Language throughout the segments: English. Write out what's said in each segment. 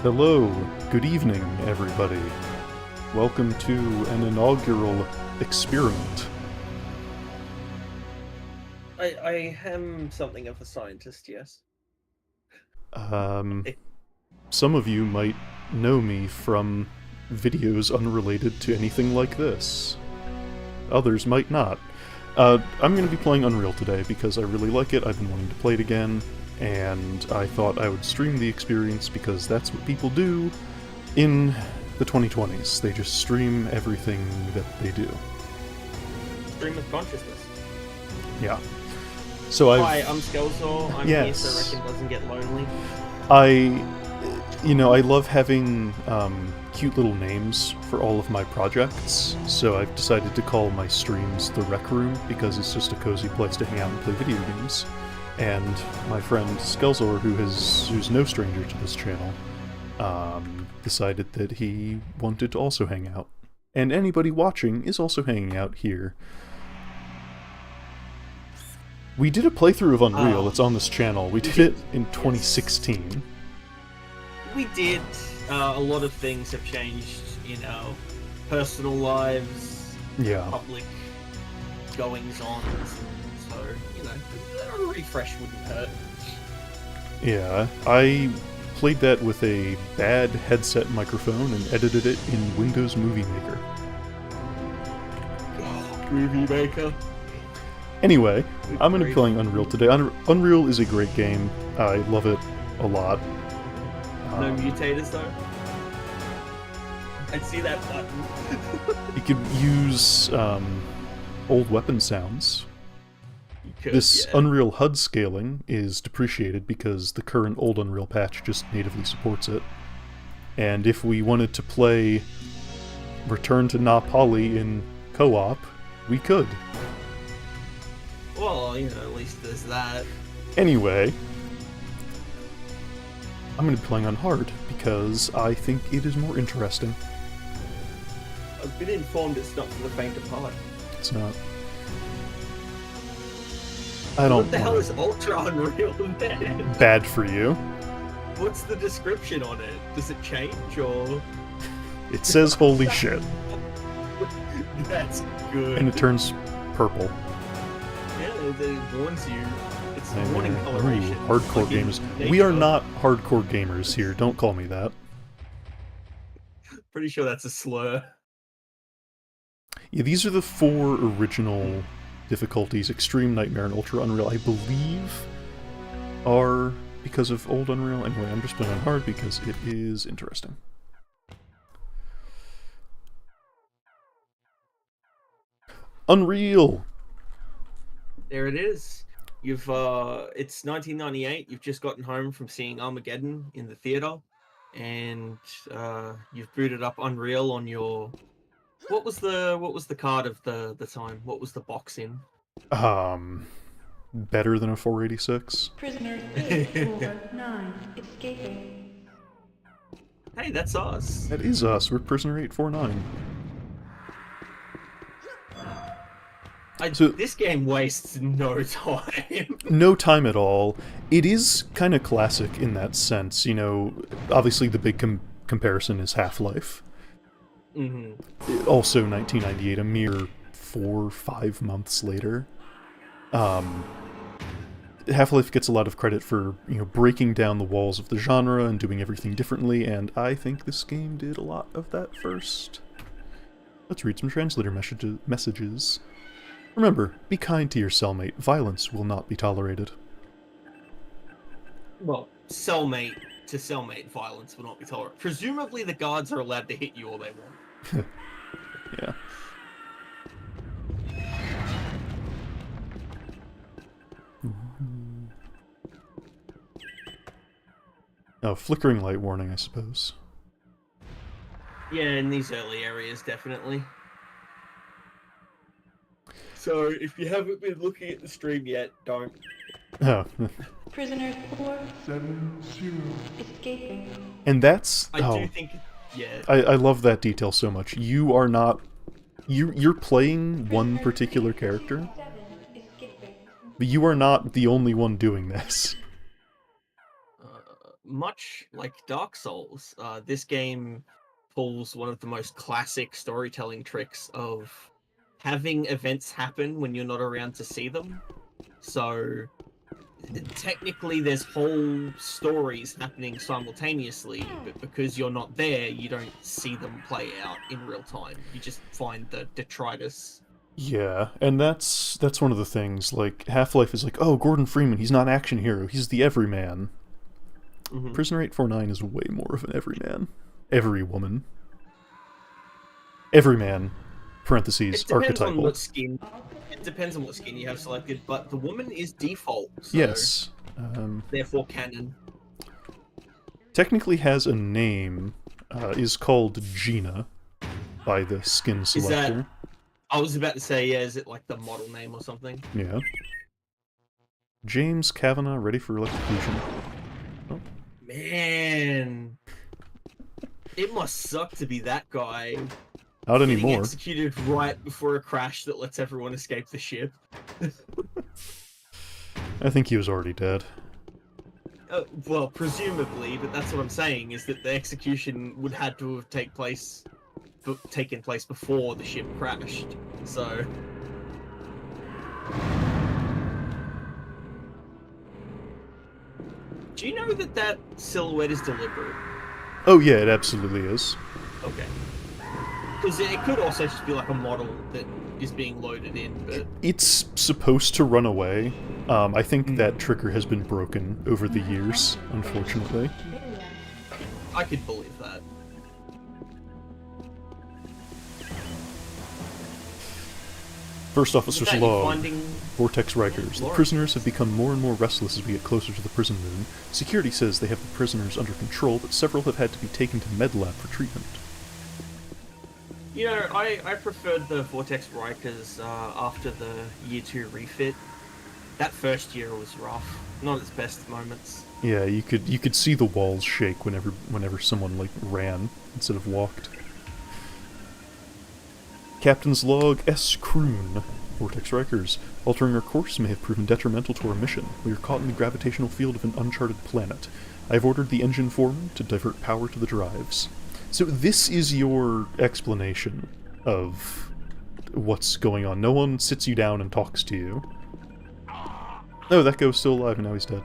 Hello, good evening, everybody. Welcome to an inaugural experiment. I am something of a scientist, yes. Some of you might know me from videos unrelated to anything like this. Others might not. I'm going to be playing Unreal today because I really like it. I've been wanting to play it again, and I thought I would stream the experience because that's what people do in the 2020s. They just stream everything that they do. Stream of consciousness. Yeah. So Hi, I'm Skelzor. I'm here so Reckon doesn't get lonely. I love having cute little names for all of my projects, so I've decided to call my streams the Rec Room because it's just a cozy place to hang out and play video games. And my friend Skelzor, who's no stranger to this channel, decided that he wanted to also hang out. And anybody watching is also hanging out here. We did a playthrough of Unreal, it's on this channel. We did it in 2016. We did. A lot of things have changed in our personal lives, public goings-on, so, a refresh wouldn't hurt. Yeah, I played that with a bad headset microphone and edited it in Windows Movie Maker. Oh, Movie Maker. Anyway, I'm going to be playing Unreal today. Unreal is a great game. I love it a lot. No mutators, though? I see that button. You could use old weapon sounds. This Unreal HUD scaling is depreciated because the current old Unreal patch just natively supports it. And if we wanted to play Return to Na Pali in co-op, we could. Well, at least there's that. Anyway, I'm going to be playing on hard because I think it is more interesting. I've been informed it's not for the faint of heart. It's not. I don't. What the hell is Ultra Unreal then? Bad for you. What's the description on it? Does it change or? It says holy shit. That's good. And it turns purple. Yeah, it warns you. It's warning coloration. Hardcore gamers. We are not hardcore gamers here. Don't call me that. Pretty sure that's a slur. Yeah, these are the 4 original difficulties. Extreme, Nightmare, and Ultra Unreal, I believe, are because of old Unreal. Anyway, I'm just playing on hard because it is interesting. Unreal! There it is. You've it's 1998. You've just gotten home from seeing Armageddon in the theater, and you've booted up Unreal on your. What was the card of the time? What was the box in? Better than a 486. Prisoner 849 escaping. Hey, that's us. That is us. We're Prisoner 849. This game wastes no time. No time at all. It is kind of classic in that sense, you know. Obviously, the big comparison is Half-Life. Also 1998, a mere 4-5 months later. Half-Life gets a lot of credit for, you know, breaking down the walls of the genre and doing everything differently, and I think this game did a lot of that first. Let's read some translator messages. Remember, be kind to your cellmate. Violence will not be tolerated. Well, cellmate to cellmate violence will not be tolerated. Presumably the guards are allowed to hit you all they want. Yeah. Oh, flickering light warning, I suppose. Yeah, in these early areas, definitely. So, if you haven't been looking at the stream yet, don't. Oh. Prisoners 470 escaping. And that's... I do think... Yeah. I love that detail so much. You are not... You're playing one particular character, but you are not the only one doing this. Much like Dark Souls, this game pulls one of the most classic storytelling tricks of having events happen when you're not around to see them. So technically there's whole stories happening simultaneously, but because you're not there, you don't see them play out in real time. You just find the detritus. Yeah, and that's one of the things. Like, Half-Life is like, oh, Gordon Freeman, he's not an action hero, he's the everyman. Prisoner 849 is way more of an everyman. Every woman. Everyman, parentheses, archetypal. On what skin. It depends on what skin you have selected, but the woman is default. So yes. Therefore canon. Technically has a name, is called Gina by the skin selector. I was about to say, yeah, is it like the model name or something? Yeah. James Kavanagh, ready for electrocution. Oh. Man, it must suck to be that guy. Not getting anymore. Executed right before a crash that lets everyone escape the ship. I think he was already dead. Well, presumably, but that's what I'm saying, is that the execution would had to have taken place before the ship crashed. So... Do you know that that silhouette is deliberate? Oh yeah, it absolutely is. Okay. Because it could also just be like a model that is being loaded in, but... It's supposed to run away. I think that trigger has been broken over the years, unfortunately. I could believe that. First Officer's Log, Vortex Rikers. The Lord. prisoners have become more and more restless as we get closer to the prison moon. Security says they have the prisoners under control, but several have had to be taken to med lab for treatment. You know, I preferred the Vortex Rikers after the Year 2 refit. That first year was rough. Not its best moments. Yeah, you could see the walls shake whenever someone like ran instead of walked. Captain's Log S. Kroon. Vortex Rikers. Altering our course may have proven detrimental to our mission. We are caught in the gravitational field of an uncharted planet. I have ordered the engine foreman to divert power to the drives. So this is your explanation of what's going on. No one sits you down and talks to you. Oh, that guy was still alive and now he's dead.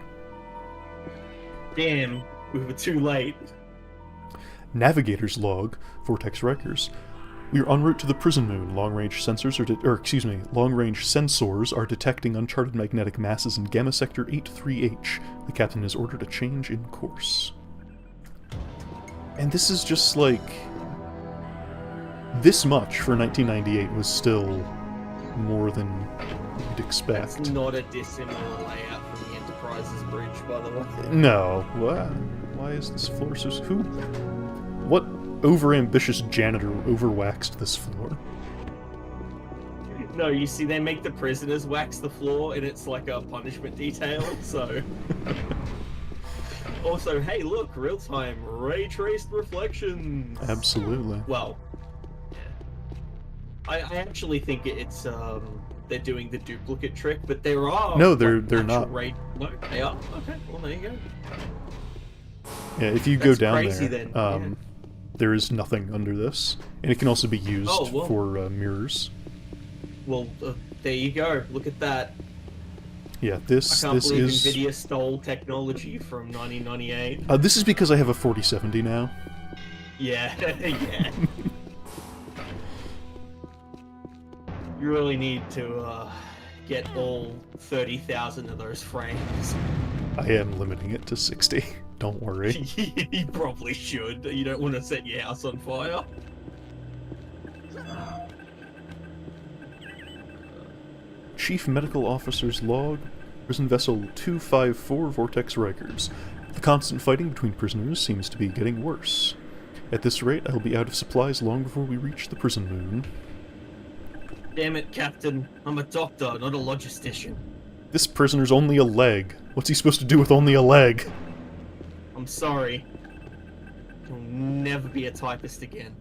Damn, we were too late. Navigator's Log. Vortex Rikers. We are en route to the prison moon. Long-range sensors are detecting uncharted magnetic masses in Gamma Sector 83H. The captain has ordered a change in course. And this is just like... This much for 1998 was still more than you'd expect. That's not a dissimilar layout from the Enterprise's bridge, by the way. No. What? Why is this floor so... Who? What overambitious janitor overwaxed this floor? No, you see, they make the prisoners wax the floor, and it's like a punishment detail, so... Also, hey, look, real-time, ray-traced reflections! Absolutely. Well, yeah. I actually think it's they're doing the duplicate trick, but there are... No, they're actual not. No, they are? Okay, well, there you go. Yeah, if you That's go down crazy, there, then. there is nothing under this. And it can also be used for mirrors. Well, there you go. Look at that. Yeah, I can't believe NVIDIA stole technology from 1998. This is because I have a 4070 now. Yeah, yeah. You really need to get all 30,000 of those frames. I am limiting it to 60. Don't worry. You probably should. You don't want to set your house on fire. Chief Medical Officer's log. Prison Vessel 254 Vortex Rikers. The constant fighting between prisoners seems to be getting worse. At this rate, I will be out of supplies long before we reach the prison moon. Damn it, Captain. I'm a doctor, not a logistician. This prisoner's only a leg. What's he supposed to do with only a leg? I'm sorry. You'll never be a typist again.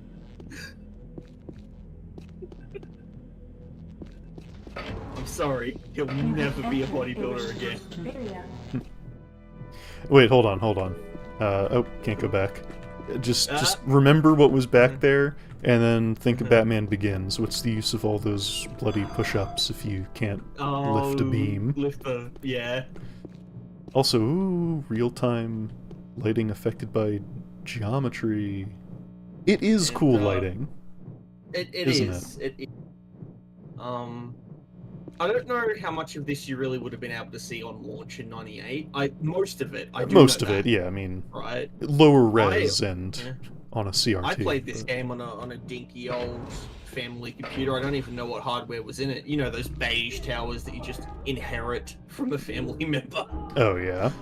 I'm sorry. He'll never be a bodybuilder again. Wait, hold on. Oh, can't go back. Just remember what was back there, and then think of Batman Begins. What's the use of all those bloody push-ups if you can't lift a beam? Yeah. Also, ooh, real-time lighting affected by geometry. It is cool lighting. It isn't is. It is. I don't know how much of this you really would have been able to see on launch in '98. Most of it. Most of it, yeah. I mean, right. Lower res and on a CRT. I played this game on a dinky old family computer. I don't even know what hardware was in it. You know, those beige towers that you just inherit from a family member. Oh yeah.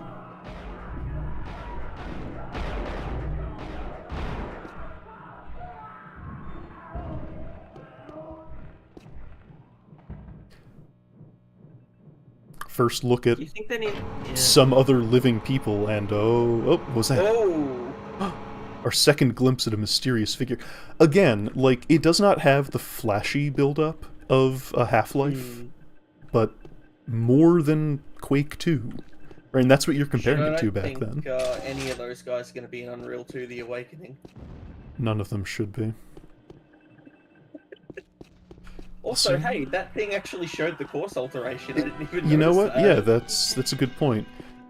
First look at some other living people, and what was that? Oh! Our second glimpse at a mysterious figure. Again, like, it does not have the flashy build-up of a Half-Life, but more than Quake 2. Right, and that's what you're comparing it to back then. I don't think any of those guys are going to be in Unreal 2 The Awakening. None of them should be. Also, hey, that thing actually showed the course alteration. I didn't even You know what? That. Yeah, that's a good point.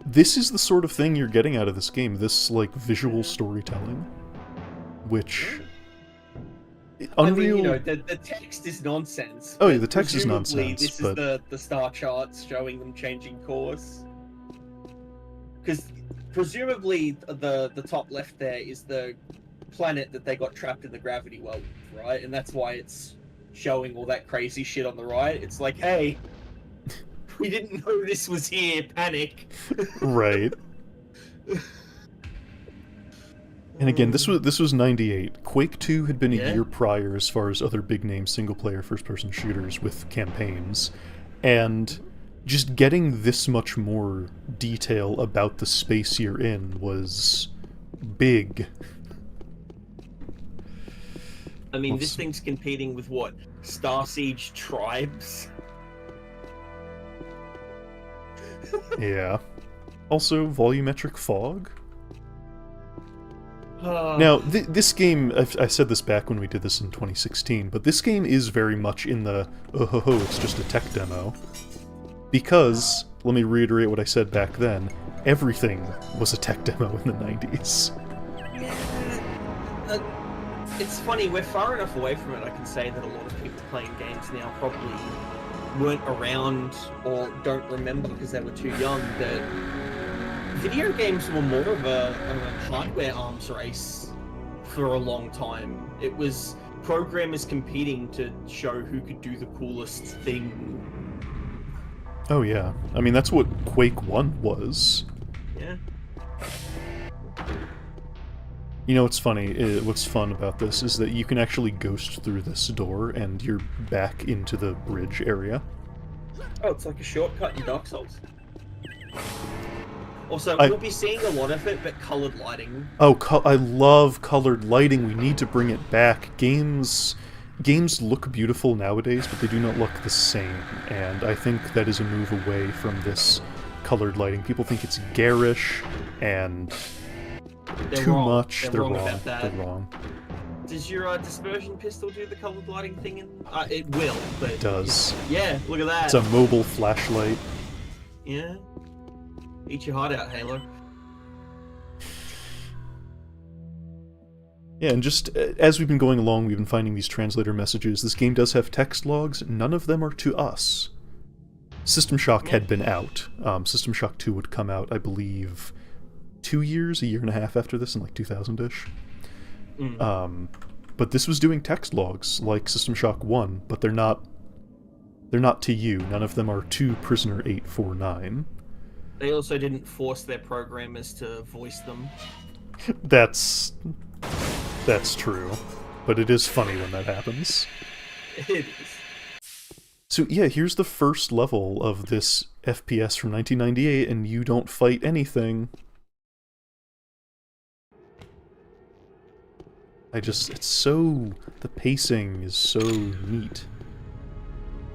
This is the sort of thing you're getting out of this game. This, like, visual storytelling. Which... Unreal... I mean, you know, the text is nonsense. Oh, yeah, the text is nonsense, this is the star charts showing them changing course. Because, presumably, the top left there is the planet that they got trapped in the gravity well, right? And that's why it's showing all that crazy shit on the right. It's like, hey, we didn't know this was here, panic. Right. And again, this was 98. Quake 2 had been a year prior as far as other big-name single-player first-person shooters with campaigns. And just getting this much more detail about the space you're in was big. I mean, this thing's competing with what? Star Siege Tribes? Yeah. Also, volumetric fog? Now, this game, I said this back when we did this in 2016, but this game is very much in the, it's just a tech demo. Because, let me reiterate what I said back then, everything was a tech demo in the 90s. It's funny, we're far enough away from it, I can say that a lot of people playing games now probably weren't around or don't remember because they were too young, that video games were more of a hardware arms race for a long time. It was programmers competing to show who could do the coolest thing. Oh yeah. I mean, that's what Quake 1 was. Yeah. You know what's funny? What's fun about this is that you can actually ghost through this door and you're back into the bridge area. Oh, it's like a shortcut in Dark Souls. Also, we'll be seeing a lot of it, but colored lighting. Oh, I love colored lighting. We need to bring it back. Games games look beautiful nowadays, but they do not look the same, and I think that is a move away from this colored lighting. People think it's garish and They're too wrong. much. They're They're wrong wrong. about that. They're wrong. Does your dispersion pistol do the colored lighting thing? It will, but It does. Yeah, look at that. It's a mobile flashlight. Yeah. Eat your heart out, Halo. Yeah, and just as we've been going along, we've been finding these translator messages. This game does have text logs. None of them are to us. System Shock had been out. System Shock 2 would come out, I believe, 2 years, a year and a half after this, in like 2000-ish. But this was doing text logs like System Shock 1, but they're not to you. None of them are to Prisoner 849. They also didn't force their programmers to voice them. That's true. But it is funny when that happens. It is. So yeah, here's the first level of this FPS from 1998, and you don't fight anything. It's so... the pacing is so neat.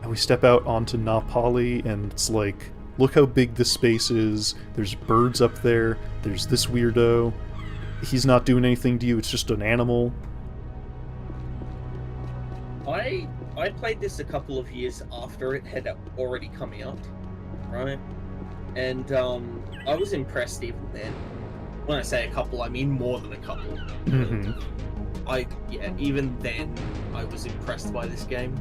And we step out onto Na Pali, and it's like, look how big this space is, there's birds up there, there's this weirdo, he's not doing anything to you, it's just an animal. I played this a couple of years after it had already come out, right? And I was impressed even then. When I say a couple, I mean more than a couple. Mm-hmm. Even then, I was impressed by this game.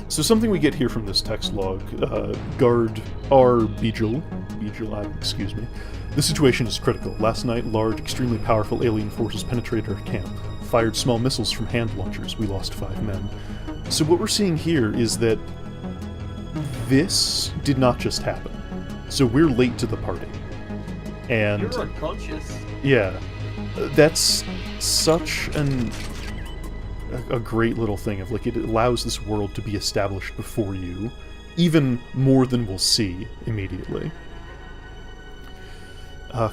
So something we get here from this text log, Guard R. Beejel, excuse me. The situation is critical. Last night, large, extremely powerful alien forces penetrated our camp, fired small missiles from hand launchers. We lost 5 men. So what we're seeing here is that this did not just happen. So we're late to the party. And You're unconscious. yeah, that's such a great little thing of, like, it allows this world to be established before you, even more than we'll see immediately.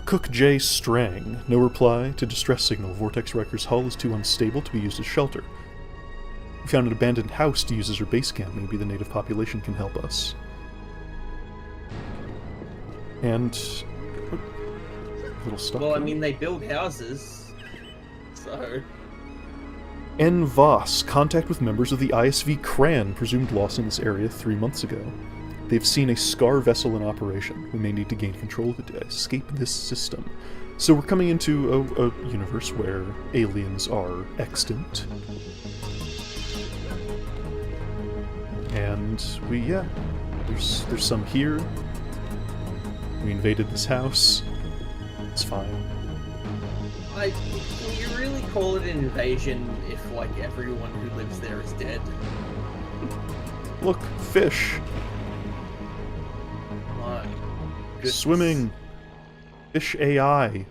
Cook J. Strang, no reply to distress signal. Vortex Riker's hull is too unstable to be used as shelter. We found an abandoned house to use as our base camp. Maybe the native population can help us. And... a little stuff. Well, I mean, they build houses, so... N. Voss, contact with members of the ISV Kran, presumed lost in this area 3 months ago. They've seen a Scar vessel in operation. We may need to gain control of it to escape this system. So we're coming into a universe where aliens are extant. And there's some here. We invaded this house. It's fine. Will you really call it an invasion if, like, everyone who lives there is dead? Look, fish! My goodness. Swimming! Fish AI!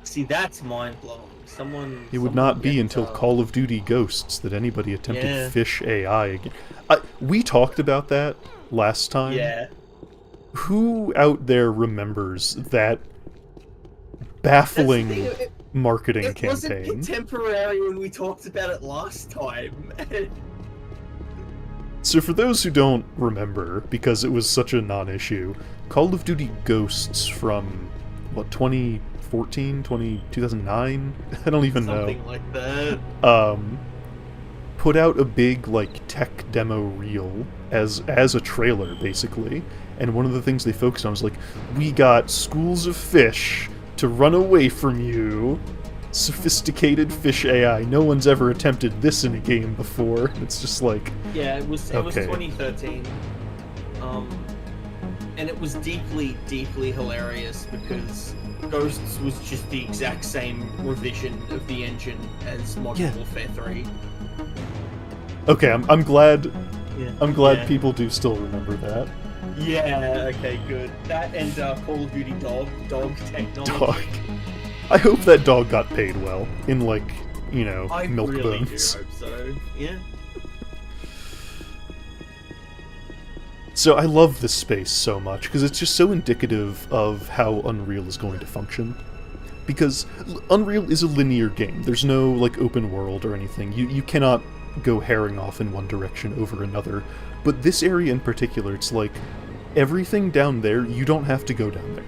See, that's mind-blowing. It would not be until Call of Duty Ghosts that anybody attempted fish AI again. We talked about that last time. Yeah. Who out there remembers that baffling marketing It wasn't campaign? contemporary when we talked about it last time. So for those who don't remember, because it was such a non-issue, Call of Duty Ghosts from, what, 2014? 2009? I don't even know. Something like that. Put out a big, like, tech demo reel as a trailer, basically. And one of the things they focused on was, like, we got schools of fish to run away from you. Sophisticated fish AI. No one's ever attempted this in a game before. It's just like... Yeah, it was okay. 2013. And it was deeply, deeply hilarious because Ghosts was just the exact same revision of the engine as Modern Warfare 3. Okay, I'm glad... Yeah. I'm glad people do still remember that. Yeah, okay, good. That and Call of Duty dog technology. Dog. I hope that dog got paid well in, like, you know, milk really bones. do hope so. Yeah. So I love this space so much because it's just so indicative of how Unreal is going to function. because Unreal is a linear game. There's no, like, open world or anything. You cannot go herring off in one direction over another. But this area in particular, it's like, everything down there, you don't have to go down there.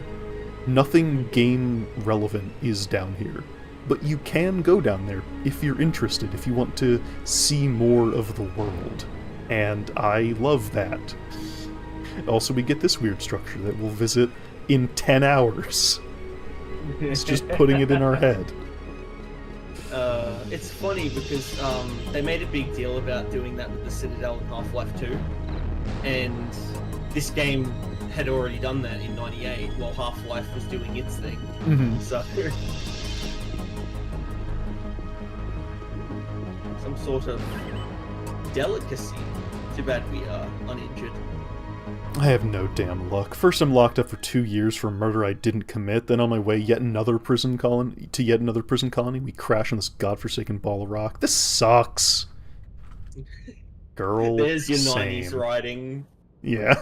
Nothing game relevant is down here. But you can go down there if you're interested, if you want to see more of the world. And I love that. Also, we get this weird structure that we'll visit in 10 hours. It's just putting it in our head. It's funny because they made a big deal about doing that with the Citadel in Half-Life 2. And this game had already done that in '98 while Half-Life was doing its thing. Mm-hmm. So... some sort of delicacy. Too bad we are uninjured. I have no damn luck. First I'm locked up for 2 years for a murder I didn't commit, then on my way to yet another prison colony, we crash on this godforsaken ball of rock. This sucks! Girl, there's your same. 90s writing. Yeah.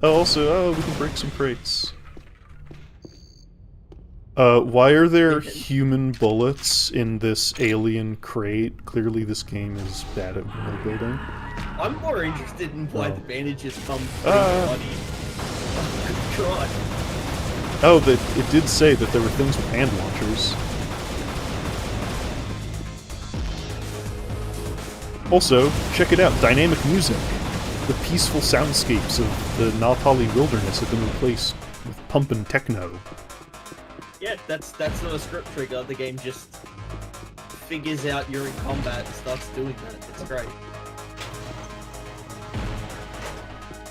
Also, we can break some crates. Why are there human bullets in this alien crate? Clearly this game is bad at world building. I'm more interested in why the bandages come through the body. Oh, God. Oh, it did say that there were things with hand launchers. Also, check it out, dynamic music. The peaceful soundscapes of the Na Pali wilderness have been replaced with pumpin' techno. Yeah, that's not a script trigger. The game just figures out you're in combat and starts doing that. It's great.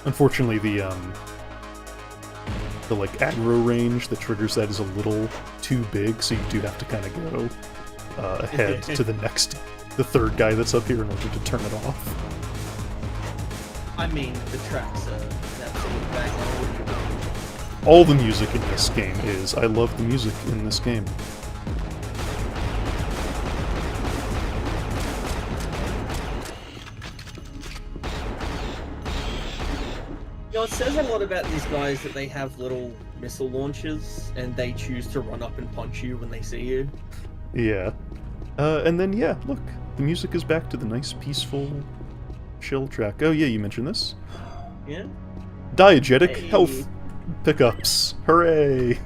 Unfortunately, the like aggro range that triggers that is a little too big, so you do have to kind of go ahead to the third guy that's up here in order to turn it off. I mean, the tracks are an absolute banger. All the music in this game is. I love the music in this game. You know, it says a lot about these guys that they have little missile launchers and they choose to run up and punch you when they see you. Yeah. And then, yeah, look. The music is back to the nice, peaceful, chill track. Oh, yeah, you mentioned this. Yeah? Diegetic health pickups. Hooray!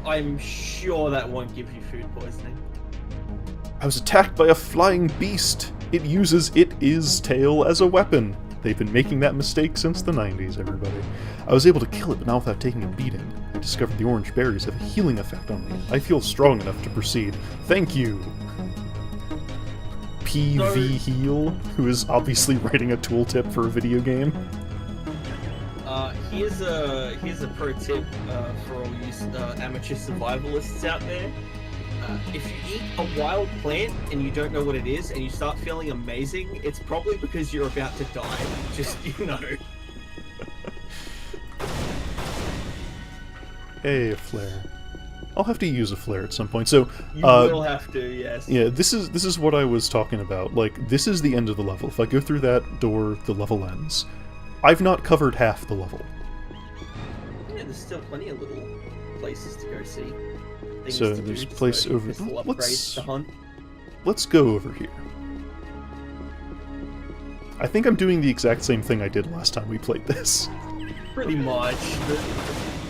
I'm sure that won't give you food poisoning. I was attacked by a flying beast. It uses its tail as a weapon. They've been making that mistake since the 90s, everybody. I was able to kill it, but not without taking a beating. I discovered the orange berries have a healing effect on me. I feel strong enough to proceed. Thank you! PV Heal, who is obviously writing a tooltip for a video game. Here's a pro tip for all you amateur survivalists out there. If you eat a wild plant and you don't know what it is and you start feeling amazing, it's probably because you're about to die. Just, you know. Hey, a flare. I'll have to use a flare at some point. So you will have to, yes. Yeah, this is what I was talking about. Like, this is the end of the level. If I go through that door, the level ends. I've not covered half the level. Yeah, there's still plenty of little places to go see. So there's a place over. Let's go over here. I think I'm doing the exact same thing I did last time we played this. Pretty much, but,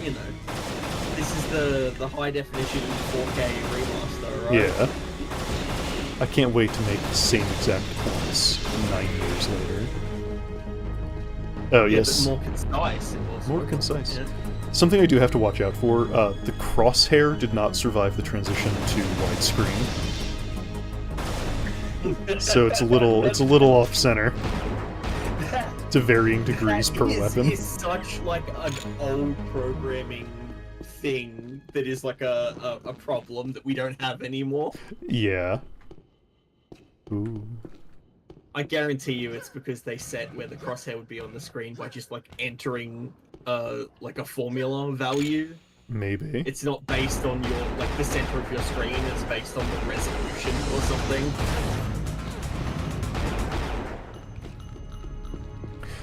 you know, this is the high definition 4K remaster, right? Yeah. I can't wait to make the same exact points 9 years later. Oh yeah, yes. But more concise. More concise. Yeah. Something I do have to watch out for, the crosshair did not survive the transition to widescreen. So it's a little off center. To varying degrees per weapon. It's such like an old programming thing that is like a problem that we don't have anymore. Yeah. Ooh. I guarantee you it's because they set where the crosshair would be on the screen by just like entering like a formula value. Maybe. It's not based on your like the center of your screen, it's based on the resolution or something.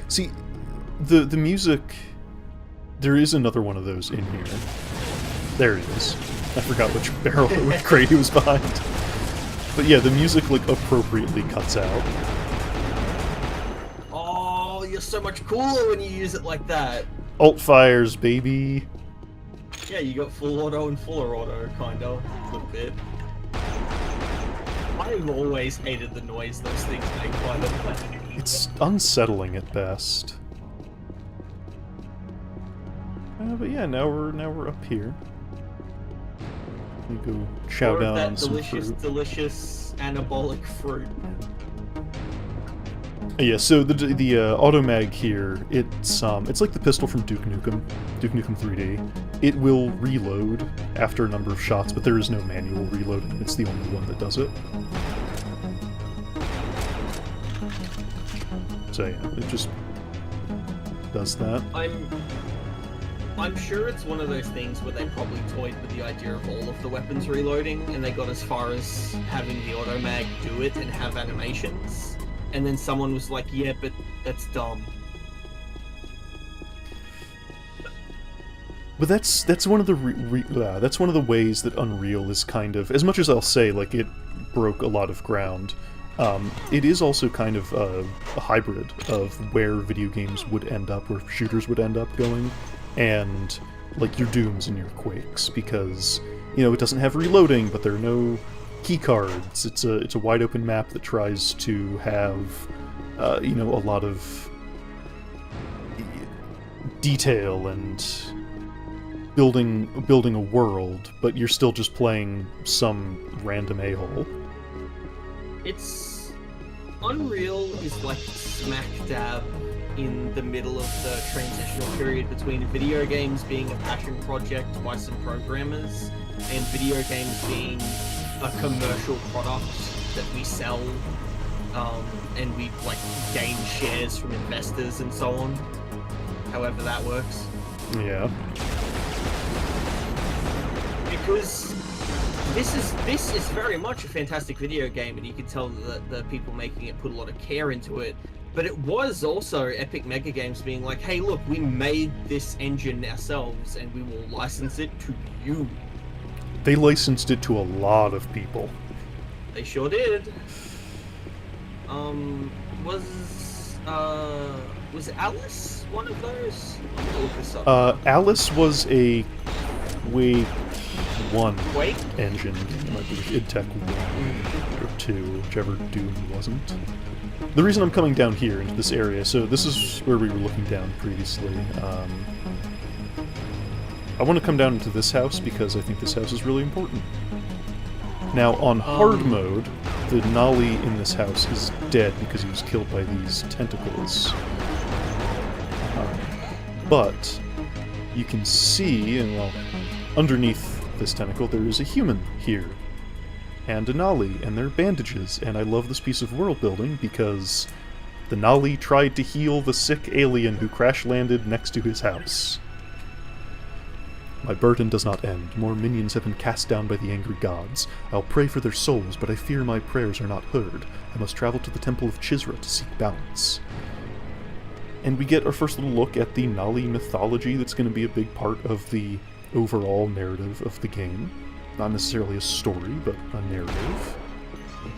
See, the music, there is another one of those in here. There it is. I forgot which barrel, which crate he was behind. But yeah, the music, like, appropriately cuts out. Oh, you're so much cooler when you use it like that. Alt fires, baby. Yeah, you got full auto and fuller auto, kinda, a little bit. I've always hated the noise those things make, by the way. It's unsettling at best. But yeah, now we're up here. We go chow down on some fruit. Delicious anabolic fruit. Yeah, so the automag here, it's like the pistol from Duke Nukem 3D. It will reload after a number of shots, but there is no manual reloading. It's the only one that does it. So yeah, it just does that. I'm sure it's one of those things where they probably toyed with the idea of all of the weapons reloading, and they got as far as having the automag do it and have animations, and then someone was like, "Yeah, but that's dumb." But that's one of the that's one of the ways that Unreal is kind of, as much as I'll say like it broke a lot of ground. It is also kind of a hybrid of where video games would end up, where shooters would end up going, and like your Dooms and your Quakes, because it doesn't have reloading, but there are no key cards. It's a wide open map that tries to have a lot of detail and building a world, but you're still just playing some random a-hole. It's Unreal is like smack dab in the middle of the transitional period between video games being a passion project by some programmers and video games being a commercial product that we sell, and we like gain shares from investors and so on. However that works. Yeah. Because this is very much a fantastic video game, and you can tell that the people making it put a lot of care into it. But it was also Epic Mega Games being like, hey, look, we made this engine ourselves, and we will license it to you. They licensed it to a lot of people. They sure did. Was Alice one of those? I'm gonna look this up. Alice was a Quake 1 Quake? engine, I believe, id Tech 1 or 2, whichever Doom wasn't. The reason I'm coming down here into this area, so this is where we were looking down previously. I want to come down into this house because I think this house is really important. Now, on hard mode, the Nolly in this house is dead because he was killed by these tentacles. But you can see, and well, underneath this tentacle there is a human here, and a Nolly, and their bandages, and I love this piece of world building because the Nolly tried to heal the sick alien who crash-landed next to his house. My burden does not end. More minions have been cast down by the angry gods. I'll pray for their souls, but I fear my prayers are not heard. I must travel to the Temple of Chisra to seek balance. And we get our first little look at the Nolly mythology that's going to be a big part of the overall narrative of the game. Not necessarily a story, but a narrative.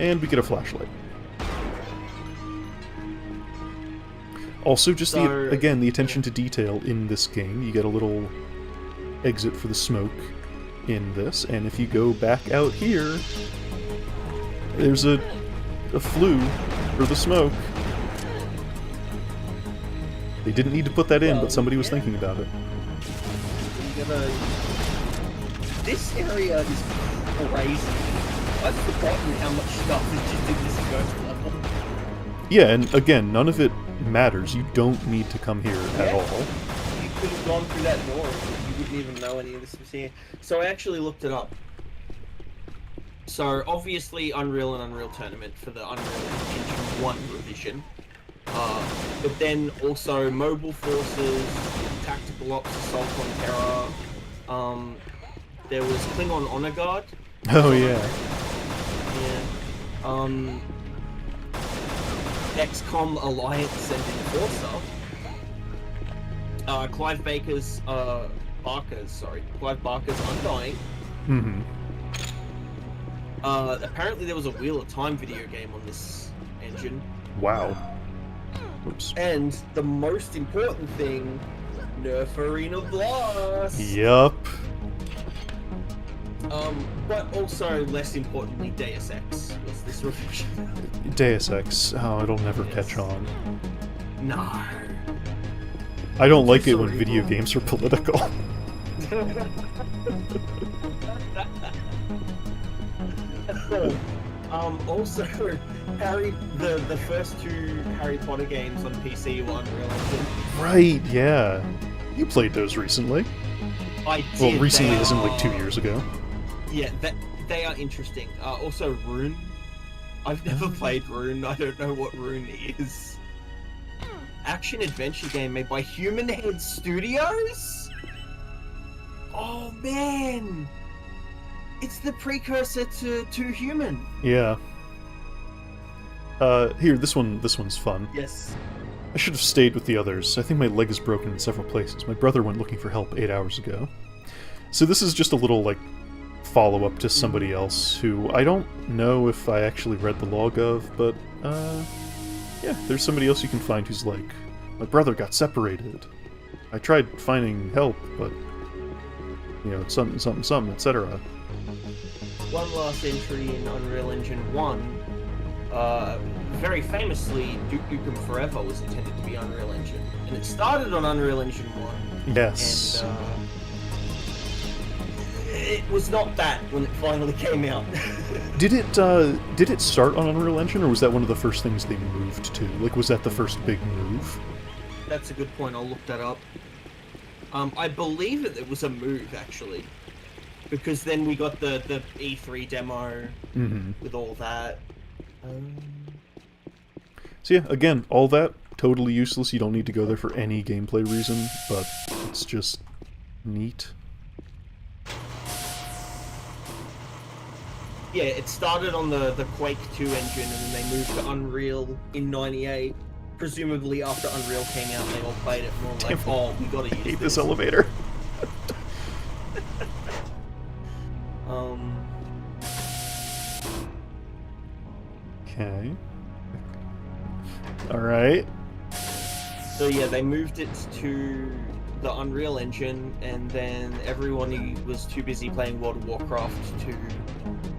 And we get a flashlight. Also, just again, the attention to detail in this game. You get a little exit for the smoke in this, and if you go back out here, there's a flue for the smoke. They didn't need to put that in, but somebody was thinking about it. This area is crazy. I've forgotten how much stuff is just in this first level. Yeah, and again, none of it matters. You don't need to come here at all. You could have gone through that door. You wouldn't even know any of this was here. So I actually looked it up. So obviously Unreal and Unreal Tournament for the Unreal Engine 1 revision. But then also Mobile Forces, Tactical Ops, Assault on Terror. There was Klingon Honor Guard. Oh yeah. XCOM Alliance and Enforcer. Clive Barker's Undying. Mm-hmm. Apparently there was a Wheel of Time video game on this engine. Wow. Oops. And the most important thing, Nerf Arena Blast! Yup. But also, less importantly, Deus Ex was this revision. Deus Ex. Oh, it'll never catch on. No. I don't like it when Sorry, video Bob. games are political. Also, the first two Harry Potter games on PC were Unreal Engine. Right, yeah. You played those recently. I did. Well, recently They isn't like are- 2 years ago. Yeah, they are interesting. Also, Rune. I've never played Rune. I don't know what Rune is. Action adventure game made by Human Head Studios? Oh man! It's the precursor to Human. Yeah. Here, this one's fun. Yes. I should have stayed with the others. I think my leg is broken in several places. My brother went looking for help 8 hours ago. So this is just a little, like, follow-up to somebody else who I don't know if I actually read the log of, but, yeah, there's somebody else you can find who's like, my brother got separated. I tried finding help, but, you know, something, something, something, etc. One last entry in Unreal Engine 1. Very famously, Duke Nukem Forever was intended to be Unreal Engine. And it started on Unreal Engine 1. Yes. And, it was not that when it finally came out. Did it start on Unreal Engine, or was that one of the first things they moved to? Like, was that the first big move? That's a good point, I'll look that up. I believe that it was a move, actually. Because then we got the E3 demo with all that. So yeah, again, all that, totally useless. You don't need to go there for any gameplay reason, but it's just neat. Yeah, it started on the Quake 2 engine, and then they moved to Unreal in '98. Presumably after Unreal came out, they all played it and were like, oh, we gotta use Hate this elevator. Okay. Alright. So yeah, they moved it to the Unreal Engine, and then everyone who was too busy playing World of Warcraft to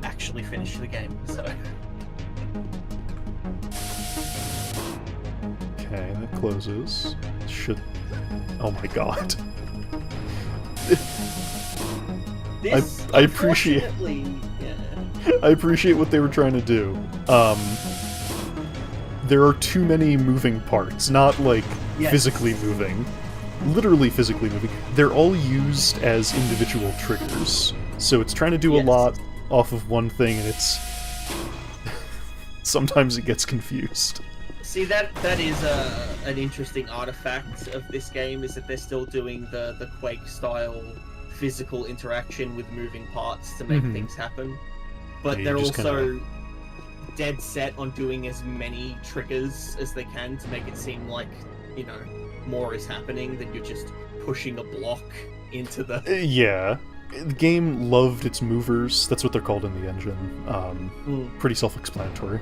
actually finish the game, so... Okay, that closes. Should... Oh my god. This, I appreciate... unfortunately, yeah. I appreciate what they were trying to do. There are too many moving parts, not like Yes. physically moving. Literally physically moving. They're all used as individual triggers. So it's trying to do a Yes. lot off of one thing, and it's... Sometimes it gets confused. See, that is an interesting artifact of this game, is that they're still doing the Quake-style physical interaction with moving parts to make things happen. But Yeah, you they're just also dead set on doing as many triggers as they can to make it seem like, you know, more is happening than you're just pushing a block into the... Yeah. The game loved its movers. That's what they're called in the engine. Pretty self-explanatory.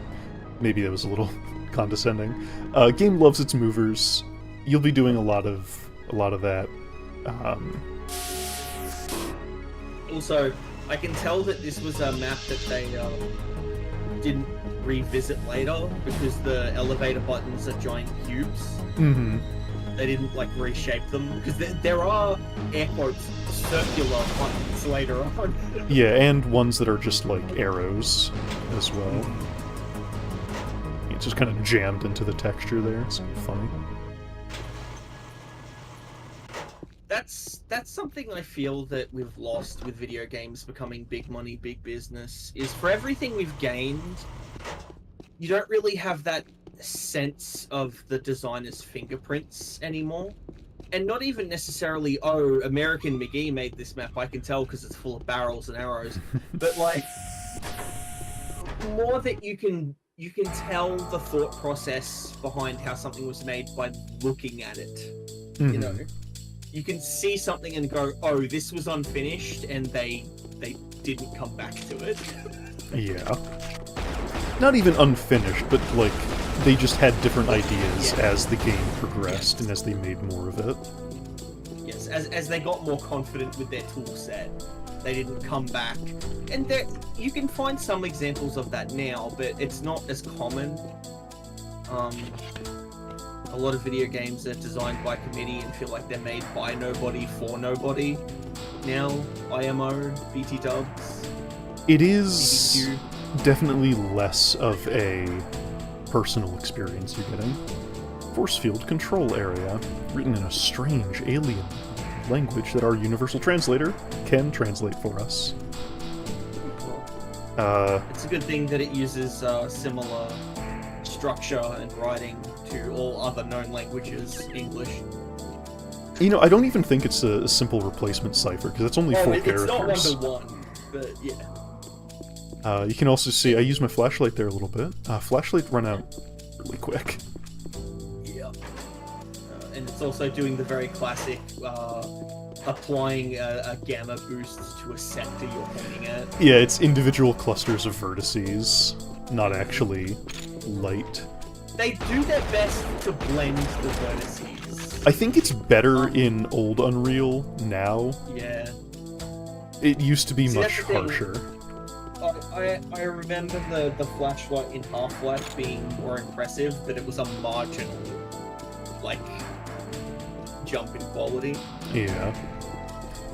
Maybe that was a little condescending. Game loves its movers. You'll be doing a lot of that. Also, I can tell that this was a map that they didn't revisit later, because the elevator buttons are giant cubes. They didn't, like, reshape them, because there are, air quotes, circular buttons later on. Yeah, and ones that are just like arrows as well. It's just kind of jammed into the texture there. It's funny. That's something I feel that we've lost with video games becoming big money, big business, is for everything we've gained, you don't really have that sense of the designer's fingerprints anymore. And not even necessarily, oh, American McGee made this map, I can tell because it's full of barrels and arrows. But like, more that you can tell the thought process behind how something was made by looking at it. You know? You can see something and go, oh, this was unfinished, and they didn't come back to it. Yeah. Not even unfinished, but like they just had different ideas as the game progressed and as they made more of it. Yes, as they got more confident with their tool set, they didn't come back. And you can find some examples of that now, but it's not as common. A lot of video games are designed by committee and feel like they're made by nobody for nobody. Now, IMO, BT dubs. It is BBQ. definitely less of a personal experience you're getting. Force field control area, written in a strange alien language that our universal translator can translate for us. It's a good thing that it uses similar structure and writing to all other known languages, English. You know, I don't even think it's a simple replacement cipher, because it's only 4 characters. It's not 1-to-1, but yeah. You can also see, I use my flashlight there a little bit. Flashlight run out really quick. Yeah. And it's also doing the very classic, applying a gamma boost to a sector you're pointing at. Yeah, it's individual clusters of vertices, not actually light. They do their best to blend the vertices. I think it's better in old Unreal now. Yeah. It used to be much harsher. I remember the flashlight in Half-Life being more impressive, but it was a marginal, like, jump in quality. Yeah.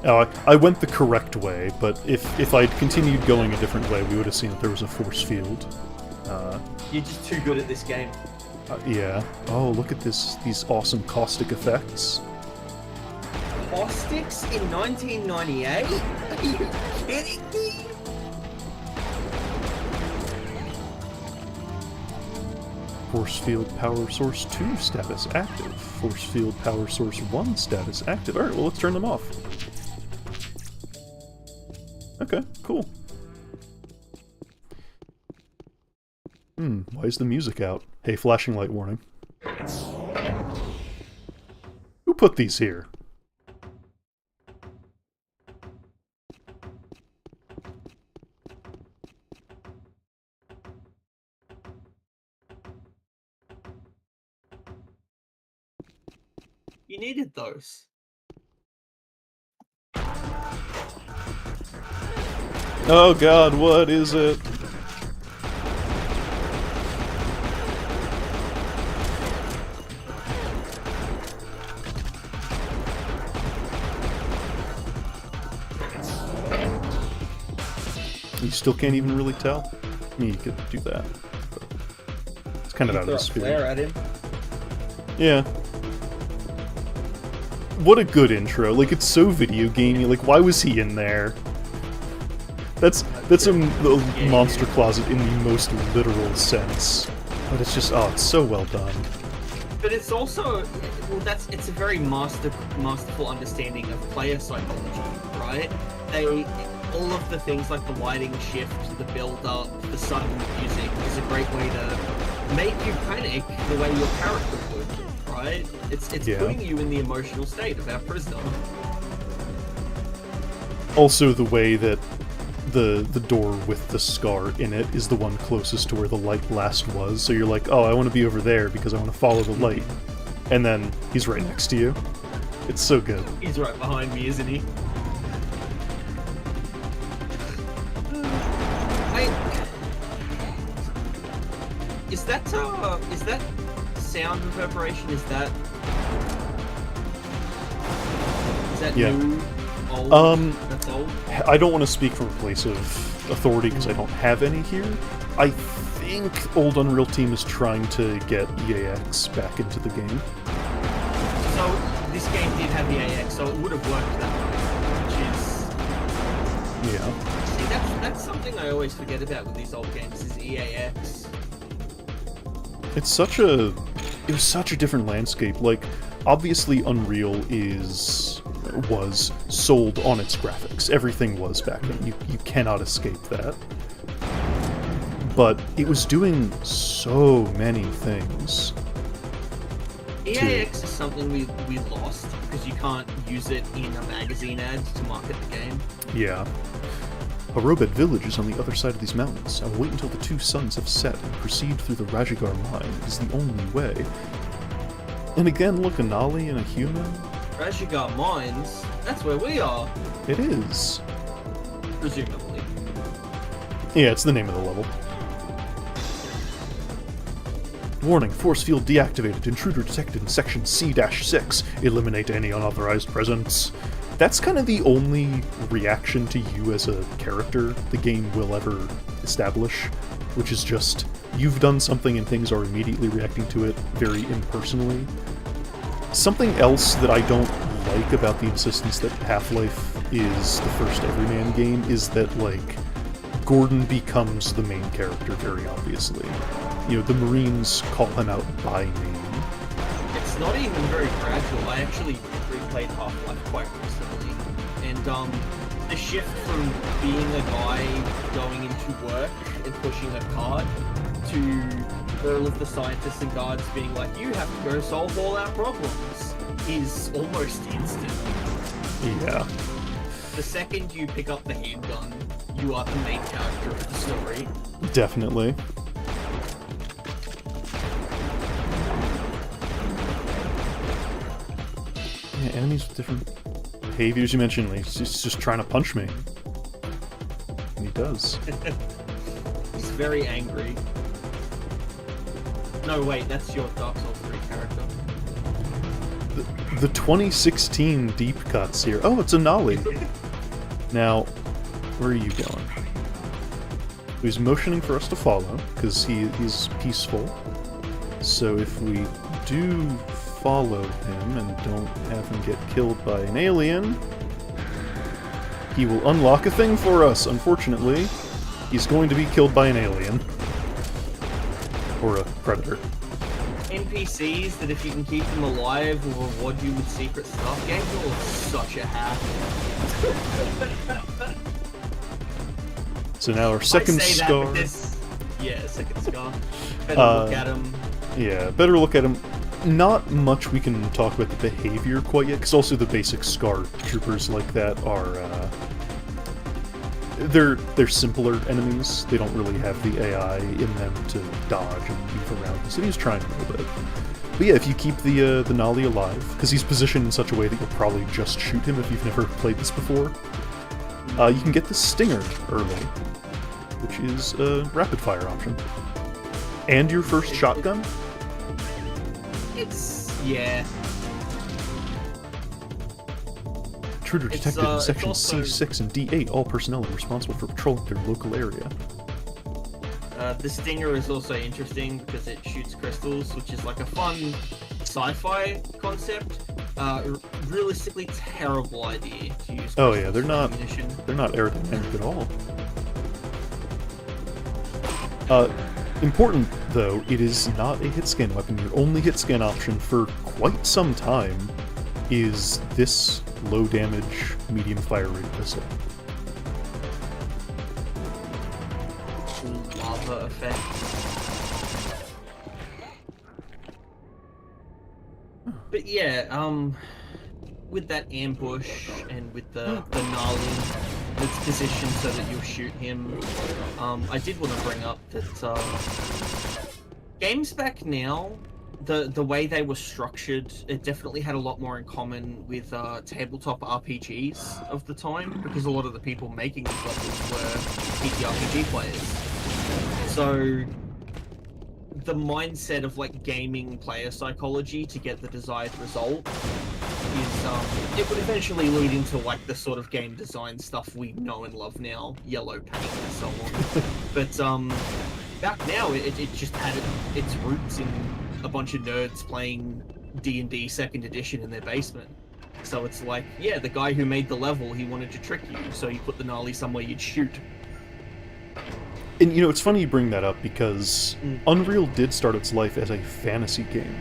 I went the correct way, but if I'd continued going a different way, we would have seen that there was a force field. You're just too good at this game. Yeah. Oh, look at these awesome caustic effects. Caustics in 1998? Are you kidding me? Force field power source 2 status active. Force field power source 1 status active. Alright, well let's turn them off. Okay, cool. Why is the music out? Hey, flashing light warning. Who put these here? You needed those. Oh god, what is it? You still can't even really tell? I mean, you could do that. But it's kind of out of the spirit. Flare at him. Yeah. What a good intro. Like, it's so video gamey. Like, why was he in there? That's a monster closet in the most literal sense. But it's just, oh, it's so well done. But it's also, well, it's a very masterful understanding of player psychology, right? All of the things like the lighting shift, the build-up, the sudden music is a great way to make you panic the way your character would, right? It's putting you in the emotional state of our prisoner. Also, the way that the door with the scar in it is the one closest to where the light last was, so you're like, oh, I want to be over there because I want to follow the light. And then he's right next to you. It's so good. He's right behind me, isn't he? Is that sound reverberation? Is that new? Old? That's old? I don't want to speak from a place of authority because I don't have any here. I think old Unreal Team is trying to get EAX back into the game. So this game did have EAX, so it would have worked that way, which is... Yeah. See, that's something I always forget about with these old games, is EAX. It was such a different landscape. Like, obviously Unreal was sold on its graphics. Everything was back then. You cannot escape that. But it was doing so many things. EAX is something we lost because you can't use it in a magazine ad to market the game. Yeah. Harobed village is on the other side of these mountains. I will wait until the two suns have set and proceed through the Rajigar mine. It is the only way. And again, look, a Nali and a human. Rajigar Mines? That's where we are. It is. Presumably. Yeah, it's the name of the level. Warning, force field deactivated. Intruder detected in section C-6. Eliminate any unauthorized presence. That's kind of the only reaction to you as a character the game will ever establish, which is just, you've done something and things are immediately reacting to it very impersonally. Something else that I don't like about the insistence that Half-Life is the first everyman game is that, like, Gordon becomes the main character very obviously. You know, the Marines call him out by name. It's not even very gradual. I actually replayed Half-Life quite recently, and the shift from being a guy going into work and pushing a cart to all of the scientists and guards being like, you have to go solve all our problems, is almost instant. Yeah. The second you pick up the handgun, you are the main character of the story. Definitely. Yeah, enemies with different behaviors. You mentioned, like, he's just trying to punch me. And he does. He's very angry. No, wait, that's your Dark Souls 3 character. The 2016 deep cuts here. Oh, it's a Nolly. Now, where are you going? He's motioning for us to follow, because he's peaceful. So if we do follow him and don't have him get killed by an alien, he will unlock a thing for us. Unfortunately, he's going to be killed by an alien. Or a predator. NPCs that if you can keep them alive will reward you with secret stuff. Gabriel is such a hack. So now our second scar. Yeah, second scar. Better look at him. Yeah, better look at him. Not much we can talk about the behavior quite yet, because also the basic Scar troopers like that are, they're simpler enemies. They don't really have the AI in them to dodge and move around. So he's trying a little bit. But yeah, if you keep the Nolly alive, because he's positioned in such a way that you'll probably just shoot him if you've never played this before, you can get the Stinger early, which is a rapid-fire option. And your first shotgun? Yeah. Intruder detected in sections C6 and D8. All personnel are responsible for patrolling their local area. The Stinger is also interesting because it shoots crystals, which is like a fun sci-fi concept. Realistically, terrible idea to use. Oh yeah, they're not aerodynamic at all. Important, though, it is not a hit-scan weapon. Your only hit-scan option for quite some time is this low-damage, medium-fire rate pistol. Lava effect. But yeah, with that ambush and with the Gnarly that's positioned so that you'll shoot him, I did want to bring up that games back now, the way they were structured, it definitely had a lot more in common with tabletop RPGs of the time, because a lot of the people making these levels were TTRPG players. So the mindset of like gaming player psychology to get the desired result is it would eventually lead into like the sort of game design stuff we know and love now, yellow paint and so on. But back now it just had its roots in a bunch of nerds playing D&D 2nd edition in their basement. So it's like, yeah, the guy who made the level, he wanted to trick you, so he put the Gnarly somewhere you'd shoot. And you know, it's funny you bring that up, because Unreal did start its life as a fantasy game.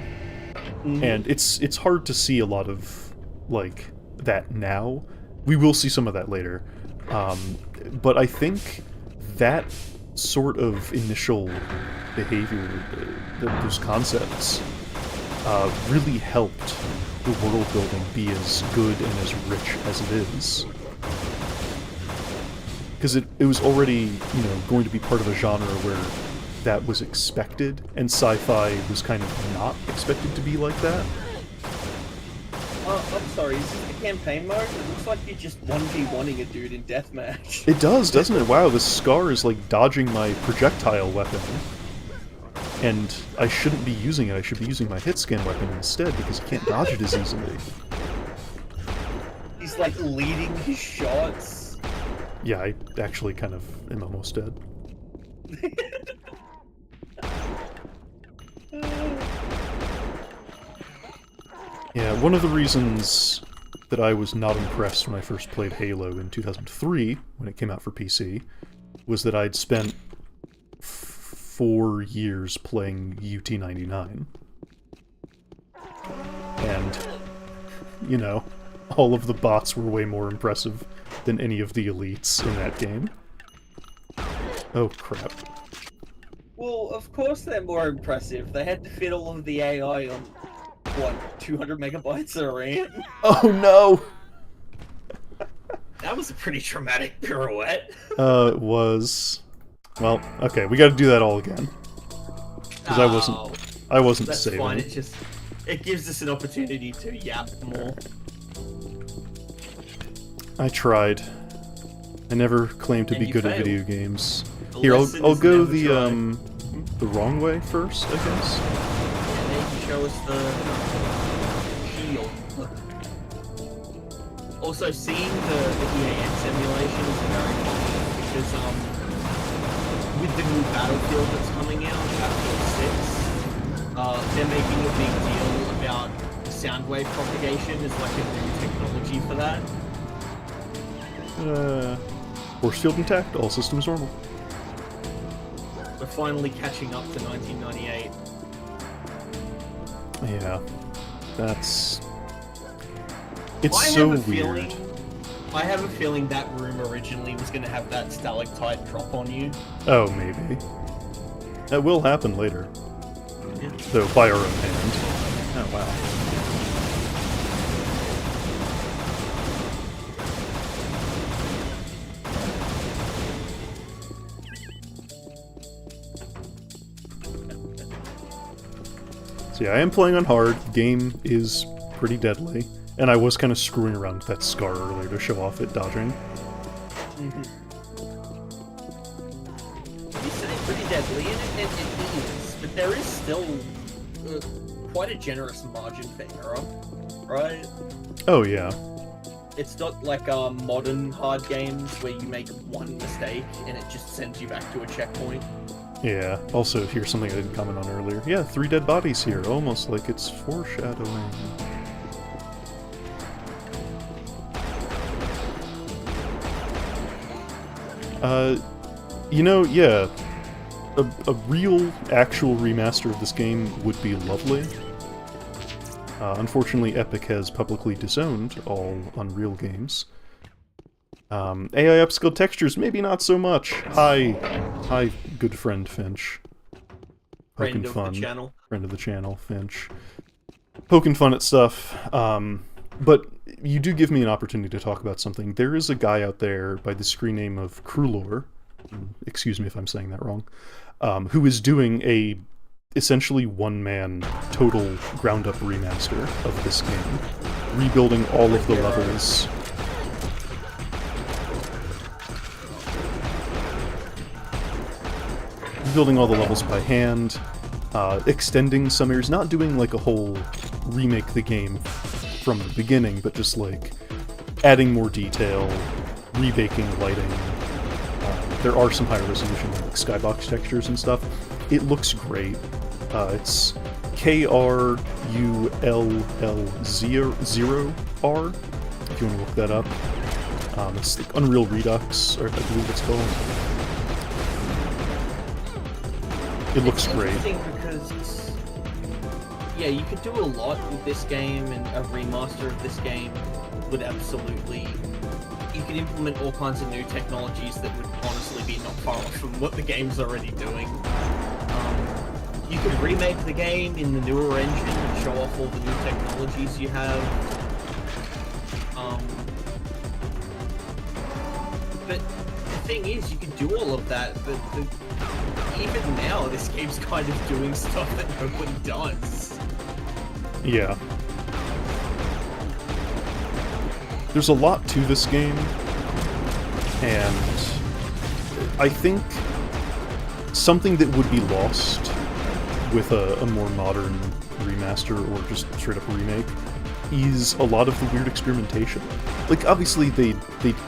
And it's hard to see a lot of, like, that now. We will see some of that later. But I think that sort of initial behavior, those concepts, really helped the world building be as good and as rich as it is. because it was already, going to be part of a genre where that was expected, and sci-fi was kind of not expected to be like that. Oh, I'm sorry, is this the campaign mode? It looks like you're just 1v1ing a dude in deathmatch. It does, doesn't it? Wow, the Scar is like dodging my projectile weapon. And I shouldn't be using it, I should be using my hit scan weapon instead, because he can't dodge it as easily. He's like leading his shots. Yeah, I actually kind of am almost dead. Yeah, one of the reasons that I was not impressed when I first played Halo in 2003, when it came out for PC, was that I'd spent 4 years playing UT99. And, all of the bots were way more impressive than any of the elites in that game. Oh, crap. Well, of course they're more impressive. They had to fit all of the AI on, 200 megabytes of RAM? Oh, no! That was a pretty traumatic pirouette. It was... Well, okay, we gotta do that all again. Because I wasn't That's saving. fine, it gives us an opportunity to yap more. I tried. I never claimed to And be you good at failed. video games. The Here, lesson I'll is go never the try. the wrong way first, I guess. And then you show us the shield. Also, seeing the EAX emulation is very funny because with the new Battlefield that's coming out, Battlefield 6, they're making a big deal about sound wave propagation as like a new technology for that. Force field intact, all systems normal. We're finally catching up to 1998. Yeah, it's so weird. I have a feeling that room originally was going to have that stalactite drop on you. Oh, maybe. That will happen later. Yeah. Though, by our own hand. Oh, wow. So yeah, I am playing on hard. The game is pretty deadly. And I was kind of screwing around with that Scar earlier to show off it dodging. Mm-hmm. You say pretty deadly, and it is, but there is still quite a generous margin for error, right? Oh, yeah. It's not like modern hard games where you make one mistake and it just sends you back to a checkpoint. Yeah, also, here's something I didn't comment on earlier. Yeah, 3 dead bodies here, almost like it's foreshadowing. Yeah, a real, actual remaster of this game would be lovely. Unfortunately, Epic has publicly disowned all Unreal games. AI upscaled textures, maybe not so much. Hi, good friend Finch. Friend of the channel. Friend of the channel, Finch. Poking fun at stuff. But you do give me an opportunity to talk about something. There is a guy out there by the screen name of Krulor, excuse me if I'm saying that wrong, who is doing a essentially one-man total ground-up remaster of this game, rebuilding all of the levels. Rebuilding all the levels by hand, extending some areas, not doing like a whole remake the game from the beginning, but just like adding more detail, rebaking lighting. There are some higher resolution like skybox textures and stuff. It looks great. It's KRULL0R, if you want to look that up. It's like Unreal Redux, or I believe it's called. It looks great. Because, yeah, you could do a lot with this game, and a remaster of this game would absolutely... You could implement all kinds of new technologies that would honestly be not far off from what the game's already doing. You could remake the game in the newer engine and show off all the new technologies you have. But the thing is, you can do all of that, but even now, this game's kind of doing stuff that nobody does. Yeah. There's a lot to this game, and I think something that would be lost with a more modern remaster or just straight up remake is a lot of the weird experimentation. Like, obviously they'd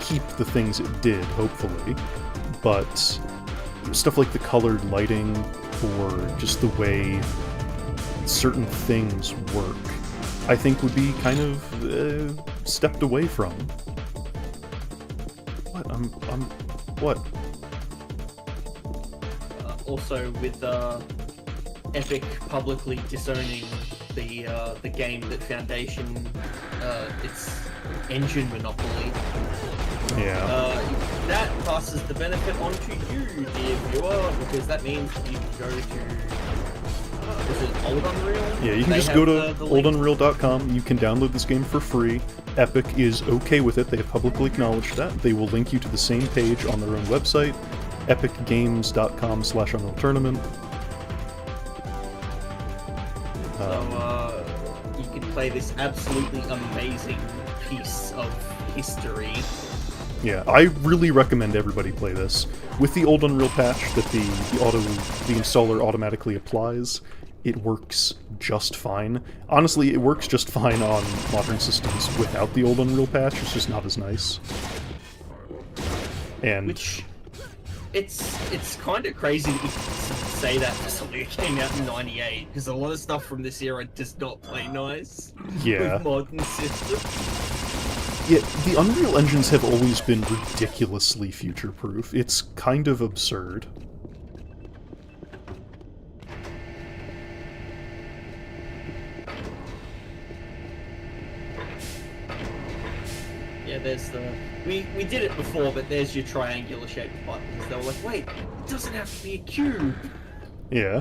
keep the things it did, hopefully, but stuff like the colored lighting or just the way certain things work, I think would be kind of stepped away from. What? What? Also, with Epic publicly disowning the game that Foundation, its engine monopoly. Yeah. That passes the benefit on to you, dear viewer, because that means that you can go to, is it Old Unreal? Yeah, you can just go to oldunreal.com. You can download this game for free. Epic is okay with it. They have publicly acknowledged that. They will link you to the same page on their own website, epicgames.com/Unreal Tournament. So, you can play this absolutely amazing piece of history. Yeah, I really recommend everybody play this. With the old Unreal patch that the installer automatically applies, it works just fine. Honestly, it works just fine on modern systems without the old Unreal patch. It's just not as nice. And which, it's kind of crazy that you can say that for something that came out in '98, because a lot of stuff from this era does not play nice with modern systems. Yeah, the Unreal engines have always been ridiculously future-proof. It's kind of absurd. Yeah, there's the... We did it before, but there's your triangular-shaped buttons. They were like, wait, it doesn't have to be a cube! Yeah.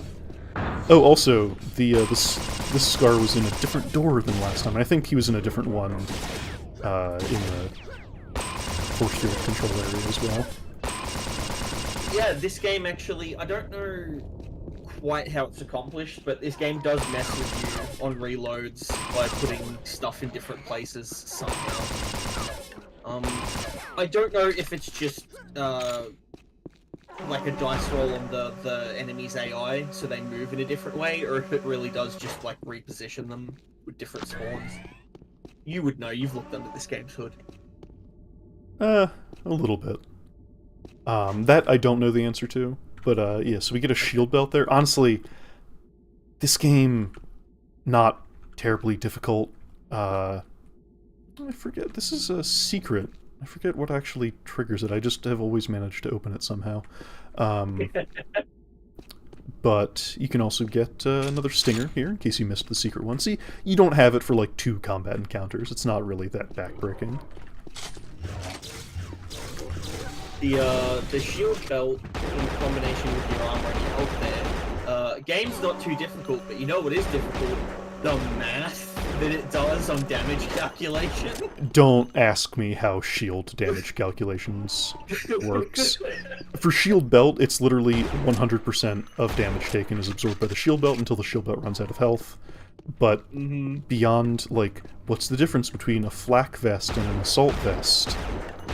Oh, also, this Scar was in a different door than last time. I think he was in a different one in the force field control area as well. Yeah, this game actually, I don't know quite how it's accomplished, but this game does mess with you on reloads by putting stuff in different places somehow. I don't know if it's just like a dice roll on the enemy's AI, so they move in a different way, or if it really does just like reposition them with different spawns. You would know, you've looked under this game's hood. A little bit. That I don't know the answer to, but yeah, so we get a shield belt there. Honestly, this game, not terribly difficult. I forget, this is a secret. I forget what actually triggers it. I just have always managed to open it somehow. But you can also get another stinger here, in case you missed the secret one. See, you don't have it for like 2 combat encounters. It's not really that backbreaking. The shield belt, in combination with your armor and your health there, game's not too difficult, but you know what is difficult? The math that it does on damage calculation. Don't ask me how shield damage calculations works. For shield belt, it's literally 100% of damage taken is absorbed by the shield belt until the shield belt runs out of health. But beyond, like, what's the difference between a flak vest and an assault vest?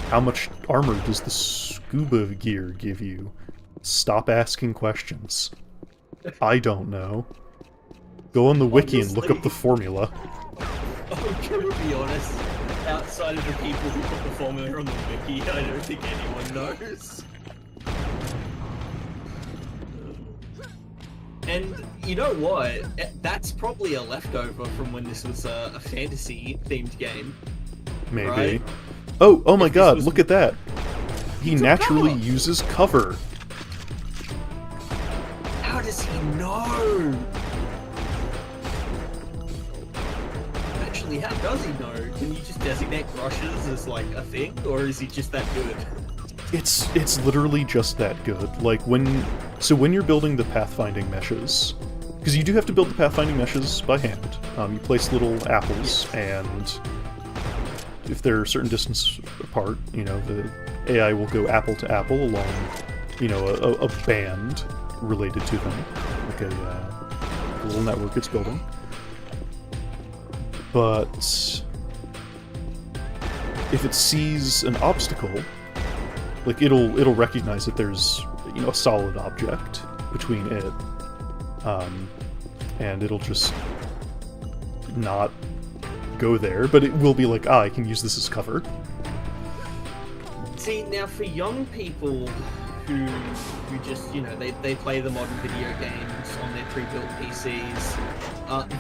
How much armor does the scuba gear give you? Stop asking questions. I don't know. Go on the wiki and look up the formula. I'm gonna be honest, outside of the people who put the formula on the wiki, I don't think anyone knows. And you know what? That's probably a leftover from when this was a fantasy-themed game. Maybe. Right? Oh my god, look at that! He naturally uses cover! How does he know? Actually, how does he know? Can you just designate brushes as, like, a thing? Or is he just that good? It's literally just that good. Like, when you're building the pathfinding meshes, because you do have to build the pathfinding meshes by hand. You place little apples, and if they're a certain distance apart, you know, the AI will go apple to apple along, you know, a band related to them, like a little network it's building. But if it sees an obstacle, like it'll recognize that there's, you know, a solid object between it, and it'll just not go there, but it will be like, I can use this as cover. See, now for young people who just, you know, they play the modern video games on their pre-built PCs,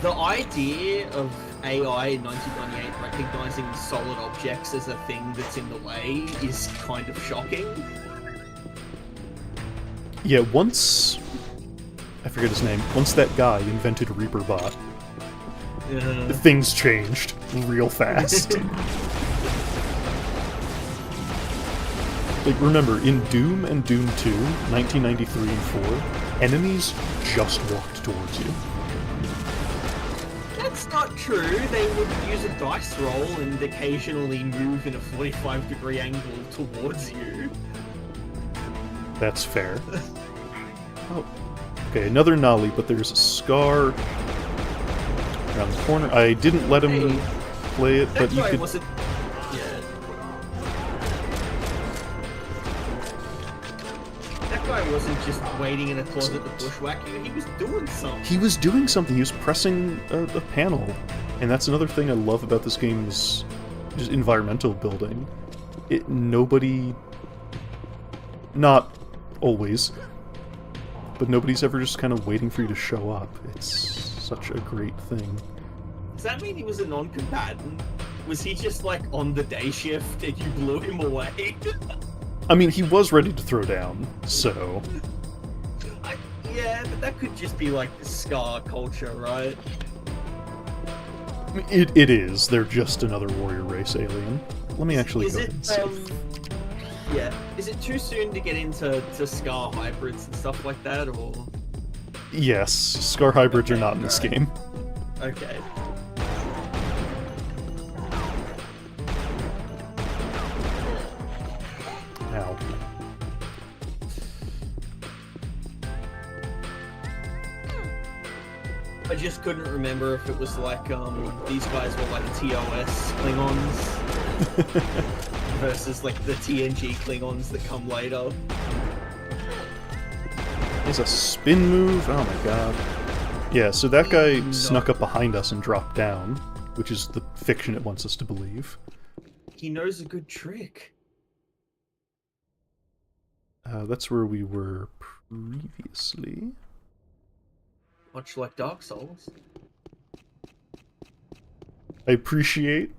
the idea of AI in 1998 recognizing solid objects as a thing that's in the way is kind of shocking. Yeah, once... I forget his name. Once that guy invented ReaperBot, things changed real fast. Like, remember, in Doom and Doom 2, 1993 and 4, enemies just walked towards you. That's not true. They would use a dice roll and occasionally move in a 45-degree angle towards you. That's fair. Oh. Okay, another Nolly, but there's a Scar around the corner. I didn't let him play it, but you could... Wasn't... Yeah. That guy wasn't just waiting in a closet to bushwhack you. He was doing something. He was doing something. He was pressing a panel. And that's another thing I love about this game is just environmental building. Nobody... Not always... but nobody's ever just kind of waiting for you to show up. It's such a great thing. Does that mean he was a non-combatant? Was he just, like, on the day shift and you blew him away? I mean, he was ready to throw down, so... Yeah, but that could just be, like, the Scar culture, right? It is. They're just another warrior race alien. Let me actually go ahead and see. Yeah. Is it too soon to get into Scar hybrids and stuff like that, or...? Yes, Scar hybrids are not in this game. Okay. Ow. I just couldn't remember if it was like, these guys were like TOS Klingons versus like the TNG Klingons that come later. There's a spin move? Oh my god. Yeah, so that guy snuck up behind us and dropped down, which is the fiction it wants us to believe. He knows a good trick. That's where we were previously. Much like Dark Souls. I appreciate.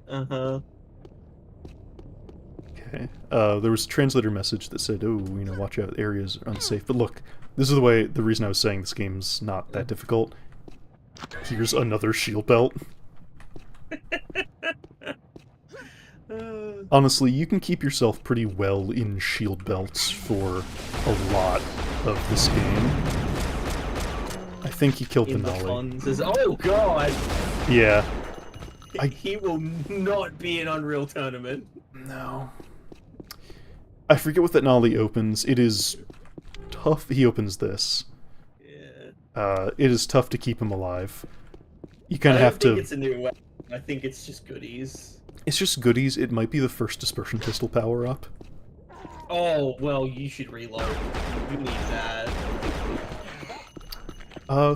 Uh-huh. Okay. There was a translator message that said, oh, you know, watch out, areas are unsafe. But look, this is the reason I was saying this game's not that difficult. Here's another shield belt. Honestly, you can keep yourself pretty well in shield belts for a lot of this game. I think he killed the Nolly. Oh god! Yeah. He will not be in Unreal Tournament. No. I forget what that Nolly opens. It is tough. He opens this. Yeah. It is tough to keep him alive. You kind of have to... I think it's a new weapon. I think it's just goodies. It's just goodies. It might be the first dispersion pistol power-up. Oh, well, you should reload. You need that.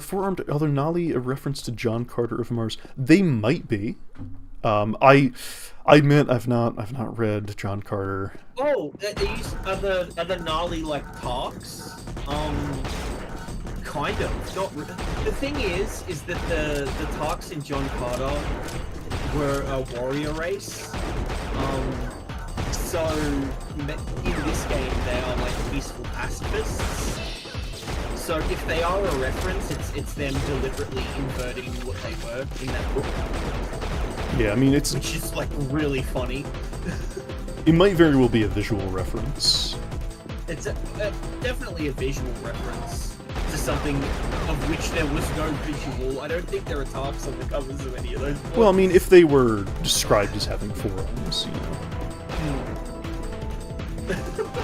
Four-armed other Nolly, a reference to John Carter of Mars. They might be. I admit I've not read John Carter. Oh, are the Nolly like Tarks? Kind of. Not. The thing is that the Tarks in John Carter were a warrior race. So in this game they are like peaceful pacifists. So if they are a reference, it's them deliberately inverting what they were in that book. Yeah, I mean, which is like really funny. It might very well be a visual reference. It's definitely a visual reference to something of which there was no visual. I don't think there are tarps on the covers of any of those books. Well, I mean, if they were described as having forearms, you know.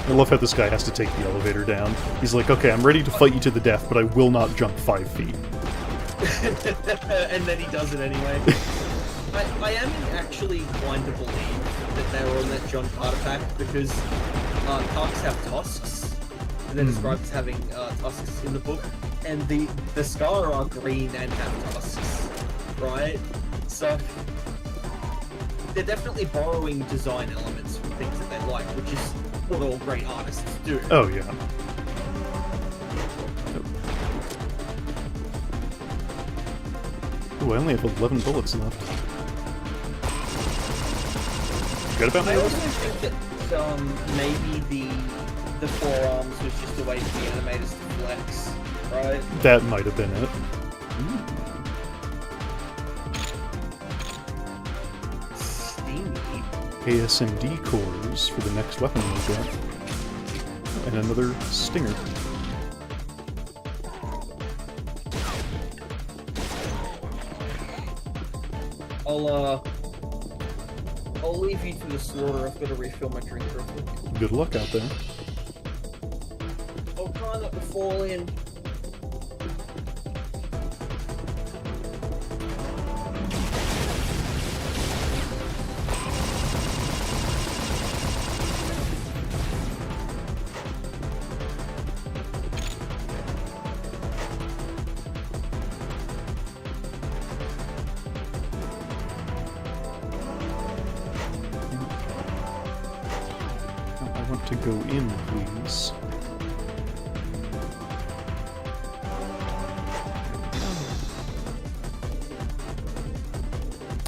I love how this guy has to take the elevator down. He's like, okay, I'm ready to fight you to the death, but I will not jump 5 feet. And then he does it anyway. I am actually inclined to believe that they were on that John Carter pack because tarps have tusks. And they're described as having tusks in the book. And the Scar are green and have tusks, right? So they're definitely borrowing design elements from things that they like, which is what all great artists do. Oh, yeah. Ooh, I only have 11 bullets left. Forget about I me? also think that maybe the forearms was just a way for the animators to flex, right? That might have been it. Steamy. ASMD cores for the next weapon we get. And another stinger. I'll leave you to the slaughter. I've got to refill my drink real quick. Good luck out there. I'll try not to fall in. I want to go in, please.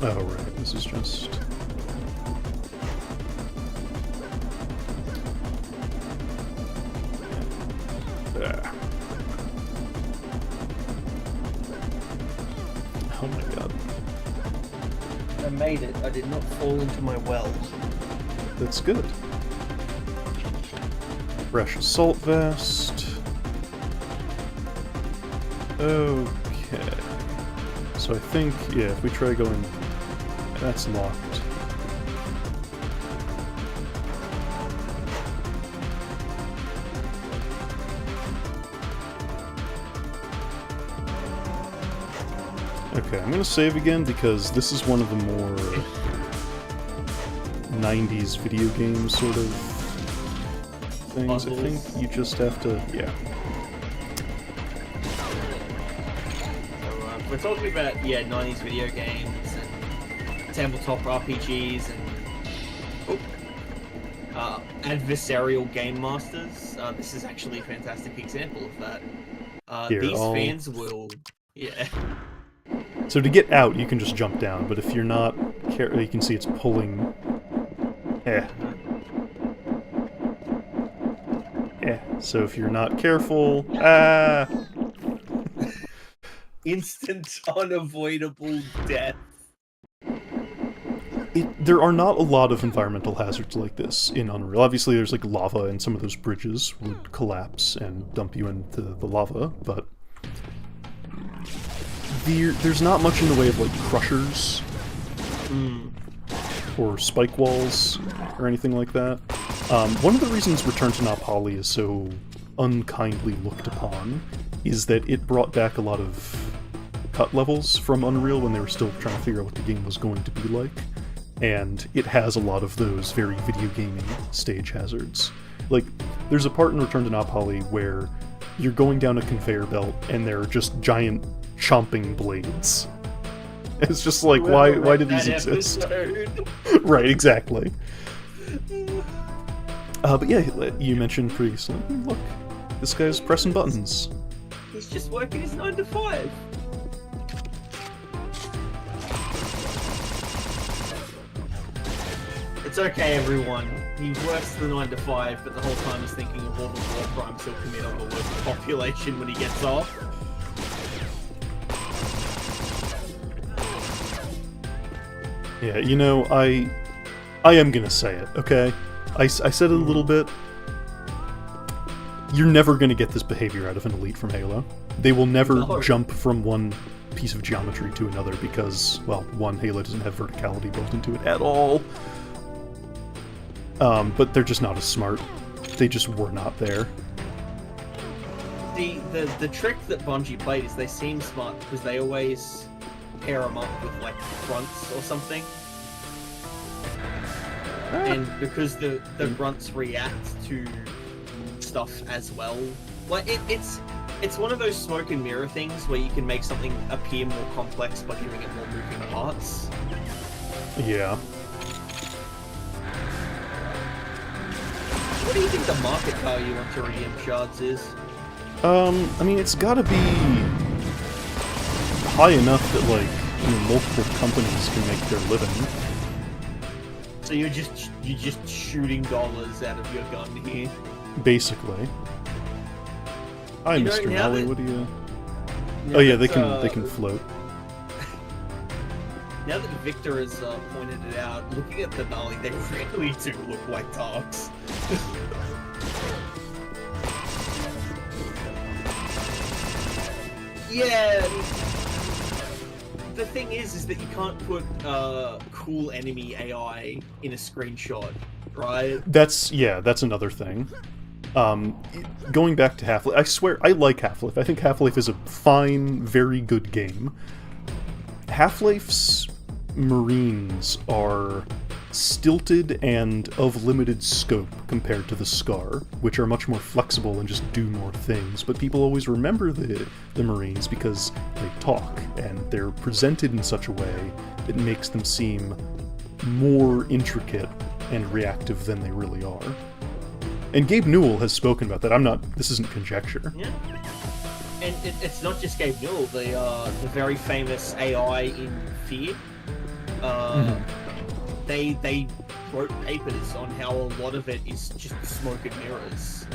Oh, right, this is just... Ah. Oh my god. I made it. I did not fall into my well. That's good. Fresh assault vest. Okay. So I think, yeah, if we try going... That's locked. Okay, I'm gonna save again because this is one of the more 90s video game sort of things. I think you just have to, yeah. So, we're talking about, 90s video games and tabletop RPGs and adversarial game masters. This is actually a fantastic example of that. Here, these fans will, So to get out, you can just jump down, but if you're not careful, you can see it's pulling... So if you're not careful... Instant, unavoidable death. There are not a lot of environmental hazards like this in Unreal. Obviously there's like lava, and some of those bridges would collapse and dump you into the lava, but... There's not much in the way of, like, crushers, or spike walls, or anything like that. One of the reasons Return to Na Pali is so unkindly looked upon is that it brought back a lot of cut levels from Unreal when they were still trying to figure out what the game was going to be like, and it has a lot of those very video gaming stage hazards. Like, there's a part in Return to Na Pali where you're going down a conveyor belt, and there are just giant chomping blades. It's just like, why do these exist? Right, exactly. But yeah, you mentioned previously, look, this guy's pressing buttons. He's just working his 9 to 5. It's okay, everyone. He works the 9 to 5, but the whole time he's thinking of all the war crimes he'll commit on the local population when he gets off. Yeah, you know, I am gonna say it, okay? I said it a little bit. You're never gonna get this behavior out of an elite from Halo. They will never No. jump from one piece of geometry to another because, well, one, Halo doesn't have verticality built into it at all. But they're just not as smart. They just were not there. The trick that Bungie played is they seem smart because they always pair them up with like grunts or something, and because the grunts react to stuff as well. Like it's one of those smoke and mirror things where you can make something appear more complex by giving it more moving parts. Yeah. What do you think the market value on Iridium shards is? I mean, it's gotta be high enough that, like, you know, multiple companies can make their living. So you're just shooting dollars out of your gun here. Basically. Hi, You know, Mr. now Molly, that- what do you... Now Oh yeah, that, they can float. Now that Victor has pointed it out, looking at the Nolly, they really do look like Tarks. Yeah. The thing is that you can't put cool enemy AI in a screenshot, right? That's another thing. Going back to Half-Life, I swear, I like Half-Life. I think Half-Life is a fine, very good game. Half-Life's Marines are stilted and of limited scope compared to the Scar, which are much more flexible and just do more things, but people always remember the Marines because they talk, and they're presented in such a way that makes them seem more intricate and reactive than they really are. And Gabe Newell has spoken about that. This isn't conjecture. Yeah. And it's not just Gabe Newell, the very famous AI in Fear. They wrote papers on how a lot of it is just smoke and mirrors.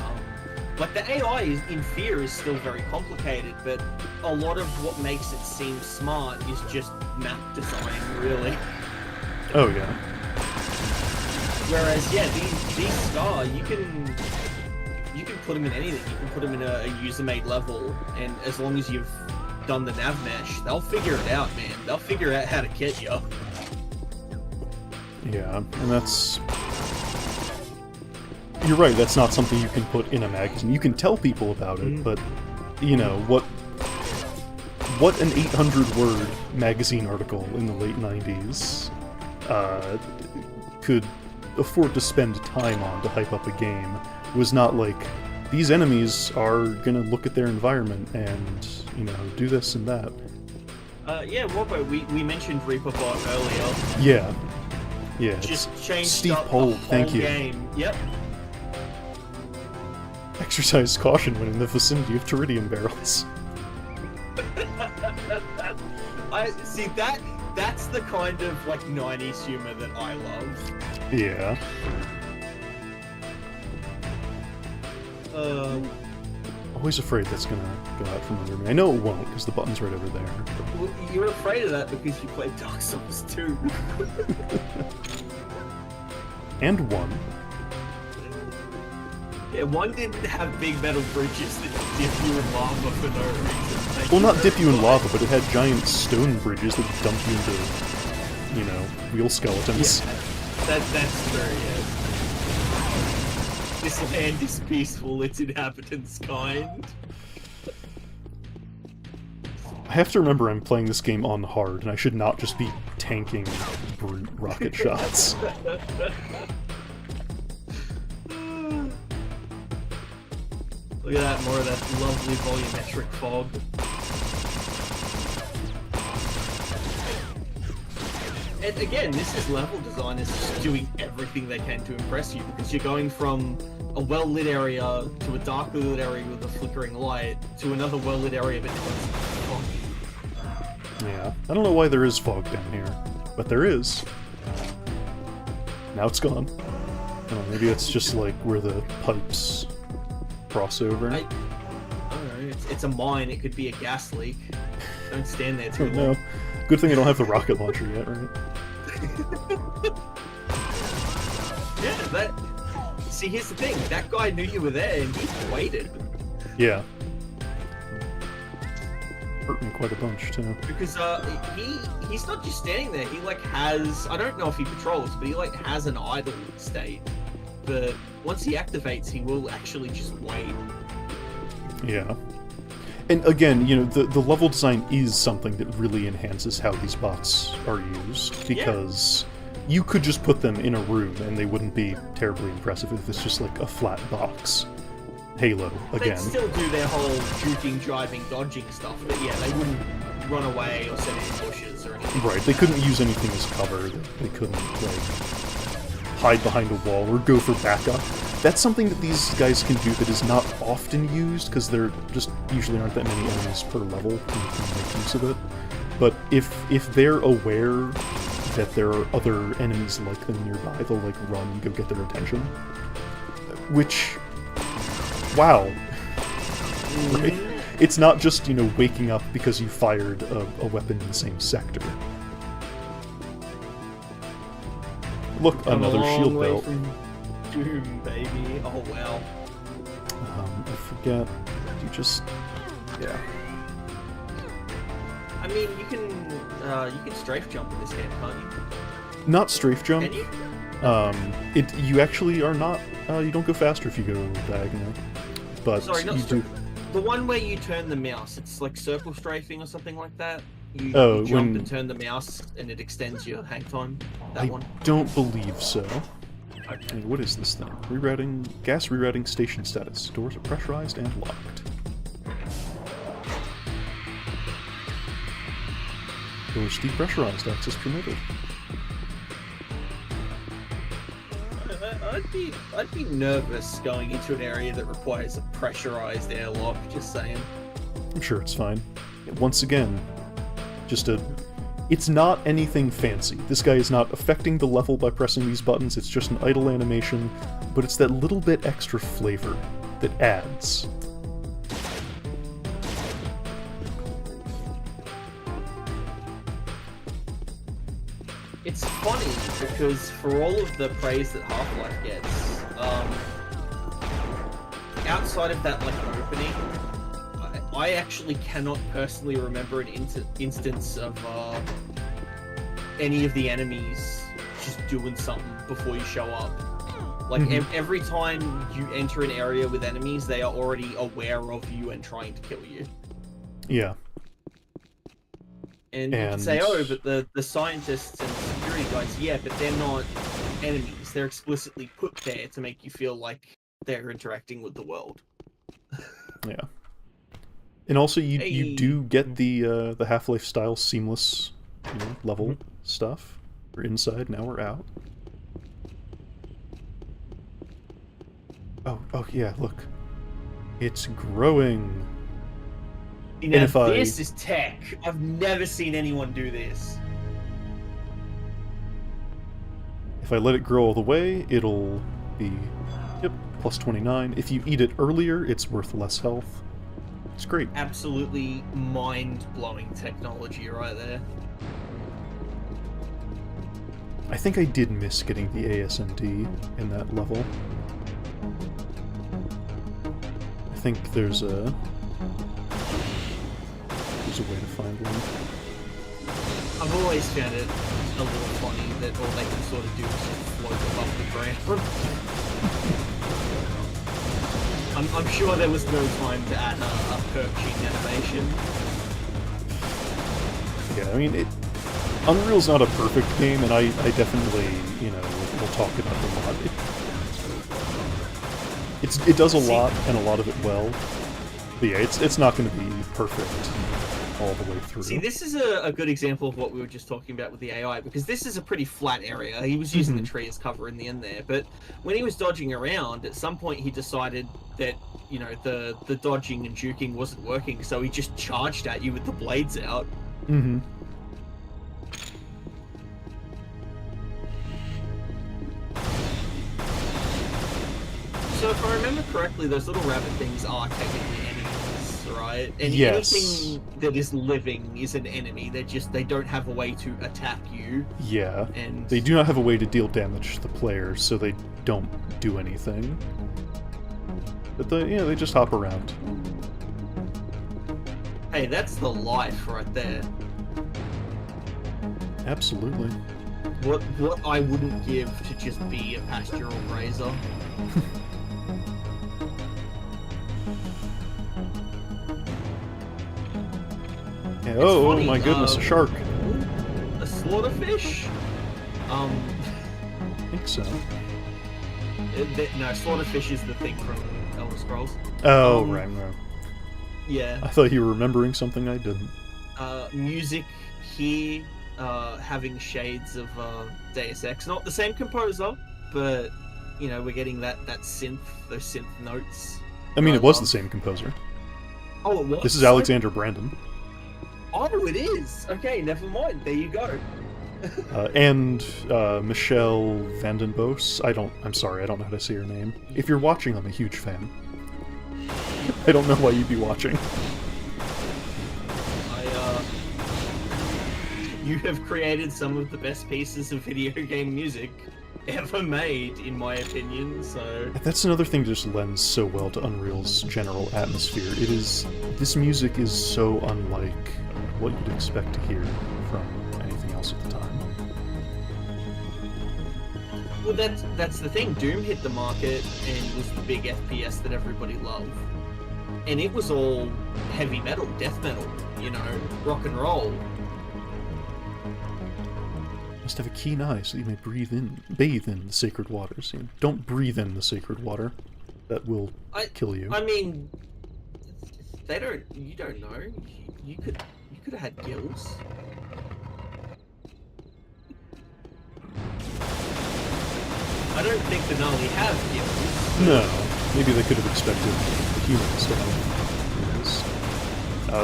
Like the AI in Fear is still very complicated, but a lot of what makes it seem smart is just map design, really. Oh yeah. Whereas, yeah, these Scar, you can put them in anything. You can put them in a user-made level, and as long as you've done the nav mesh, they'll figure it out, man. They'll figure out how to kit you. Yeah, and that's... You're right, that's not something you can put in a magazine. You can tell people about it, but, you know, what an 800-word magazine article in the late 90s could afford to spend time on to hype up a game was not like, these enemies are gonna look at their environment and, you know, do this and that. Yeah, Robbo, we mentioned Reaper Bot earlier. Yeah. Yeah, Just changed Steve up Pohl, the whole thank you. game. Yep. Exercise caution when in the vicinity of Teridium barrels. I see that's the kind of like 90s humor that I love. Yeah. Always afraid that's gonna go out from under me. I know it won't, because the button's right over there. Well, you're afraid of that because you played Dark Souls 2. And one. Yeah, one didn't have big metal bridges that dip you in lava for no reason. Well, not dip you in lava, but it had giant stone bridges that dump you into, you know, wheel skeletons. Yeah, that's true, yeah. This land is peaceful, its inhabitants kind. I have to remember I'm playing this game on hard, and I should not just be tanking brute rocket shots. Look at that, more of that lovely volumetric fog. And again, this is level designers just doing everything they can to impress you, because you're going from a well-lit area to a darkly lit area with a flickering light to another well-lit area but fog. Yeah, I don't know why there is fog down here, but there is. Now it's gone. I don't know, maybe it's just like where the pipes cross over. I don't know, it's a mine, it could be a gas leak. Don't stand there I too don't long. know. Good thing I don't have the rocket launcher yet, right? Yeah, see, here's the thing. That guy knew you were there and he waited. Yeah. Hurt me quite a bunch, too. Because he's not just standing there. He like has, I don't know if he patrols, but he like has an idle state. But once he activates, he will actually just wait. Yeah. And again, you know, the level design is something that really enhances how these bots are used, because you could just put them in a room and they wouldn't be terribly impressive if it's just like a flat box. Halo, again. They'd still do their whole juking, driving, dodging stuff, but yeah, they wouldn't run away or set ambushes or anything. Right, they couldn't use anything as cover. They couldn't, like, hide behind a wall or go for backup. That's something that these guys can do that is not often used, because there just usually aren't that many enemies per level, and you can make use of it. But if they're aware that there are other enemies like them nearby, they'll, like, run and go get their attention. Which... wow. Right? It's not just, you know, waking up because you fired a weapon in the same sector. Look, another shield belt. From Doom, baby. Oh, wow. I forget. You just... yeah. I mean, you can strafe jump in this game, can't you? Not strafe jump. Can you? You actually are not... you don't go faster if you go diagonally. But Sorry, not you do... The one where you turn the mouse, it's like circle strafing or something like that. You jump and turn the mouse, and it extends your hang time. That one. I don't believe so. Okay. What is this thing? Rerouting... gas rerouting station status. Doors are pressurized and locked. Doors depressurized. Access permitted. I'd be nervous going into an area that requires a pressurized airlock, just saying. I'm sure it's fine. Once again, just a... it's not anything fancy. This guy is not affecting the level by pressing these buttons, it's just an idle animation, but it's that little bit extra flavor that adds. It's funny, because for all of the praise that Half-Life gets, outside of that, like, opening, I actually cannot personally remember an instance of any of the enemies just doing something before you show up. Like, every time you enter an area with enemies, they are already aware of you and trying to kill you. Yeah. And you can say, oh, but the scientists and security guys, yeah, but they're not enemies. They're explicitly put there to make you feel like they're interacting with the world. Yeah. And also, you do get the Half-Life style seamless, you know, level stuff. We're inside, now we're out. Oh yeah, look. It's growing. Now, this is tech. I've never seen anyone do this. If I let it grow all the way, it'll be, yep, plus 29. If you eat it earlier, it's worth less health. It's great. Absolutely mind-blowing technology right there. I think I did miss getting the ASMD in that level. I think there's a way to find one. I've always found it a little funny that all they can sort of do is just float above the ground. I'm sure there was no time to add a perching animation. Yeah, I mean, Unreal's not a perfect game, and I definitely, you know, we'll talk about it a lot. It does a lot, and a lot of it well. But yeah, it's not going to be perfect all the way through. See, this is a good example of what we were just talking about with the AI, because this is a pretty flat area. He was using the tree as cover in the end there, but when he was dodging around, at some point he decided that, you know, the dodging and juking wasn't working, so he just charged at you with the blades out. Mm-hmm. So if I remember correctly, those little rabbit things are technically enemies, right? And yes. Anything that is living is an enemy. They don't have a way to attack you. Yeah. And they do not have a way to deal damage to the player, so they don't do anything. But they just hop around. Hey, that's the life right there. Absolutely. What I wouldn't give to just be a pastoral grazer. Yeah, oh funny, my goodness, a shark. A slaughterfish? I think so. No, slaughterfish is the thing from Elder Scrolls. Oh, right. Yeah. I thought you were remembering something I didn't. Music here, having shades of Deus Ex. Not the same composer, but you know, we're getting that synth, those synth notes. I mean, it was the same composer. Oh, it was? This is Alexander Brandon. Oh, it is! Okay, never mind. There you go. And Michelle Vandenbos. I'm sorry, I don't know how to say her name. If you're watching, I'm a huge fan. I don't know why you'd be watching. You have created some of the best pieces of video game music ever made, in my opinion, so... That's another thing that just lends so well to Unreal's general atmosphere. This music is so unlike what you'd expect to hear from anything else at the time. Well, that's the thing. Doom hit the market and was the big FPS that everybody loved. And it was all heavy metal, death metal, you know, rock and roll. Must have a keen eye so you may bathe in the sacred waters. You know, don't breathe in the sacred water. That will kill you. I mean, you don't know. You could have had gills. I don't think the Na'vi have gills. No. Maybe they could have expected the humans to have gills.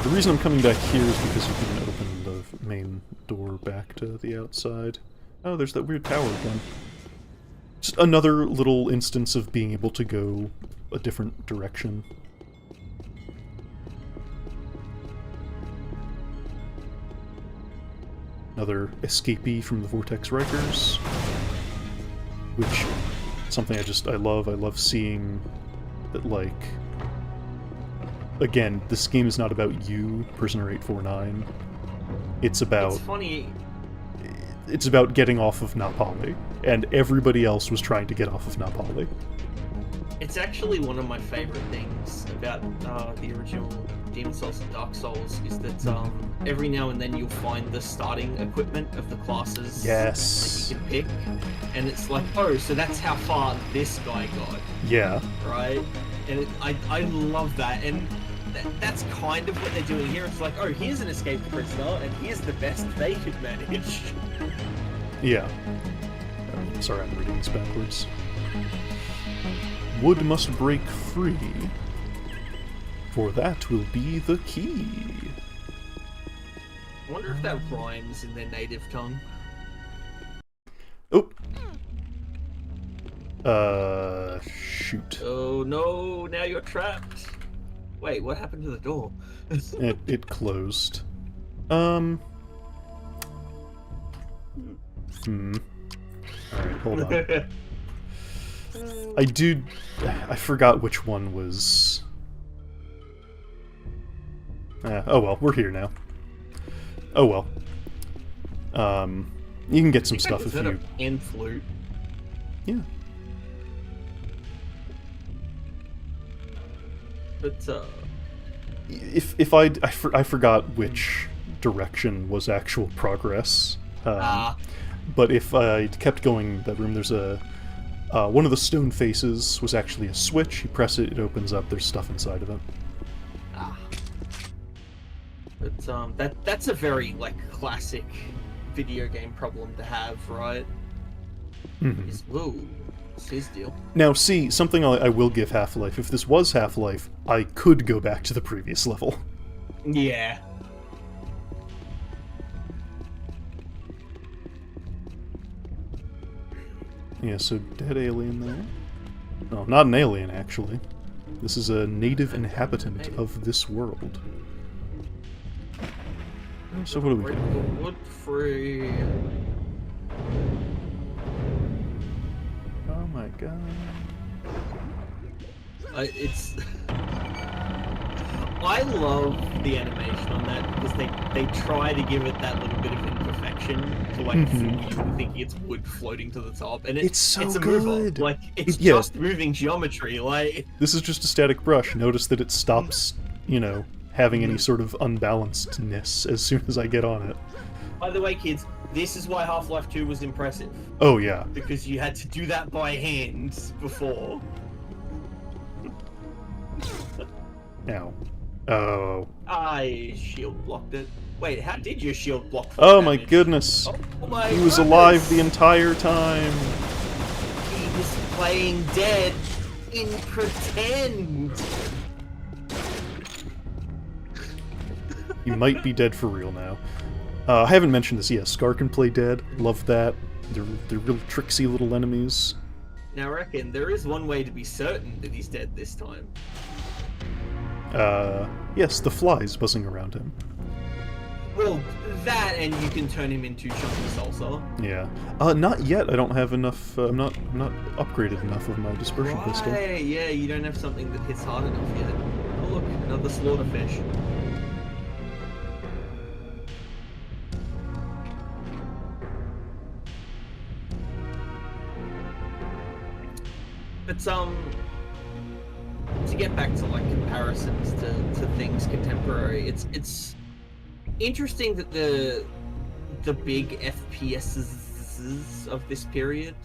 The reason I'm coming back here is because you can open the main door back to the outside. Oh, there's that weird tower again. Just another little instance of being able to go a different direction. Another escapee from the Vortex Rikers. Which, something I love. I love seeing that, like... Again, this game is not about you, Prisoner 849. It's about... It's funny. It's about getting off of Na Pali, and everybody else was trying to get off of Na Pali. It's actually one of my favorite things about the original Demon's Souls and Dark Souls is that every now and then you'll find the starting equipment of the classes that you can pick, and it's like, oh, so that's how far this guy got. Yeah. Right? And I love that, and that's kind of what they're doing here. It's like, oh, here's an escaped prisoner, and here's the best they could manage. Yeah. Sorry, I'm reading this backwards. Wood must break free, for that will be the key. I wonder if that rhymes in their native tongue. Oh! Shoot. Oh no, now you're trapped. Wait, what happened to the door? It closed. Alright, hold on. I forgot which one was... oh well, we're here now. Oh well. You can get some stuff if you... And flute. Yeah. But, If I forgot which direction was actual progress. But if I kept going that room, there's a... one of the stone faces was actually a switch. You press it, it opens up, there's stuff inside of it. But, that's a very, like, classic video game problem to have, right? Mm-hmm. Whoa, it's his deal. Now, see, something I will give Half-Life. If this was Half-Life, I could go back to the previous level. Yeah. Yeah, so dead alien there. No, not an alien, actually. This is a native inhabitant of this world. So what do we do? Wood free. Oh my god. It's... I love the animation on that because they try to give it that little bit of imperfection to like fool you thinking it's wood floating to the top, and It's so it's a good. mover. Like it's Yeah. just moving geometry. Like This is just a static brush. Notice that it stops, you know, having any sort of unbalancedness as soon as I get on it. by the way, kids, this is why Half-Life 2 was impressive Oh yeah. because you had to do that by hand before. Ow. Oh. I shield blocked it. Wait, how did your shield block? Oh my damage? goodness. Oh my He was goodness. alive the entire time. He was playing dead in pretend. He might be dead for real now. I haven't mentioned this yet. Scar can play dead. Love that. They're real tricksy little enemies. Now, I reckon there is one way to be certain that he's dead this time. Yes, the flies buzzing around him. Well, that and you can turn him into chunky salsa. Yeah. Not yet. I don't have enough. I'm not upgraded enough of my dispersion pistol. Right, yeah, you don't have something that hits hard enough yet. Oh look, another slaughterfish. But to get back to like comparisons to things contemporary, it's interesting that the big FPSs of this period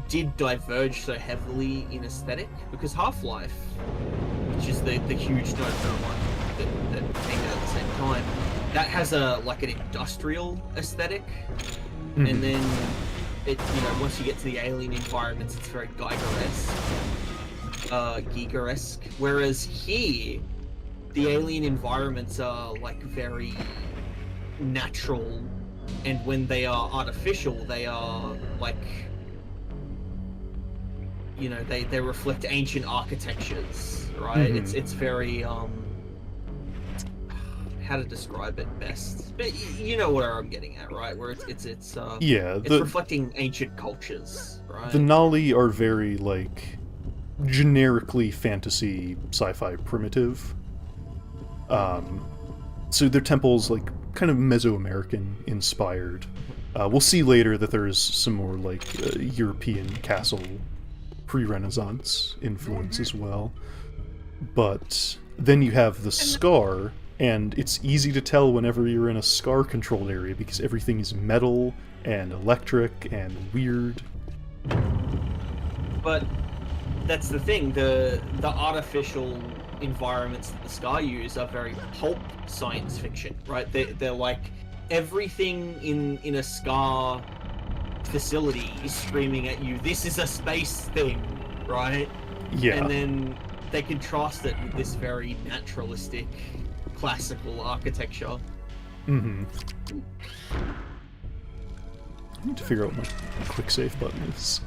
did diverge so heavily in aesthetic, because Half-Life, which is the huge notable one that came out at the same time, that has an industrial aesthetic, and then once you get to the alien environments, it's very Giger-esque. Whereas here, the alien environments are like very natural, and when they are artificial, they are like, they reflect ancient architectures, right? It's very how to describe it best, but you know where I'm getting at, right? Where it's reflecting ancient cultures, right? The Nali are very like generically fantasy sci-fi primitive. So their temple's like kind of Mesoamerican inspired. We'll see later that there's some more like European castle pre-Renaissance influence as well. But then you have the Scar, and it's easy to tell whenever you're in a Scar-controlled area because everything is metal and electric and weird. But that's the thing, the artificial environments that the Scar use are very pulp science fiction, right? They're like everything in a Scar facility is screaming at you, this is a space thing, right? Yeah. And then they contrast it with this very naturalistic, classical architecture. I need to figure out what my quick save button is.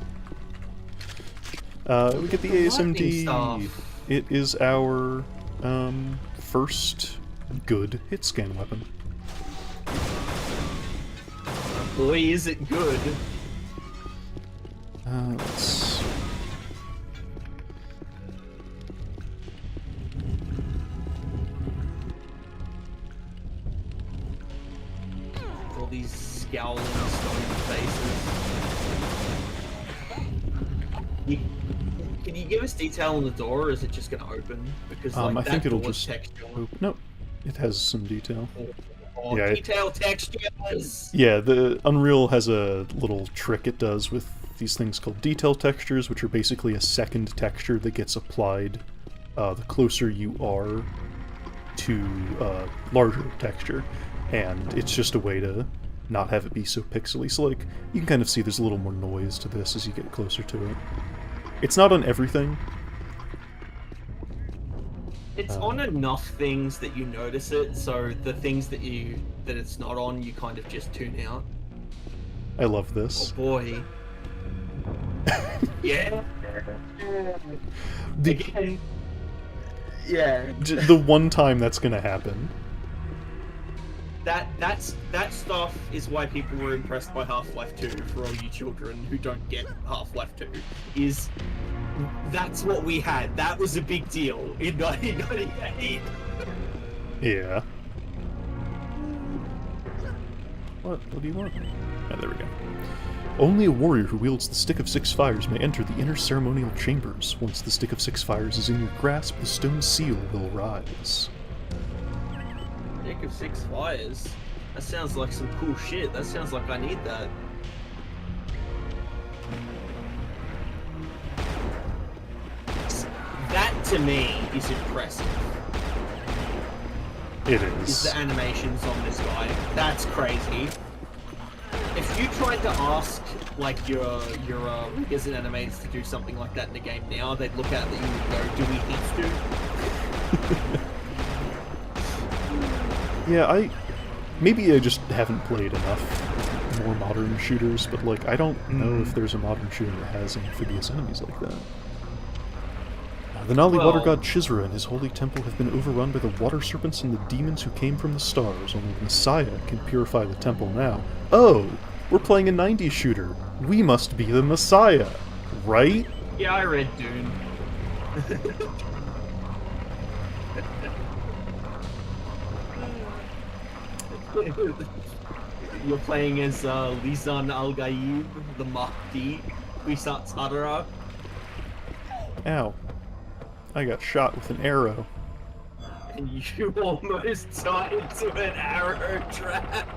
We get the ASMD. It is our first good hit scan weapon. Boy, is it good. Let's... All these scowling stone faces. Can you give us detail on the door, or is it just going to open? Because like, I think it'll just texture. Nope, it has some detail. Oh, Yeah, detail textures. Yeah, the Unreal has a little trick it does with these things called detail textures, which are basically a second texture that gets applied the closer you are to larger texture, and it's just a way to not have it be so pixely. So like, you can kind of see there's a little more noise to this as you get closer to it. It's not on everything. It's on enough things that you notice it, so the things that it's not on, you kind of just tune out. I love this. Oh boy. Yeah. Again. Yeah. The one time that's gonna happen. that stuff is why people were impressed by Half-Life 2. For all you children who don't get Half-Life 2, is that's what we had. That was a big deal in 1998. Yeah. What do you want? Oh, there we go. Only a warrior who wields the Stick of Six Fires may enter the inner ceremonial chambers. Once the Stick of Six Fires is in your grasp, the stone seal will rise. Stick of Six Fires? That sounds like some cool shit. That sounds like I need that. That, to me, is impressive. It Is is. the animations on this guy. That's crazy. If you tried to ask, like, your riggers and animators to do something like that in the game now, they'd look at it and you would go, do we have to? Yeah, maybe I just haven't played enough more modern shooters, but, like, I don't know if there's a modern shooter that has amphibious enemies like that. The Nali water god Chizra and his holy temple have been overrun by the water serpents and the demons who came from the stars. Only the Messiah can purify the temple now. Oh, we're playing a 90s shooter. We must be the Messiah, right? Yeah, I read Dune. You're playing as Lisan Al-Gaib, the Mahdi, Kwisatz Haderach. Ow. I got shot with an arrow. And you almost died into an arrow trap.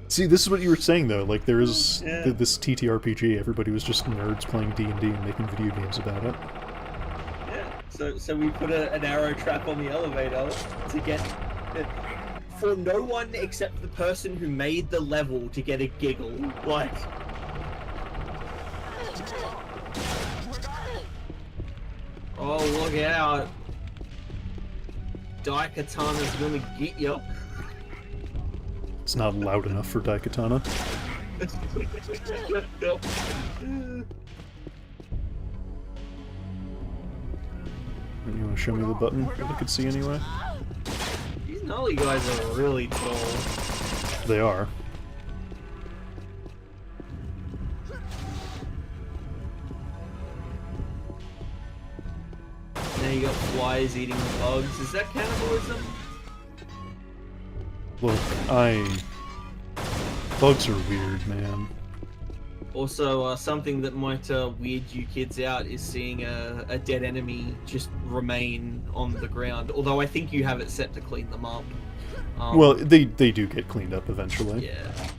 See, this is what you were saying, though. Like, there is Yeah. this TTRPG. Everybody was just nerds playing D&D and making video games about it. Yeah, so we put an arrow trap on the elevator to get... for no one except the person who made the level to get a giggle. Like... Oh, look out. Daikatana's gonna get you. It's not loud enough for Daikatana. You want to show me the button that I could see anyway? These Nolly guys are really tall. They are. Now you got flies eating the bugs. Is that cannibalism? Look, bugs are weird, man. Also, something that might weird you kids out is seeing a dead enemy just remain on the ground. Although I think you have it set to clean them up. Well, they do get cleaned up eventually. Yeah.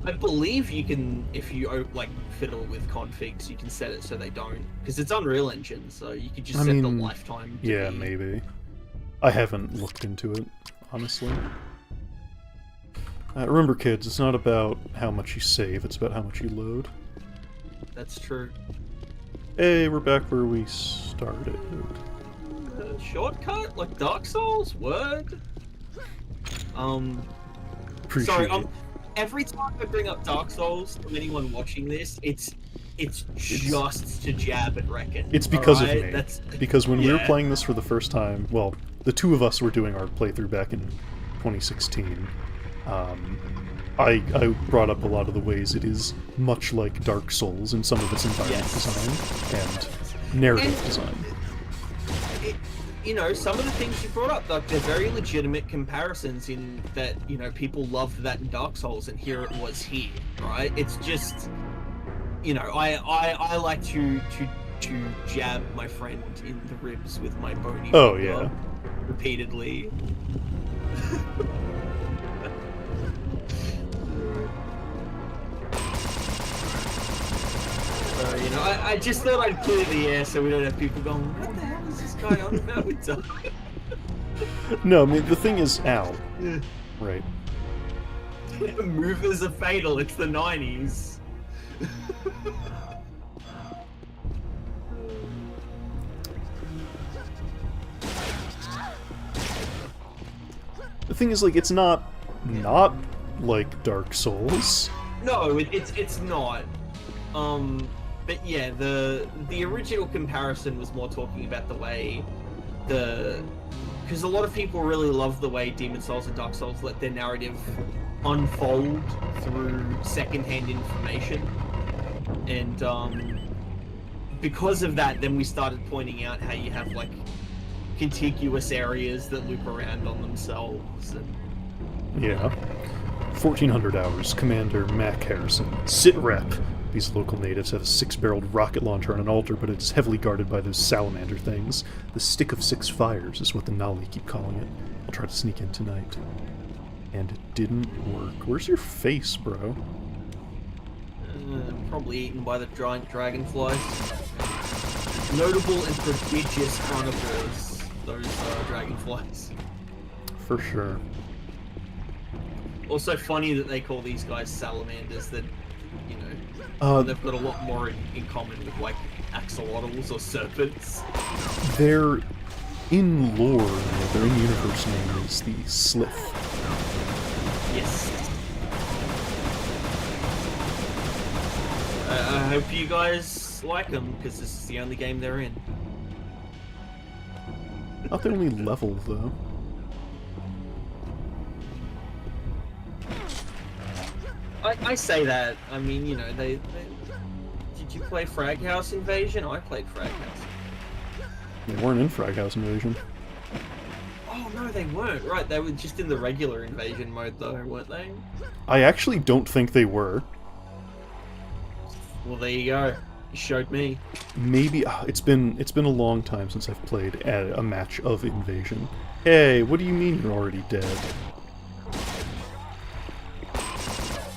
I believe you can, if you like fiddle with configs, you can set it so they don't. Because it's Unreal Engine, so you could just set the lifetime to Yeah, be... maybe. I haven't looked into it, honestly. Remember, kids, it's not about how much you save, it's about how much you load. That's true. Hey, we're back where we started. Shortcut? Like Dark Souls? Word? Appreciate Sorry, it. every time I bring up Dark Souls to anyone watching this, it's just to jab at Reckon. It's because of right? me. That's... Because when we were Yeah. playing this for the first time, well, the two of us were doing our playthrough back in 2016. I brought up a lot of the ways it is much like Dark Souls in some of its environment design and narrative design. You know, some of the things you brought up, like, they're very legitimate comparisons in that, you know, people loved that in Dark Souls, and here it was here, right? It's just, you know, I like to jab my friend in the ribs with my bony Oh, finger yeah. repeatedly. You know, I just thought I'd clear the air so we don't have people going, what the hell is this guy on about with Dark? No, I mean, the thing is, ow. Yeah. Right. Movers are fatal, it's the 90s. The thing is, like, it's not like Dark Souls. No, it's not. But yeah, the original comparison was more talking about the way the because a lot of people really love the way Demon Souls and Dark Souls let their narrative unfold through secondhand information, and because of that, then we started pointing out how you have like contiguous areas that loop around on themselves. And... Yeah. 1400 hours, Commander Mac Harrison. Sit rep. These local natives have a 6-barreled rocket launcher on an altar, but it is heavily guarded by those salamander things. The Stick of 6 Fires is what the Nali keep calling it. I'll try to sneak in tonight. And it didn't work. Where's your face, bro? Probably eaten by the giant dragonflies. Notable and prodigious carnivores, those dragonflies. For sure. Also funny that they call these guys salamanders, that, you know, they've got a lot more in common with, like, axolotls or serpents. Their in-lore, their in-universe name is the Slith. Yes. I hope you guys like them, because this is the only game they're in. Not the only level, though. I say that. I mean, you know, they did you play Frag House Invasion? I played Frag House. They weren't in Frag House Invasion. Oh no, they weren't. Right, they were just in the regular invasion mode, though, weren't they? I actually don't think they were. Well, there you go. You showed me. Maybe it's been a long time since I've played a match of Invasion. Hey, what do you mean you're already dead?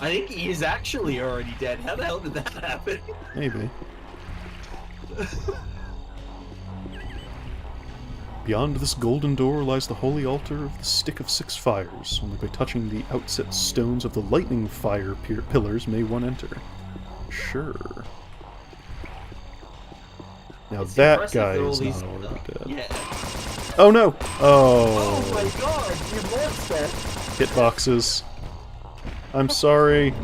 I think he is actually already dead. How the hell did that happen? Maybe. Beyond this golden door lies the holy altar of the Stick of 6 Fires. Only by touching the outset stones of the lightning fire pillars may one enter. Sure. Now It's that impressive guy that all is these- not already dead. Yeah. Oh no! Oh Oh! my god, you monster! Hitboxes. I'm sorry.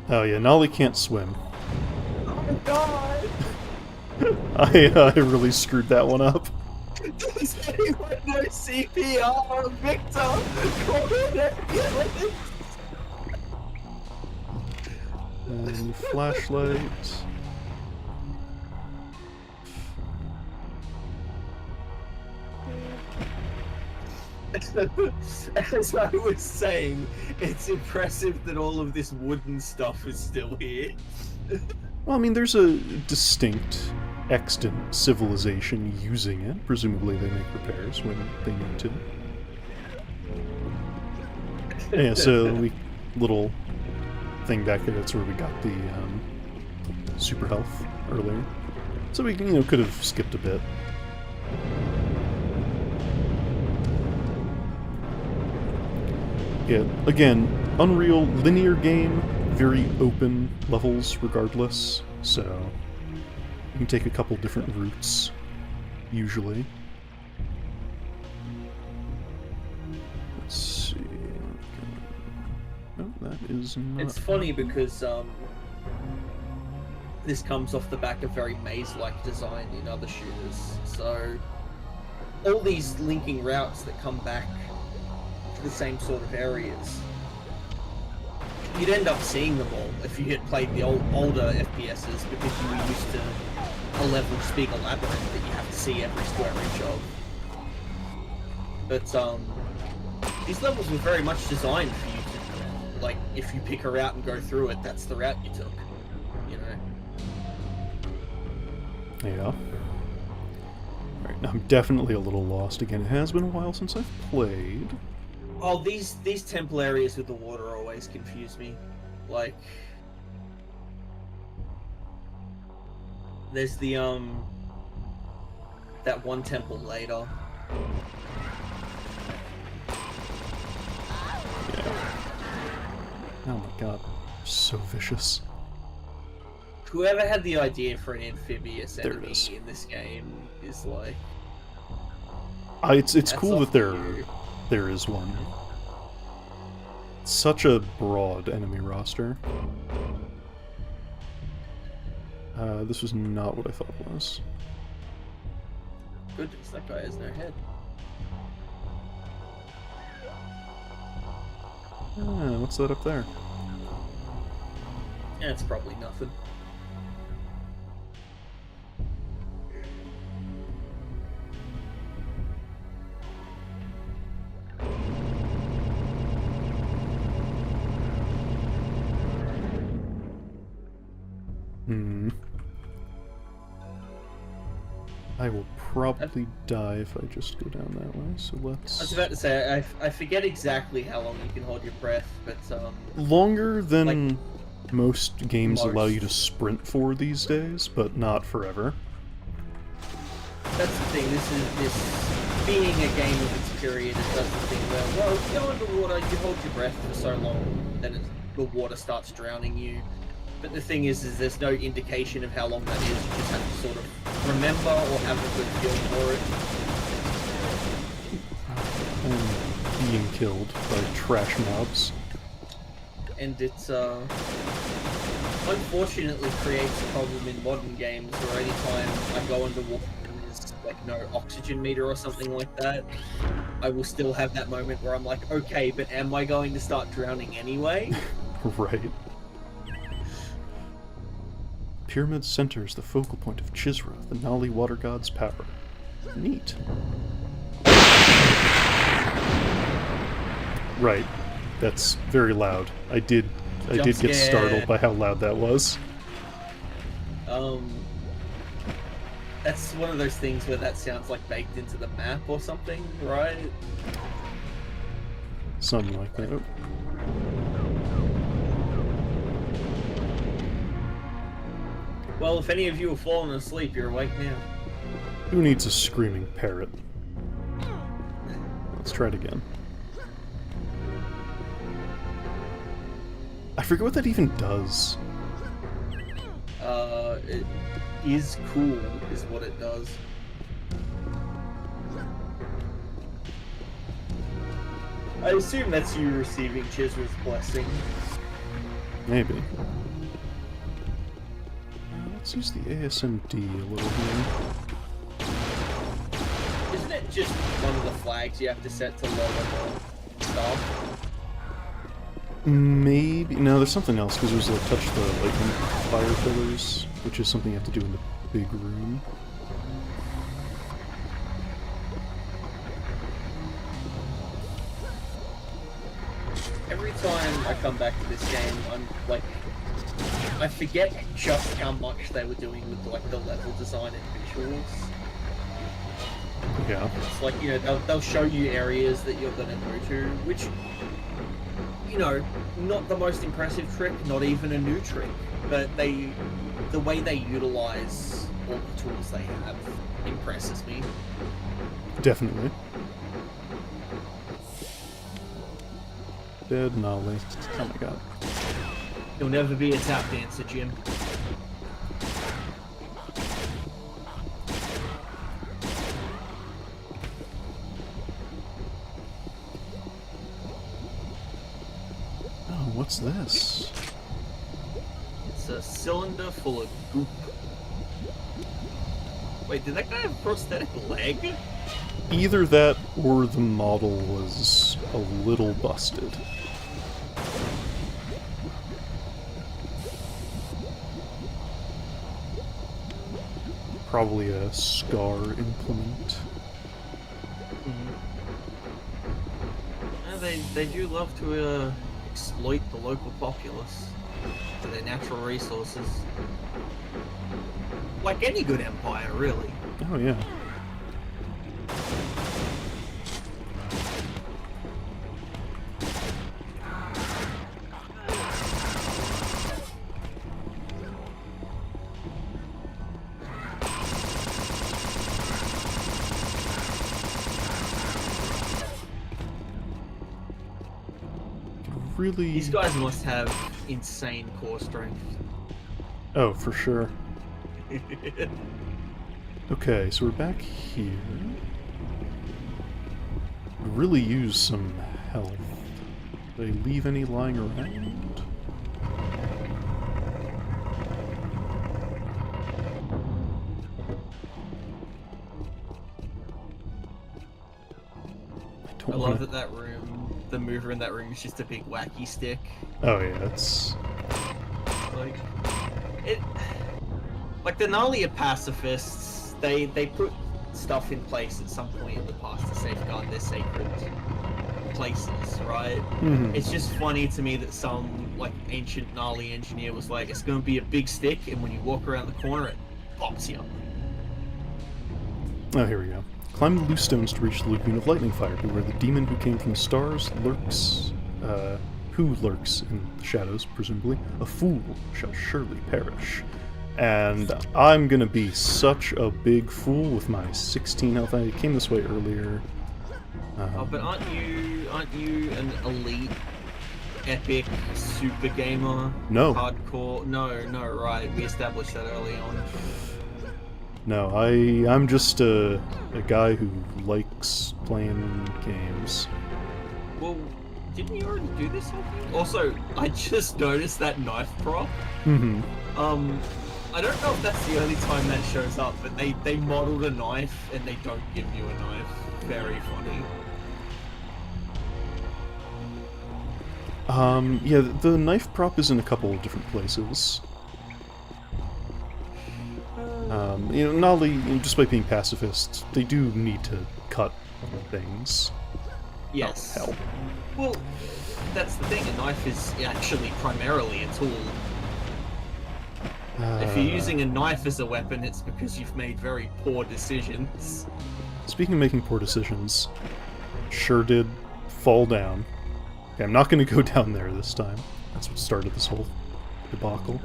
Oh yeah, Nolly can't swim. Oh my god! I really screwed that one up. Does anyone know CPR? Victor! Call an ambulance! And flashlight. As I was saying, it's impressive that all of this wooden stuff is still here. Well, I mean, there's a distinct, extant civilization using it. Presumably they make repairs when they need to. Yeah, so little thing back there, that's where we got the super health earlier. So we, could have skipped a bit. Yeah, again, Unreal linear game, very open levels regardless, so you can take a couple different routes, usually. Let's see. Oh, that is not... It's funny because this comes off the back of very maze-like design in other shooters. So all these linking routes that come back to the same sort of areas, you'd end up seeing them all if you had played the older FPSs, because you were used to a level just being a labyrinth that you have to see every square inch of. But these levels were very much designed for you to, like, if you pick a route and go through it, that's the route you took, you know? Yeah. Alright, now I'm definitely a little lost again. It has been a while since I've played. Oh, these temple areas with the water always confuse me. Like, there's the that one temple later. Yeah. Oh my god, so vicious. Whoever had the idea for an amphibious There it enemy is. in this game is like... It's That's cool off that to you. there is one. Such a broad enemy roster. This was not what I thought it was. Goodness, that guy has no head. What's that up there? Yeah, it's probably nothing. I will probably die if I just go down that way, so let's... I was about to say, I forget exactly how long you can hold your breath, but longer than like, most games allow you to most. sprint for these days, but not forever. That's the thing, this being a game of its period, it does the thing where, well, if you go underwater, you hold your breath for so long, then the water starts drowning you. But the thing is there's no indication of how long that is. You just have to sort of remember or have a good feel for it. I'm being killed by trash mobs. And it's unfortunately creates a problem in modern games where anytime I go underwater and there's like no oxygen meter or something like that, I will still have that moment where I'm like, okay, but am I going to start drowning anyway? Right. Pyramid center is the focal point of Chisra, the Nali water god's power. Neat. Right. That's very loud. I did get scare. startled by how loud that was. That's one of those things where that sounds like baked into the map or something, right? Something like that. Well, if any of you have fallen asleep, you're awake now. Who needs a screaming parrot? Let's try it again. I forget what that even does. It is cool, is what it does. I assume that's you receiving Chisra's blessing. Maybe. Let's use the ASMD a little here. Isn't it just one of the flags you have to set to lower the stuff? Maybe. No, there's something else, because there's like touch the lightning fire pillars, which is something you have to do in the big room. Every time I come back to this game, I'm like, I forget just how much they were doing with like the level design and visuals. Yeah. It's like, you know, they'll show you areas that you're gonna go to, which, you know, not the most impressive trick, not even a new trick, but the way they utilize all the tools they have impresses me. Definitely. Dead Nolly. Oh my god. You'll never be a tap dancer, Jim. Oh, what's this? It's a cylinder full of goop. Wait, did that guy have a prosthetic leg? Either that or the model was a little busted. Probably a scar implement. They do love to exploit the local populace for their natural resources. Like any good empire, really. Oh yeah. Really... These guys must have insane core strength. Oh, for sure. Okay, so we're back here. We really use some health. Did I leave any lying around? I love that room, the mover in that room is just a big wacky stick. Oh yeah, it's... Like the Nalia pacifists, they put stuff in place at some point in the past to safeguard their sacred places, right? Mm-hmm. It's just funny to me that some like ancient Nali engineer was like, it's going to be a big stick, and when you walk around the corner, it pops you. Oh, here we go. Climb the loose stones to reach the Lagoon of Lightning Fire, where the demon who came from the stars lurks, who lurks in the shadows, presumably. A fool shall surely perish. And I'm gonna be such a big fool with my 16 health. I came this way earlier. But aren't you an elite, epic, super gamer? No. Hardcore? No, right. We established that early on. No, I'm just a guy who likes playing games. Well, didn't you already do this, I think? Also, I just noticed that knife prop. Mm-hmm. I don't know if that's the only time that shows up, but they modeled a knife and they don't give you a knife. Very funny. Yeah, the knife prop is in a couple of different places. You know, Nali, despite being pacifists, they do need to cut things. Yes. Oh, hell. Well, that's the thing. A knife is actually primarily a tool. If you're using a knife as a weapon, it's because you've made very poor decisions. Speaking of making poor decisions, sure did fall down. Okay, I'm not going to go down there this time. That's what started this whole debacle.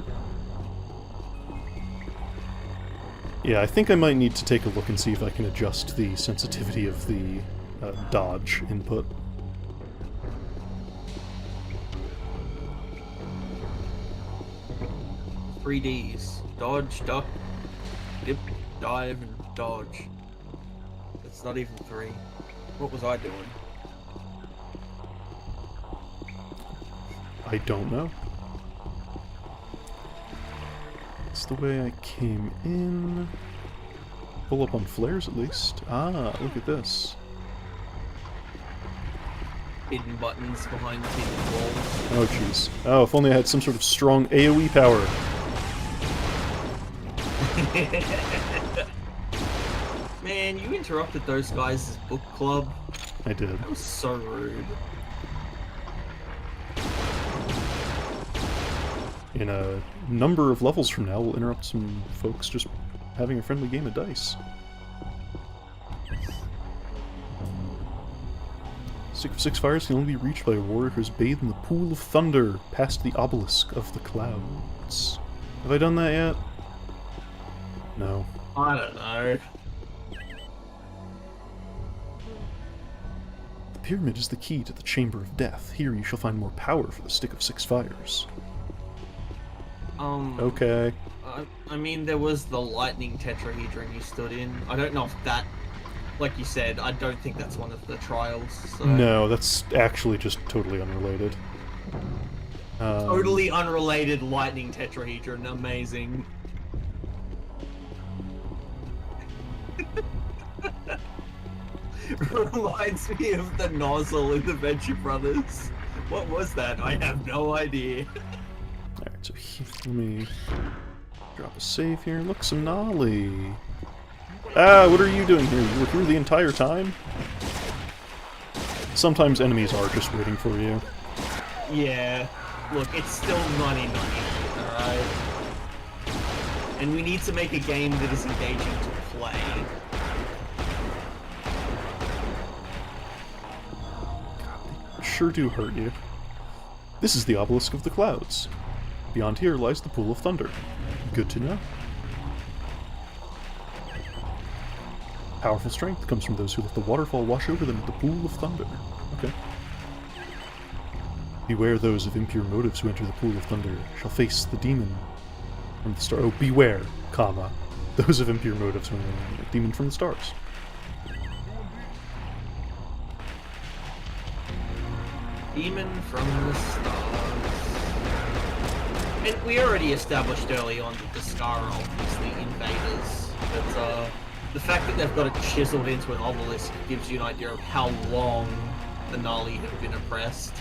Yeah, I think I might need to take a look and see if I can adjust the sensitivity of the dodge input. Three Ds. Dodge, duck, dip, dive, and dodge. It's not even three. What was I doing? I don't know. It's the way I came in. Pull up on flares at least. Ah, look at this. Hidden buttons behind hidden walls. Oh jeez. Oh, if only I had some sort of strong AoE power. Man, you interrupted those guys' book club. I did. That was so rude. In a number of levels from now, we'll interrupt some folks just having a friendly game of dice. Stick of Six Fires can only be reached by a warrior who is bathed in the pool of thunder past the obelisk of the clouds. Have I done that yet? No. I don't know. The pyramid is the key to the Chamber of Death. Here you shall find more power for the Stick of Six Fires. Okay. I mean, there was the lightning tetrahedron you stood in. I don't know if that, like you said, I don't think that's one of the trials. So. No, that's actually just totally unrelated. Totally unrelated lightning tetrahedron. Amazing. Reminds me of the nozzle in the Venture Brothers. What was that? I have no idea. Alright, so let me drop a save here. Look, some Nolly. Ah, what are you doing here? You were here the entire time? Sometimes enemies are just waiting for you. Yeah. Look, it's still 1998, alright? And we need to make a game that is engaging to play. God, they sure do hurt you. This is the Obelisk of the Clouds. Beyond here lies the Pool of Thunder. Good to know. Powerful strength comes from those who let the waterfall wash over them at the Pool of Thunder. Okay. Beware those of impure motives who enter the Pool of Thunder shall face the demon from the star. Oh, beware, comma, those of impure motives who enter the demon from the stars. Demon from the stars. And we already established early on that the Scar are obviously invaders, but the fact that they've got it chiseled into an obelisk gives you an idea of how long the Na'vi have been oppressed.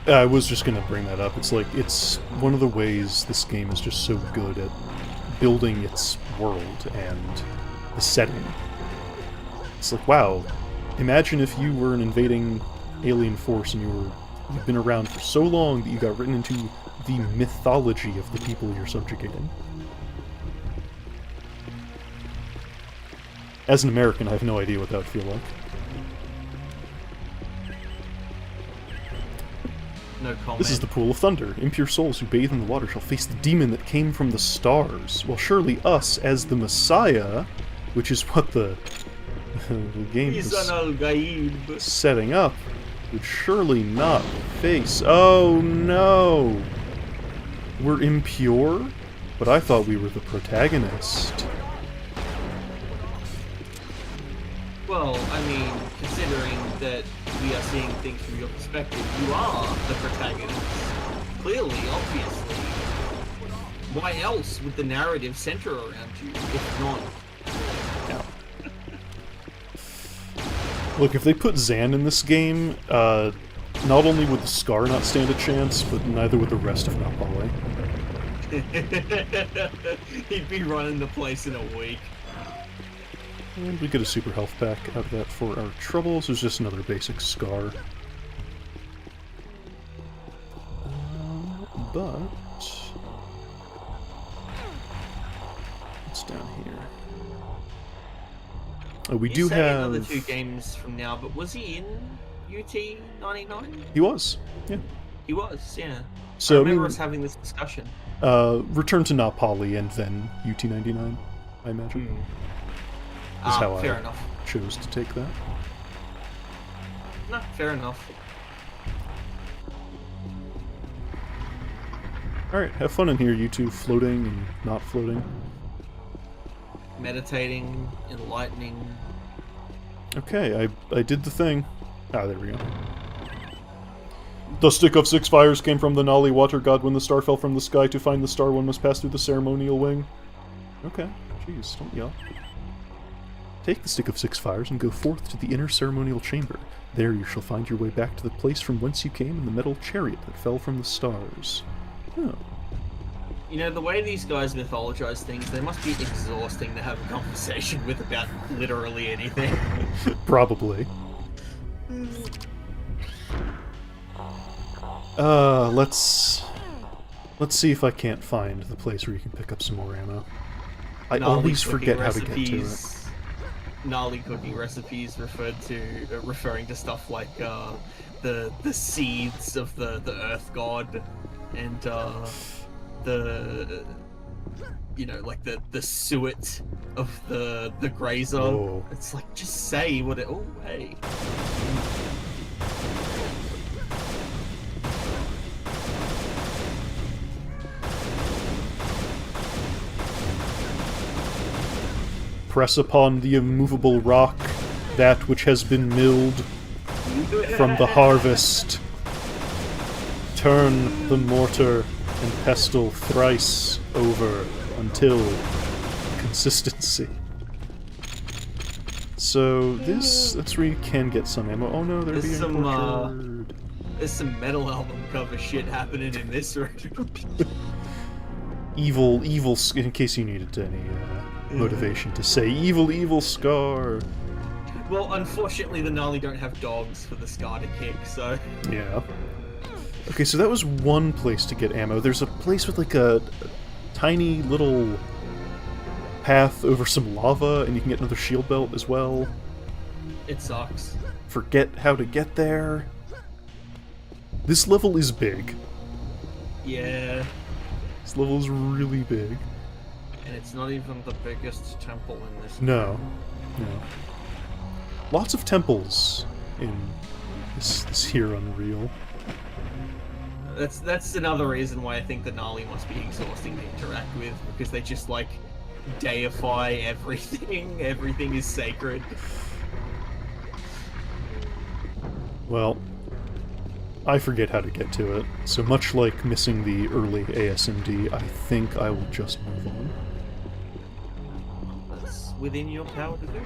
I was just gonna bring that up. It's like, it's one of the ways this game is just so good at building its world and the setting. It's like, wow, imagine if you were an invading alien force and you've been around for so long that you got written into the mythology of the people you're subjugating. As an American, I have no idea what that would feel like. No comment. This is the Pool of Thunder. Impure souls who bathe in the water shall face the demon that came from the stars. Well, surely us, as the Messiah, which is what the game is setting up, would surely not face... Oh no! We're impure? But I thought we were the protagonist. Well, I mean, considering that we are seeing things from your perspective, you are the protagonist. Clearly, obviously. Why else would the narrative center around you, if not? Look, if they put Zan in this game, not only would the Scar not stand a chance, but neither would the rest of Na Pali. He'd be running the place in a week. And we get a super health pack out of that for our troubles. There's just another basic Scar. But... what's down here? We do have another 2 games from now, but was he in UT 99? He was, yeah. He was, yeah. So I remember us having this discussion. Return to Na Pali and then UT 99, I imagine. Is how fair I enough. chose to take that. No, fair enough. Alright, have fun in here, you two, floating and not floating. Meditating, enlightening. Okay, I did the thing. Ah, there we go. The stick of 6 fires came from the Na'vi water god. When the star fell from the sky, to find the star one must pass through the ceremonial wing. Okay, jeez, don't yell. Take the stick of 6 fires and go forth to the inner ceremonial chamber. There you shall find your way back to the place from whence you came in the metal chariot that fell from the stars. Oh. You know, the way these guys mythologize things, they must be exhausting to have a conversation with about literally anything. Probably. Let's see if I can't find the place where you can pick up some more ammo. I always forget how to get to it. Gnarly cooking recipes referring to stuff like the seeds of the earth god and the suet of the grazer. Oh. It's like, just say what it. Oh, hey. Press upon the immovable rock that which has been milled from the harvest. Turn the mortar and pestle thrice over until consistency. So that's where you can get some ammo. Oh no, they're being tortured. There's some metal album cover shit happening in this room. evil, in case you needed any motivation to say evil Scar. Well, unfortunately the Na'vi don't have dogs for the Scar to kick, so... Yeah. Okay, so that was one place to get ammo. There's a place with like a tiny little path over some lava, and you can get another shield belt as well. It sucks. Forget how to get there. This level is big. Yeah. This level is really big. And it's not even the biggest temple in this No. No. Lots of temples in this here Unreal. That's another reason why I think the Na'vi must be exhausting to interact with, because they just, like, deify everything. Everything is sacred. Well, I forget how to get to it, so much like missing the early ASMD, I think I will just move on. That's within your power to do.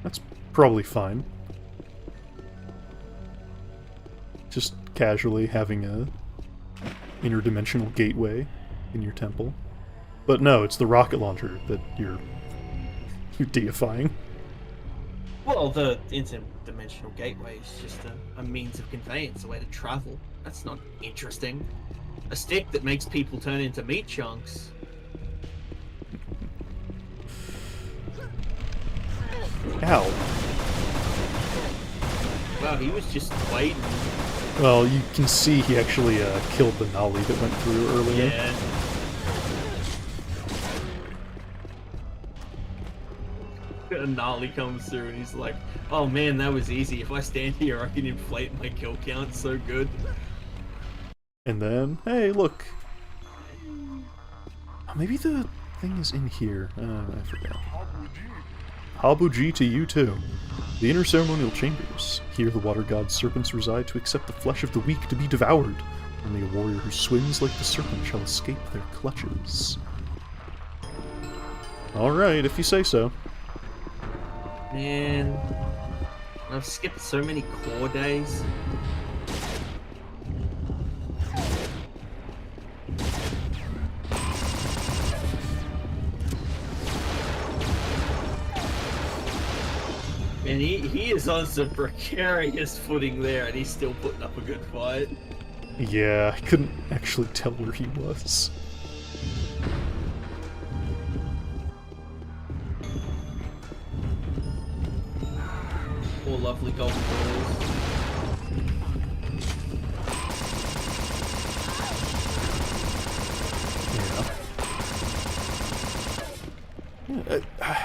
That's probably fine. Just casually having a interdimensional gateway in your temple. But no, it's the rocket launcher that you're deifying. Well, the interdimensional gateway is just a means of conveyance, a way to travel. That's not interesting. A stick that makes people turn into meat chunks. Ow. Wow, he was just waiting. Well, you can see he actually killed the Nolly that went through earlier. Yeah. A Nolly comes through and he's like, oh man, that was easy. If I stand here, I can inflate my kill count so good. And then, hey, look. Oh, maybe the thing is in here. I forgot. Habuji to you too. The inner ceremonial chambers. Here the water god's serpents reside to accept the flesh of the weak to be devoured. Only a warrior who swims like the serpent shall escape their clutches. Alright, if you say so. Man, I've skipped so many core days. And he is on some precarious footing there, and he's still putting up a good fight. Yeah, I couldn't actually tell where he was. More lovely golden balls.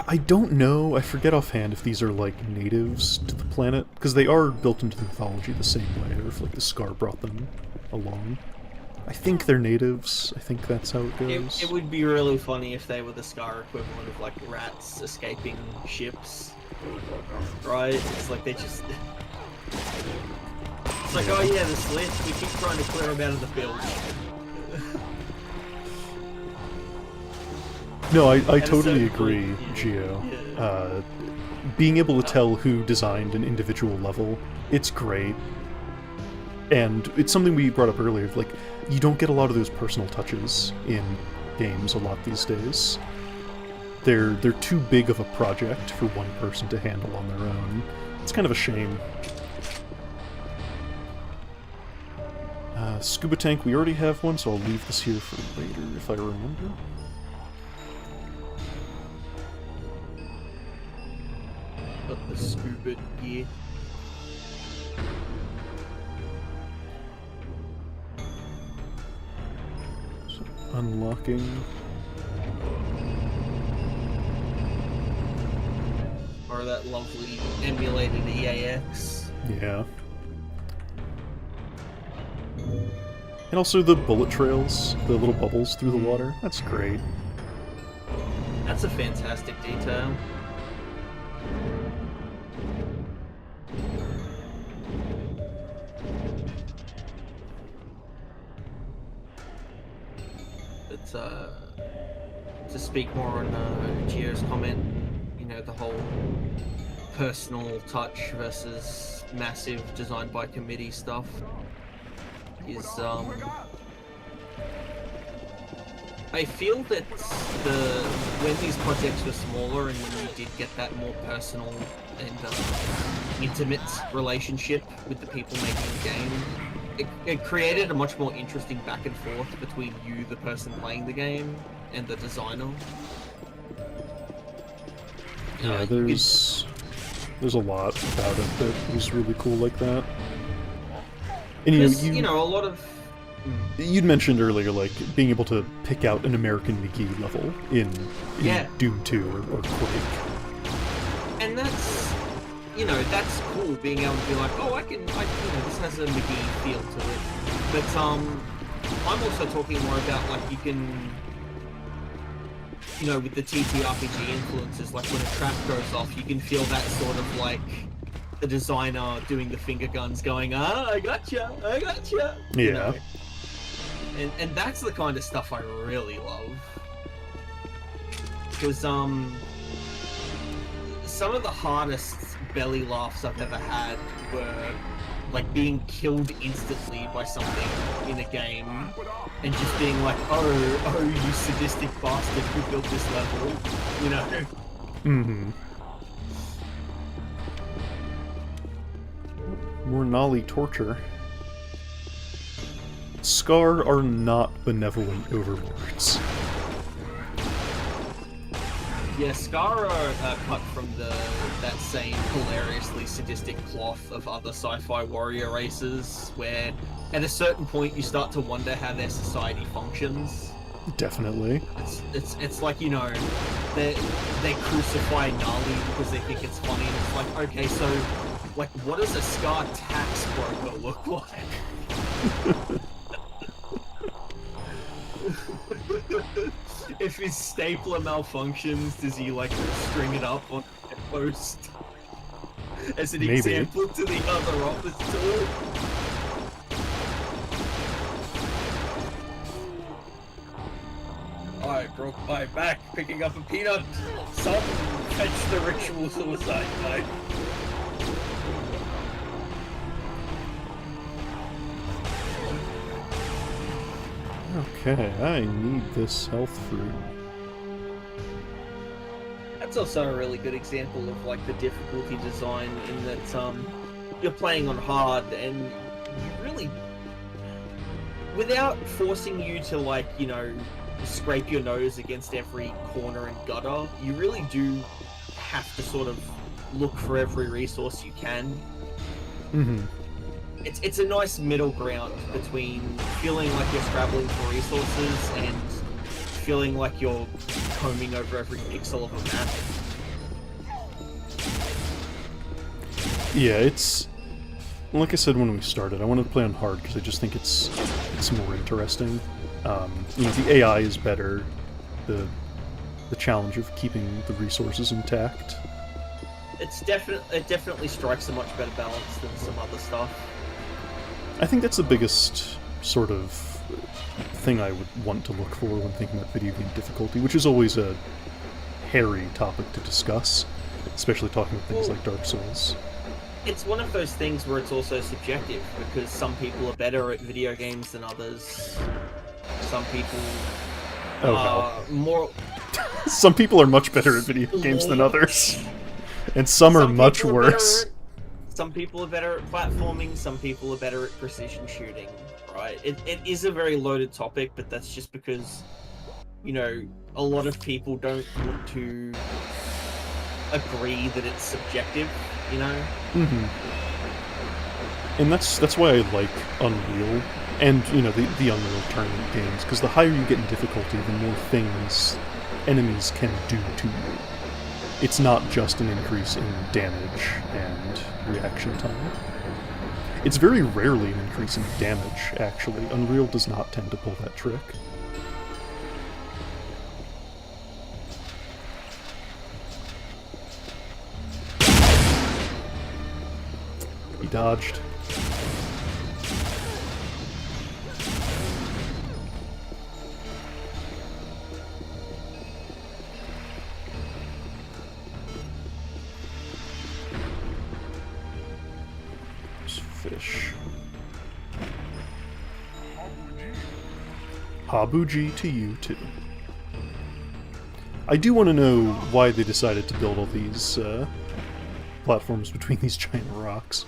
I don't know, I forget offhand if these are like natives to the planet, because they are built into the mythology the same way, or if like the Scar brought them along. I think they're natives, I think that's how it goes. It would be really funny if they were the Scar equivalent of like rats escaping ships. Right? It's like they just... It's like, oh yeah, the slits, we keep trying to clear them out of the bilge. No, I totally agree, Gio. Yeah. Being able to tell who designed an individual level, it's great. And it's something we brought up earlier, like, you don't get a lot of those personal touches in games a lot these days. They're too big of a project for one person to handle on their own. It's kind of a shame. Scuba tank, we already have one, so I'll leave this here for later if I remember. Got the scuba gear. So, unlocking. Or that lovely emulated EAX. Yeah. And also the bullet trails, the little bubbles through the water. That's great. That's a fantastic detail. It's to speak more on Gio's comment, you know, the whole personal touch versus massive designed by committee stuff is I feel that when these projects were smaller and when you did get that more personal and intimate relationship with the people making the game, it created a much more interesting back and forth between you, the person playing the game, and the designer. Yeah, there's a lot about it that was really cool like that. And you know, a lot of... You'd mentioned earlier, like, being able to pick out an American McGee level in Doom 2 or Quake. And that's, you know, that's cool, being able to be like, oh, you know, this has a McGee feel to it. But, I'm also talking more about, like, you can... you know, with the TTRPG influences, like when a trap goes off, you can feel that sort of like the designer doing the finger guns going, I gotcha, I gotcha. Yeah. You know? And that's the kind of stuff I really love. Because some of the hardest belly laughs I've ever had were like being killed instantly by something in a game and just being like, oh, you sadistic bastard who built this level, you know? Mm-hmm. More Nolly torture. Scar are not benevolent overlords. Yeah, Scar are cut from that same hilariously sadistic cloth of other sci-fi warrior races, where at a certain point you start to wonder how their society functions. Definitely. It's like, you know, they crucify Gnarly because they think it's funny, and it's like, okay, so like, what does a Scar tax broker look like? If his stapler malfunctions, does he like string it up on a post as an example to the other officer? I broke my back picking up a peanut. Some fetch the ritual suicide knife. Okay, I need this health fruit. That's also a really good example of like the difficulty design in that you're playing on hard and you really, without forcing you to like, you know, scrape your nose against every corner and gutter, you really do have to sort of look for every resource you can. Mm-hmm. It's a nice middle ground between feeling like you're scrabbling for resources and feeling like you're combing over every pixel of a map. Yeah, it's like I said when we started, I wanted to play on hard because I just think it's more interesting. You know, the AI is better, the challenge of keeping the resources intact. It definitely strikes a much better balance than some other stuff. I think that's the biggest sort of thing I would want to look for when thinking about video game difficulty, which is always a hairy topic to discuss, especially talking about things like Dark Souls. It's one of those things where it's also subjective, because some people are better at video games than others. Some people are more... Some people are much better at video games than others. And some are much worse. Some people are better at platforming, some people are better at precision shooting, right? It is a very loaded topic, but that's just because, you know, a lot of people don't want to agree that it's subjective, you know? Mm-hmm. And that's why I like Unreal, and, you know, the Unreal Tournament games, because the higher you get in difficulty, the more things enemies can do to you. It's not just an increase in damage and reaction time. It's very rarely an increase in damage, actually. Unreal does not tend to pull that trick. He dodged. Fish. Habuji to you too. I do want to know why they decided to build all these platforms between these giant rocks.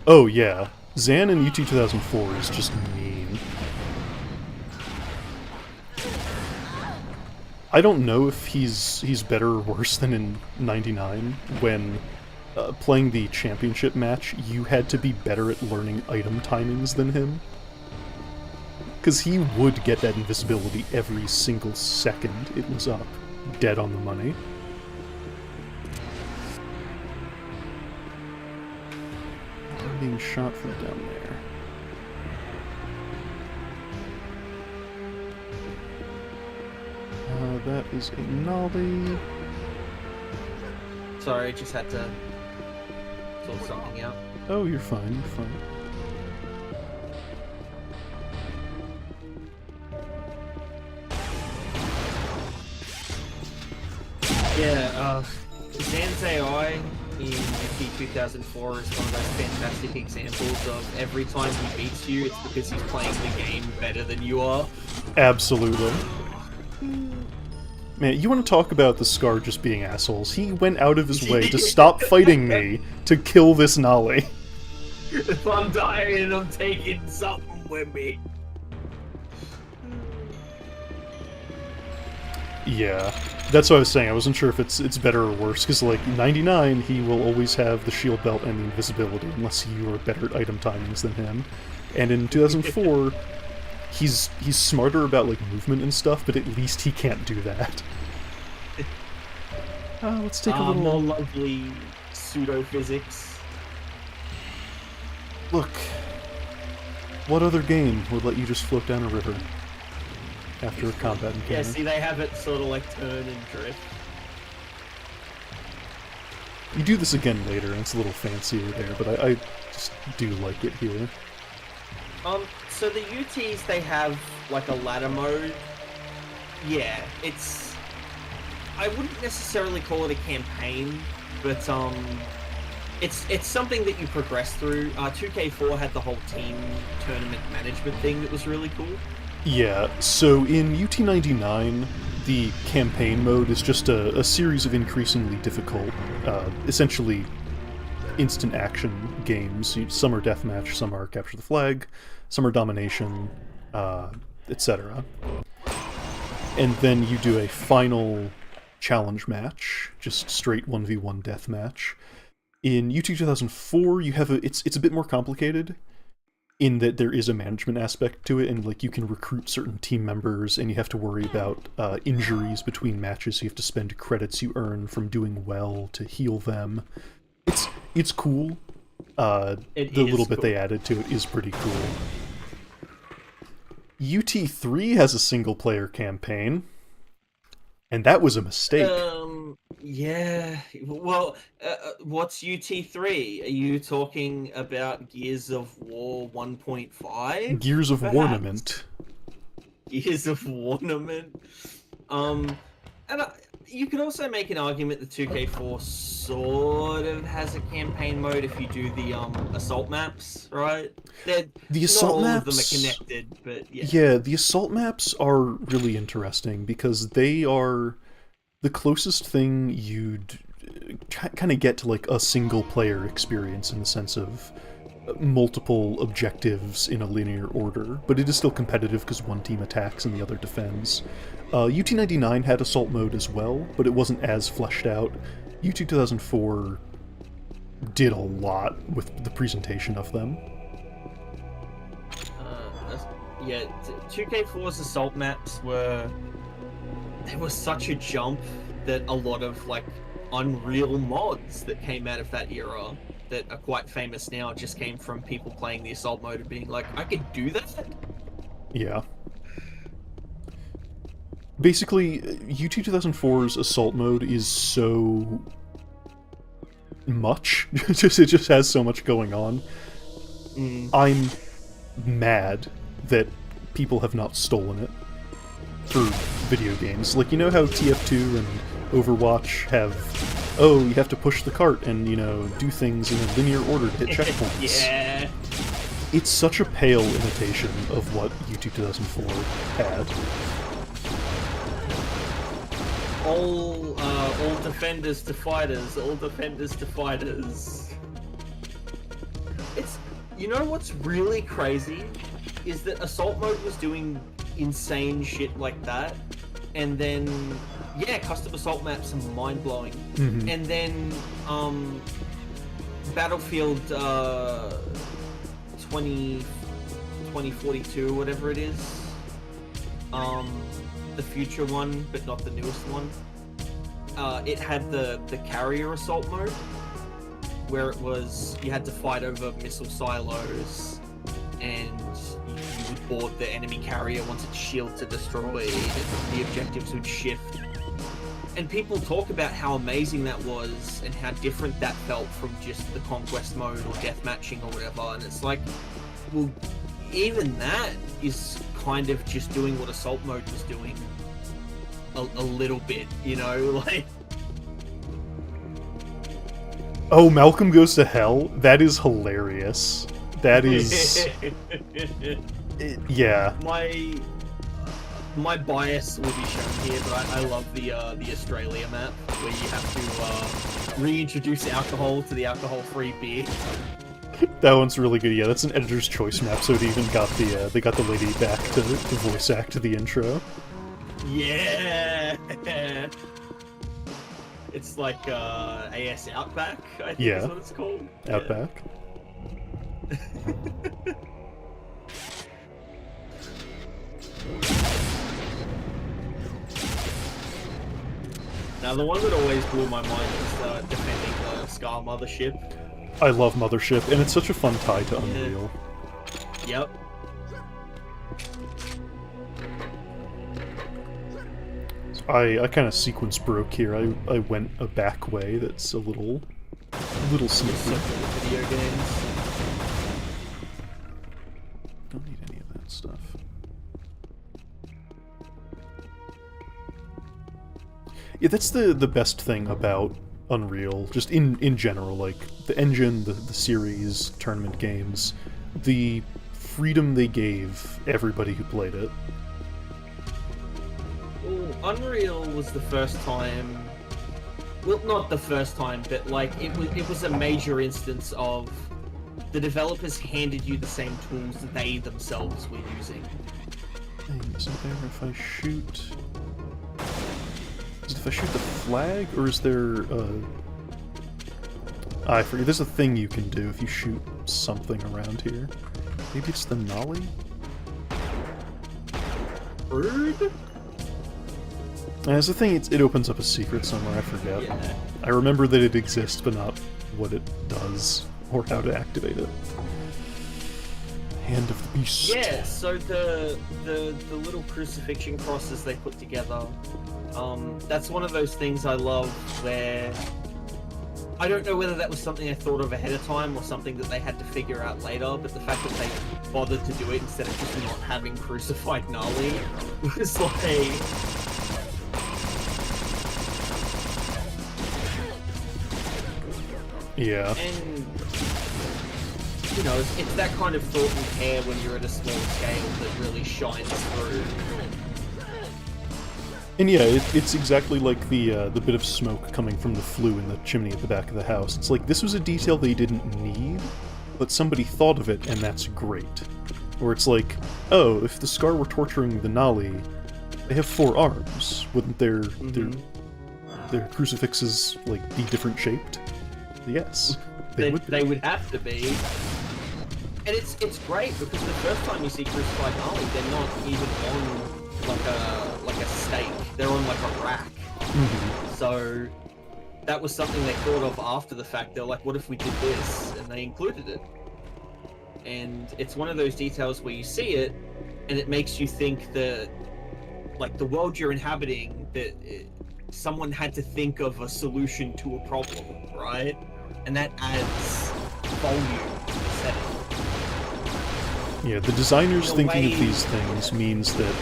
Oh yeah, Zan in UT 2004 is just mean. I don't know if he's better or worse than in 99, when playing the championship match, you had to be better at learning item timings than him. Because he would get that invisibility every single second it was up. Dead on the money. I'm being shot from down there. that is a nollie. Sorry, I just had to sort something out. Oh, you're fine, you're fine. Yeah, Zan's AI in UT 2004 is one of those fantastic examples of every time he beats you, it's because he's playing the game better than you are. Absolutely. Man, you want to talk about the Scar just being assholes? He went out of his way to stop fighting me to kill this Nolly. If I'm dying, I'm taking something with me. Yeah, that's what I was saying. I wasn't sure if it's better or worse, because, like, 99, he will always have the shield belt and the invisibility, unless you are better at item timings than him. And in 2004, he's smarter about, like, movement and stuff, but at least he can't do that. Let's take a little... more lovely pseudo-physics. Look, what other game would let you just float down a river after a combat encounter? Yeah, see, they have it sort of like turn and drift. You do this again later, and it's a little fancier there, but I just do like it here. So the UTs, they have like a ladder mode. Yeah, it's... I wouldn't necessarily call it a campaign, but it's something that you progress through. 2K4 had the whole team tournament management thing that was really cool. Yeah, so in UT99, the campaign mode is just a series of increasingly difficult, essentially instant action games. Some are deathmatch, some are capture the flag, some are domination, etc. And then you do a final challenge match, just straight 1v1 deathmatch. In UT 2004, you have it's a bit more complicated, in that there is a management aspect to it, and like you can recruit certain team members, and you have to worry about injuries between matches, so you have to spend credits you earn from doing well to heal them. It's cool. The little bit they added to it is pretty cool. UT3 has a single-player campaign, and that was a mistake. Yeah. Well, what's UT3? Are you talking about Gears of War 1.5? Gears of Warnament. Gears of Warnament. And you could also make an argument that 2K4 sort of has a campaign mode if you do the assault maps, right? The assault not all maps, of them are connected, but yeah. Yeah, the assault maps are really interesting because they are the closest thing you'd kind of get to like a single player experience in the sense of multiple objectives in a linear order, but it is still competitive because one team attacks and the other defends. UT99 had assault mode as well, but it wasn't as fleshed out. UT 2004 did a lot with the presentation of them. Yeah, 2K4's assault maps were such a jump that a lot of like Unreal mods that came out of that era that are quite famous now just came from people playing the assault mode and being like, I could do that? Yeah. Basically, UT 2004's assault mode is so much. It just has so much going on. I'm mad that people have not stolen it for video games. Like, you know how TF2 and Overwatch have, oh, you have to push the cart and, you know, do things in a linear order to hit checkpoints. Yeah. It's such a pale imitation of what UT 2004 had. All defenders to fighters, all defenders to fighters. It's, you know what's really crazy is that assault mode was doing insane shit like that, and then yeah, custom assault maps are mind-blowing. And then Battlefield 2042 or whatever it is, the future one but not the newest one, it had the carrier assault mode where it was you had to fight over missile silos and you would board the enemy carrier once its shields are destroyed, the objectives would shift. And people talk about how amazing that was and how different that felt from just the conquest mode or deathmatching or whatever. And it's like, well, even that is kind of just doing what assault mode was doing a little bit, you know, like. Oh, Malcolm Goes to Hell? That is hilarious. That is... yeah. My bias will be shown here, but I love the Australia map, where you have to reintroduce alcohol to the alcohol-free beer. That one's really good. Yeah, that's an editor's choice map, so it even got the they got the lady back to voice act the intro. Yeah. It's like AS Outback, I think is what it's called. Outback. Now, the one that always blew my mind was defending the Scar Mothership. I love Mothership, and it's such a fun tie to Unreal. Yep. I kind of sequence broke here. I went a back way that's a little sneaky. Video games. Don't need any of that stuff. Yeah, that's the best thing about Unreal, just in general, like the engine, the series, tournament games, the freedom they gave everybody who played it. Well, Unreal was the first time, well, not the first time, but like it was a major instance of the developers handed you the same tools that they themselves were using. Hey, is it there if I shoot? Is it if I shoot the flag, or is there I forget, there's a thing you can do if you shoot something around here. Maybe it's the nollie? Bird? As a thing, it opens up a secret somewhere, I forget. Yeah. I remember that it exists, but not what it does, or how to activate it. Hand of the Beast. Yeah, so the little crucifixion crosses they put together, that's one of those things I love where I don't know whether that was something I thought of ahead of time or something that they had to figure out later, but the fact that they bothered to do it instead of just not having crucified Gnarly was like... Yeah. And, you know, it's that kind of thought and care when you're at a small scale that really shines through. And yeah, it's exactly like the bit of smoke coming from the flue in the chimney at the back of the house. It's like, this was a detail they didn't need, but somebody thought of it, and that's great. Or it's like, oh, if the Scar were torturing the Nali, they have 4 arms. Wouldn't their crucifixes, like, be different shaped? Yes. They would have to be. And it's great, because the first time you see crucified Nali, they're not even on like a stake. They're on like a rack. Mm-hmm. So that was something they thought of after the fact. They're like, what if we did this? And they included it. And it's one of those details where you see it, and it makes you think that, like, the world you're inhabiting, that someone had to think of a solution to a problem, right? And that adds volume to the setting. Yeah, the designers thinking of these things means that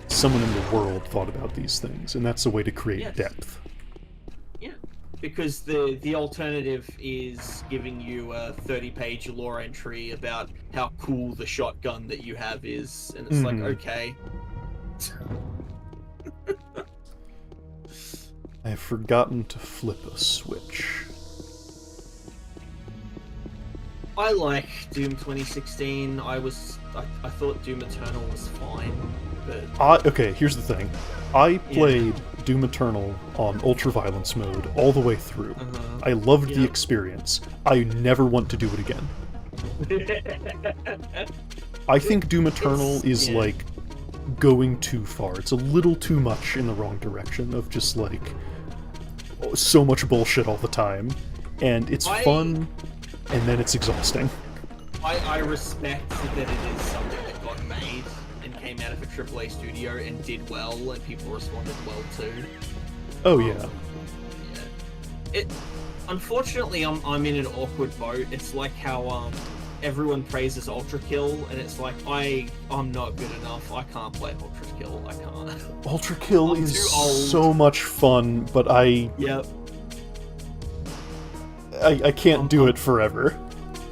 someone in the world thought about these things, and that's a way to create depth. Yeah, because the alternative is giving you a 30-page lore entry about how cool the shotgun that you have is, and it's like, okay. I have forgotten to flip a switch. I like Doom 2016. I thought Doom Eternal was fine, but... Okay, here's the thing. I played Doom Eternal on ultraviolence mode all the way through. I loved the experience. I never want to do it again. I think Doom Eternal is, like, going too far. It's a little too much in the wrong direction of just, like, so much bullshit all the time. And it's fun, and then it's exhausting. I respect that it is something that got made, AAA studio and did well, and people responded well too. Oh yeah. Yeah. Unfortunately, I'm in an awkward boat. It's like how everyone praises Ultra Kill, and it's like I'm not good enough. I can't play Ultra Kill. I can't. Ultra Kill I'm is too old. so much fun, but Yep. I can't do it forever.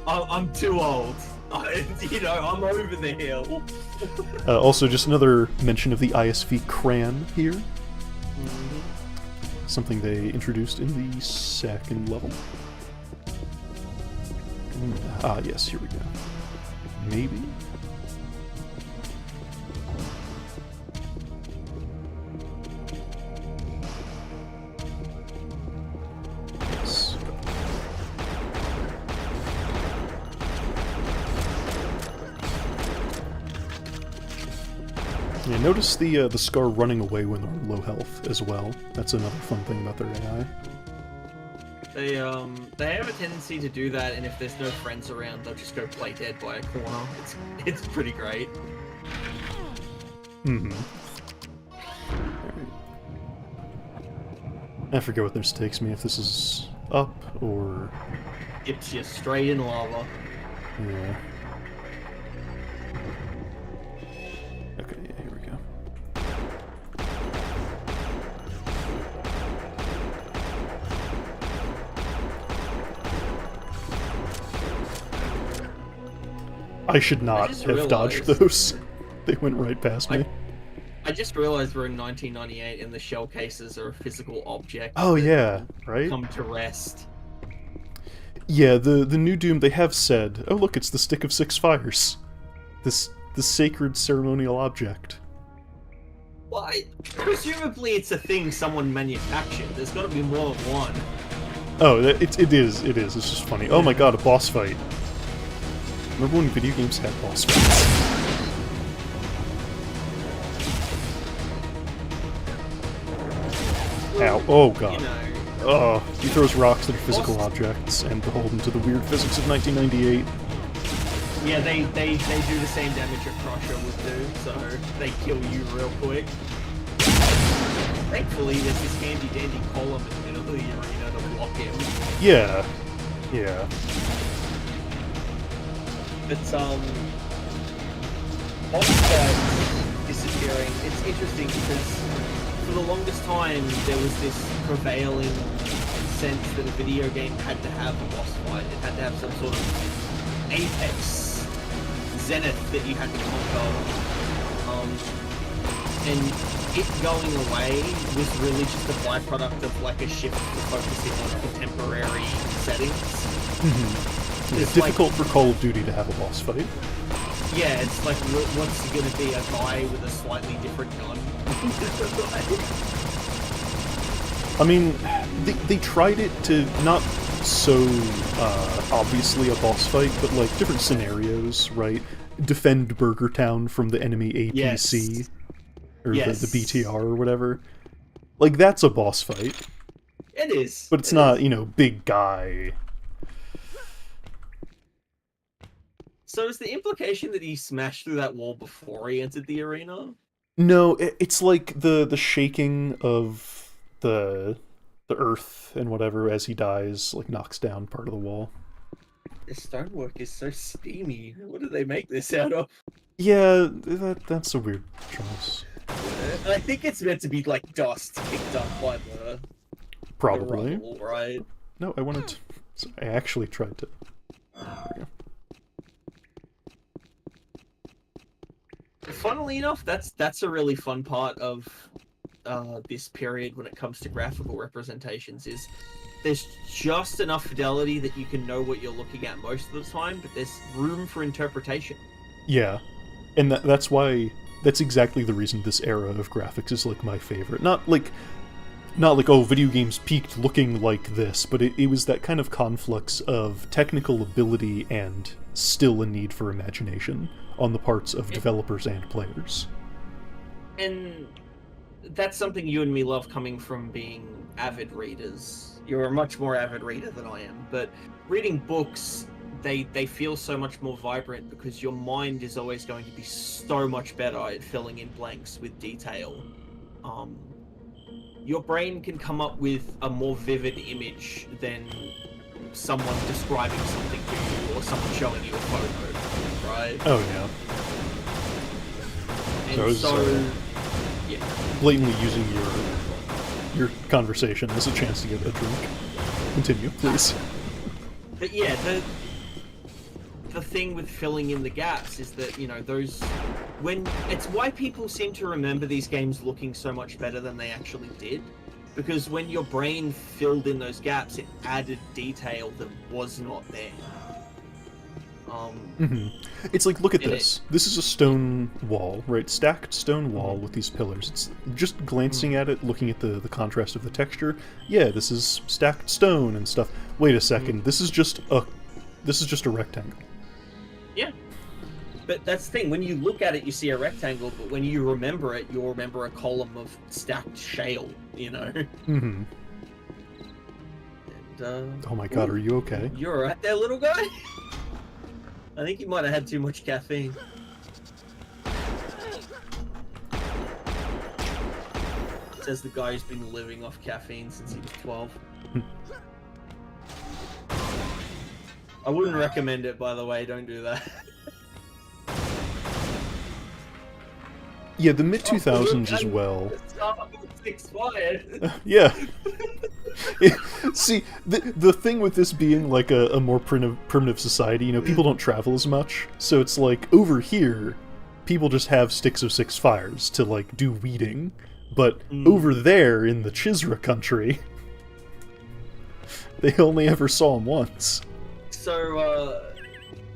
I'm too old. I'm over the hill. Also, just another mention of the ISV Cran here. Something they introduced in the second level. Yes, here we go. Maybe? Yes. Yeah, notice the Scar running away when they're low health as well. That's another fun thing about their AI. They have a tendency to do that, and if there's no friends around, they'll just go play dead by a corner. It's pretty great. I forget what this takes me, if this is up or... Dips you straight in lava. Yeah. Okay, yeah, here we go. I should not have dodged those. They went right past me. I just realized we're in 1998 and the shell cases are a physical object. Oh yeah, right? Come to rest. Yeah, the new Doom, they have said, oh look, it's the Stick of Six Fires. The sacred ceremonial object. Well, presumably it's a thing someone manufactured. There's got to be more than one. Oh, it is. It's just funny. Oh my god, a boss fight. Remember when video games had boss fights? Ow. Oh god. Oh, he throws rocks at physical objects and beholden to the weird physics of 1998. Yeah, they do the same damage a Crusher would do, so they kill you real quick. Thankfully, there's this handy-dandy column in the middle of the arena to block him. Yeah. Yeah. But, Offside's disappearing. It's interesting because for the longest time, there was this prevailing sense that a video game had to have a boss fight. It had to have some sort of apex zenith that you had to conquer. And it going away was really just a byproduct of like a shift to focusing on contemporary settings. It's difficult for Call of Duty to have a boss fight. Yeah, it's like, what's he gonna be, a guy with a slightly different gun? I mean, they tried it to not so obviously a boss fight, but like different scenarios, right? Defend Burger Town from the enemy APC, yes. or Yes. the BTR or whatever. Like, that's a boss fight. It is. But it's not, big guy. So is the implication that he smashed through that wall before he entered the arena? No, it's like the shaking of the earth and whatever as he dies, like, knocks down part of the wall. The stonework is so steamy. What do they make this out of? Yeah, that's a weird choice. I think it's meant to be like dust picked up by the Probably. rubble, right? No, I wanted to... So I actually tried to... There we go. Funnily enough, that's a really fun part of this period when it comes to graphical representations, is there's just enough fidelity that you can know what you're looking at most of the time, but there's room for interpretation. Yeah, and that's why... That's exactly the reason this era of graphics is, like, my favorite. Not like, oh, video games peaked looking like this, but it was that kind of conflux of technical ability and still a need for imagination on the parts of developers and players. And that's something you and me love, coming from being avid readers. You're a much more avid reader than I am, but reading books they feel so much more vibrant because your mind is always going to be so much better at filling in blanks with detail. Your brain can come up with a more vivid image than someone describing something to you or someone showing you a photo, right? Oh yeah. And so yeah. Blatantly using your conversation as a chance to get a drink. Continue, please. But yeah, the thing with filling in the gaps is that, you know, it's why people seem to remember these games looking so much better than they actually did. Because when your brain filled in those gaps, it added detail that was not there. It's like, look at this. This is a stone wall, right? Stacked stone wall with these pillars. It's just glancing at it, looking at the contrast of the texture. Yeah, this is stacked stone and stuff. Wait a second. This is just a rectangle. Yeah. But that's the thing, when you look at it, you see a rectangle, but when you remember it, you'll remember a column of stacked shale, you know? Mm-hmm. And, oh my god, are you okay? You're alright there, little guy? I think you might have had too much caffeine. Says the guy who's been living off caffeine since he was 12. I wouldn't recommend it, by the way, don't do that. Yeah, the mid-2000s as well. Expired. Yeah. See, the thing with this being like a more primitive society, you know, people don't travel as much, so it's like, over here, people just have sticks of six fires to, like, do weeding, but over there in the Chisra country, they only ever saw them once. So,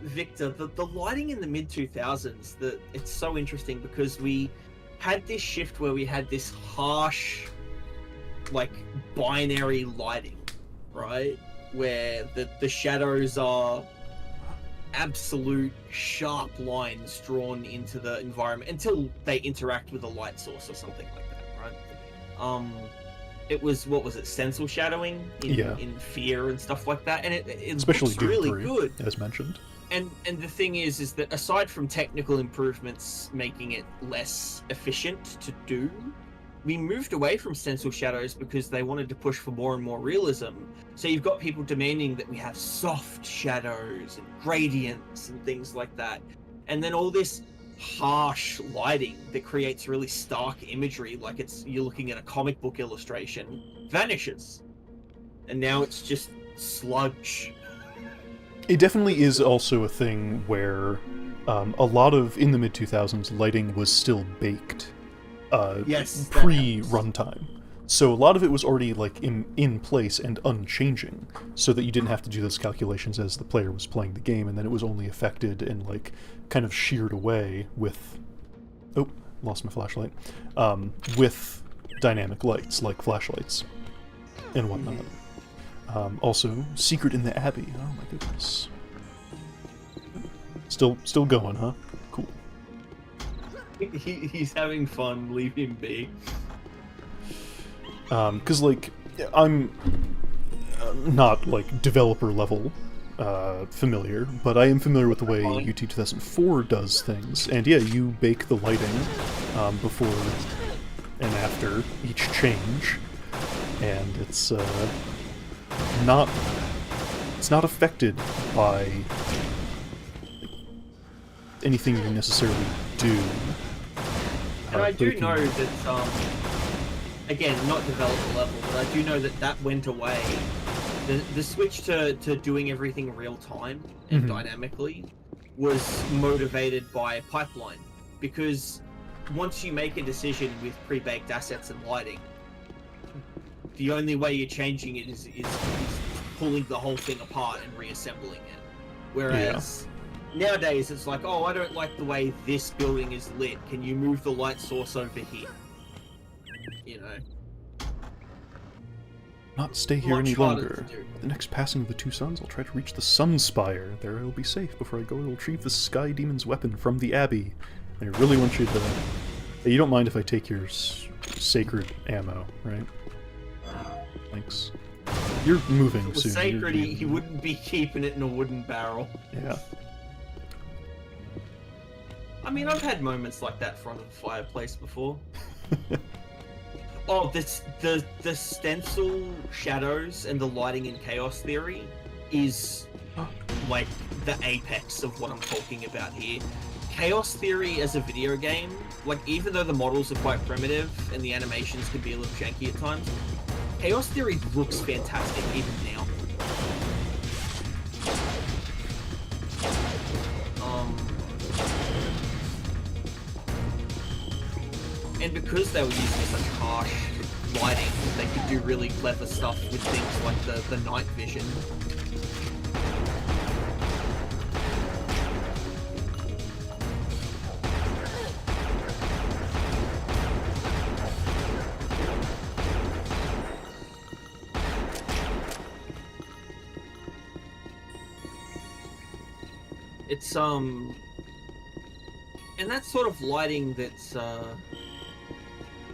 Victor, the lighting in the mid-2000s, it's so interesting because we had this shift where we had this harsh, like, binary lighting, right? Where the shadows are absolute sharp lines drawn into the environment until they interact with a light source or something like that, right? It was, what was it, stencil shadowing in Fear and stuff like that, and it especially looks really good, as mentioned. And the thing is that aside from technical improvements making it less efficient to do, we moved away from stencil shadows because they wanted to push for more and more realism. So you've got people demanding that we have soft shadows and gradients and things like that. And then all this harsh lighting that creates really stark imagery, like you're looking at a comic book illustration, vanishes. And now it's just sludge. It definitely is also a thing where a lot of, in the mid-2000s, lighting was still baked pre-runtime. So a lot of it was already like in place and unchanging, so that you didn't have to do those calculations as the player was playing the game, and then it was only affected and like kind of sheared away with... Oh, lost my flashlight. With dynamic lights, like flashlights and whatnot. Also, Secret in the Abbey. Oh my goodness. Still going, huh? Cool. He's having fun. Leave him be. Because, like, I'm not, like, developer level familiar, but I am familiar with the way UT 2004 does things. And yeah, you bake the lighting before and after each change, and it's not affected by anything you necessarily do. And I do know that, again, not developer level, but I do know that went away. The switch to doing everything real time and dynamically was motivated by pipeline, because once you make a decision with pre-baked assets and lighting, the only way you're changing it is pulling the whole thing apart and reassembling it. Whereas nowadays it's like, oh, I don't like the way this building is lit. Can you move the light source over here? You know. Not stay here any longer. At the next passing of the two suns, I'll try to reach the Sun Spire. There I will be safe before I go and retrieve the Sky Demon's weapon from the Abbey. I really want you to... You don't mind if I take your sacred ammo, right? Thanks. You're moving If it was soon. sacred, he wouldn't be keeping it in a wooden barrel. Yeah. I mean, I've had moments like that in front of the fireplace before. Oh, the stencil shadows and the lighting in Chaos Theory is like the apex of what I'm talking about here. Chaos Theory as a video game, like even though the models are quite primitive and the animations can be a little janky at times, Chaos Theory looks fantastic even now. And because they were using such harsh lighting, they could do really clever stuff with things like the night vision. It's and that sort of lighting that's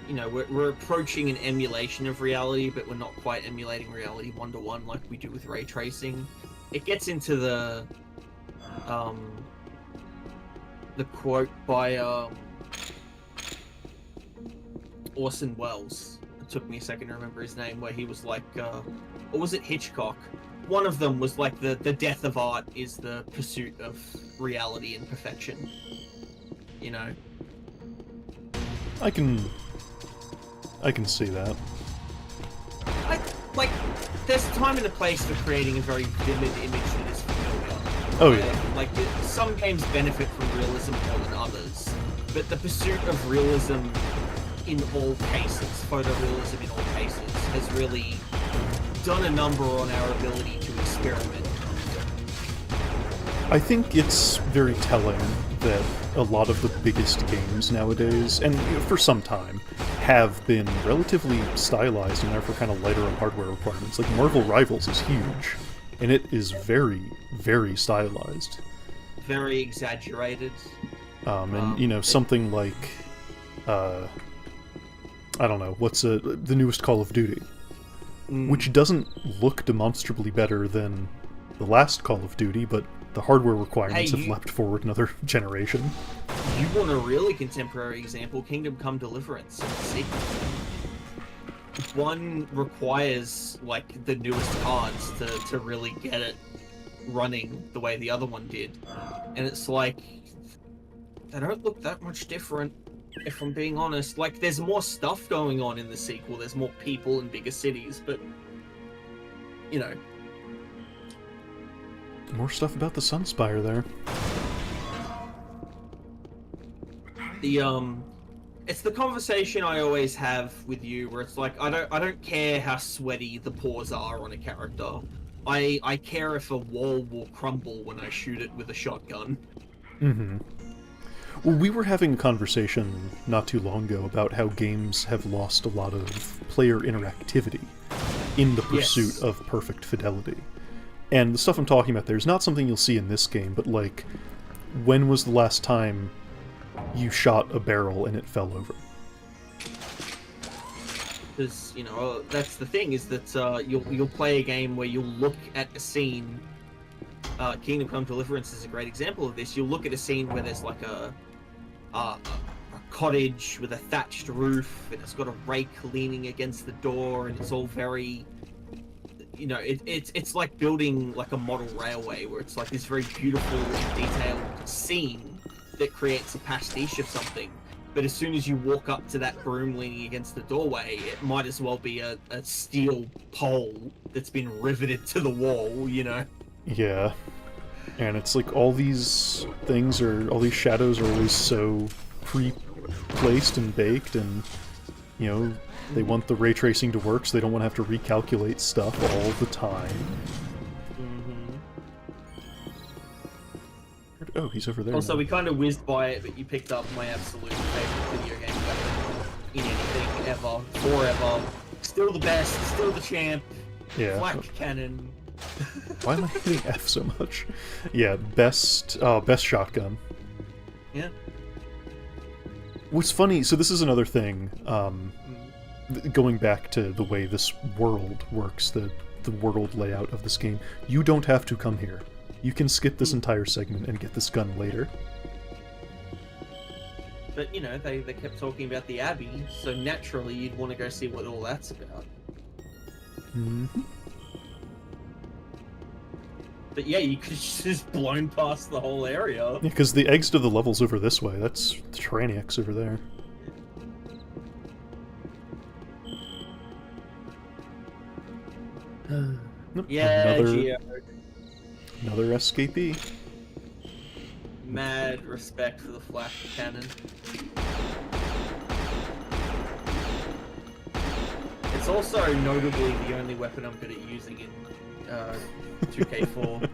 you know, we're approaching an emulation of reality, but we're not quite emulating reality one-to-one like we do with ray tracing. It gets into the quote by Orson Welles. It took me a second to remember his name, where he was like, or was it Hitchcock? One of them was like, the death of art is the pursuit of reality and perfection. You know? I can see that. Like, there's a time and a place for creating a very vivid image that is familiar. Oh yeah. Like, some games benefit from realism more than others, but the pursuit of realism in all cases, photorealism in all cases, has really done a number on our ability to experiment. I think it's very telling that a lot of the biggest games nowadays, and for some time, have been relatively stylized and therefore kind of lighter on hardware requirements. Like Marvel Rivals is huge, and it is very, very stylized. Very exaggerated. And, you know, something like, I don't know, what's the newest Call of Duty? Which doesn't look demonstrably better than the last Call of Duty, but the hardware requirements have leapt forward another generation. You want a really contemporary example? Kingdom Come Deliverance, the sequel. One requires, like, the newest cards to really get it running the way the other one did. And it's like, they don't look that much different, if I'm being honest. Like, there's more stuff going on in the sequel, there's more people in bigger cities, but, you know. More stuff about the Sunspire there. It's the conversation I always have with you, where it's like, I don't care how sweaty the paws are on a character. I care if a wall will crumble when I shoot it with a shotgun. Mm-hmm. Well, we were having a conversation not too long ago about how games have lost a lot of player interactivity in the pursuit of perfect fidelity. And the stuff I'm talking about there is not something you'll see in this game, but like, when was the last time you shot a barrel and it fell over? Because, you know, that's the thing, is that you'll play a game where you'll look at a scene. Kingdom Come Deliverance is a great example of this. You'll look at a scene where there's like a cottage with a thatched roof, and it's got a rake leaning against the door, and it's all very, you know, it's like building like a model railway, where it's like this very beautiful and detailed scene that creates a pastiche of something. But as soon as you walk up to that broom leaning against the doorway, it might as well be a steel pole that's been riveted to the wall, you know? Yeah. And it's like all these shadows are always so pre-placed and baked, and, you know, they want the ray tracing to work, so they don't want to have to recalculate stuff all the time. Oh, he's over there. Also, now. we kind of whizzed by it, but you picked up my absolute favorite video game weapon in anything ever, forever. Still the best, still the champ. Yeah. Flak cannon. Why am I hitting F so much? Yeah, best shotgun. Yeah. What's funny, so this is another thing, going back to the way this world works, the the world layout of this game, you don't have to come here. You can skip this entire segment and get this gun later. But, you know, they kept talking about the Abbey, so naturally you'd want to go see what all that's about. Mm-hmm. But yeah, you could just blown past the whole area. Yeah, because the exit of the level's over this way. That's the Traniacs over there. Nope, Yeah, another escapee. Mad respect for the flash cannon. It's also notably the only weapon I'm good at using in 2K4.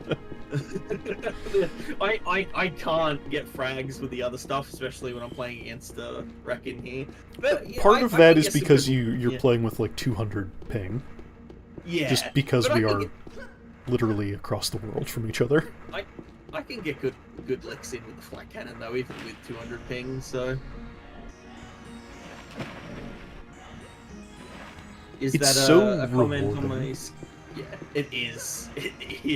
I can't get frags with the other stuff, especially when I'm playing against Reckon here. But, yeah, Part of that is guess because you're playing with like 200 ping. Yeah. Just because we are literally across the world from each other. I can get good licks in with the flat cannon though, even with 200 ping. So is it's that so a comment on rewarding. my? Yeah, it is. It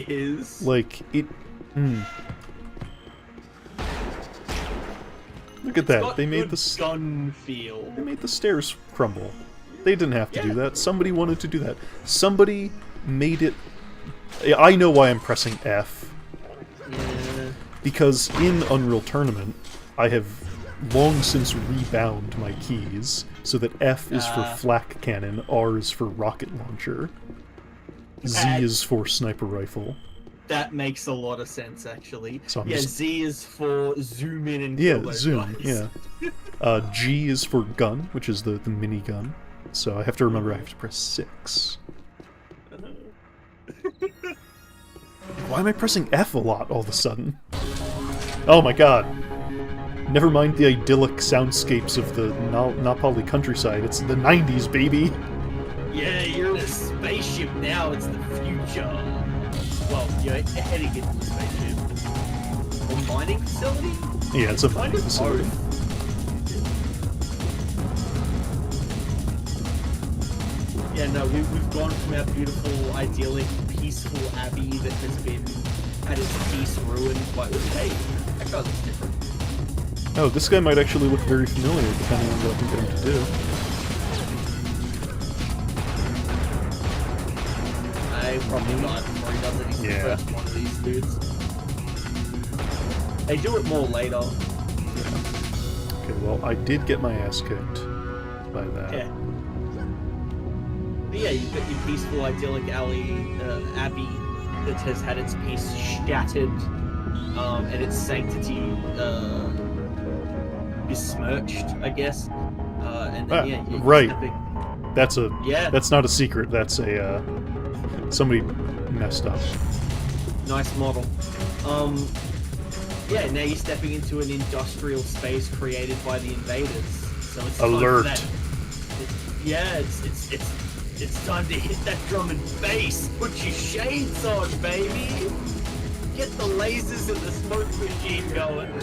is. Like it. Look at that! They made the gun feel. They made the stairs crumble. They didn't have to do that. Somebody wanted to do that. Somebody made it. I know why I'm pressing F. Yeah. Because in Unreal Tournament, I have long since rebound my keys so that F is for flak cannon, R is for rocket launcher, Z is for sniper rifle. That makes a lot of sense, actually. So yeah, just... Z is for zoom in and kill those zoom. guys. Yeah. G is for gun, which is the mini gun. So I have to remember I have to press 6. Why am I pressing F a lot all of a sudden? Oh my god. Never mind the idyllic soundscapes of the Na Pali countryside. It's the 90s, baby! Yeah, you're in a spaceship now. It's the future. Well, you're heading into a spaceship. A mining facility? Yeah, it's a kind mining of facility. both. Yeah, no, we've gone from our beautiful, idyllic, peaceful abbey that has been at its peace ruined by... Hey, that guy looks different. Oh, this guy might actually look very familiar, depending on what I can get him to do. Probably not before he does it. He's the first one of these dudes. They do it more later. Okay, well, I did get my ass kicked by that. Yeah. But yeah, you've got your peaceful, idyllic abbey that has had its peace shattered and its sanctity besmirched, I guess. And then, yeah, right. Stepping... That's not a secret. That's a somebody messed up. Nice model. Yeah, now you're stepping into an industrial space created by the invaders. So it's alert. Time for that. It's time to hit that drum and bass. Put your shades on, baby. Get the lasers and the smoke machine going.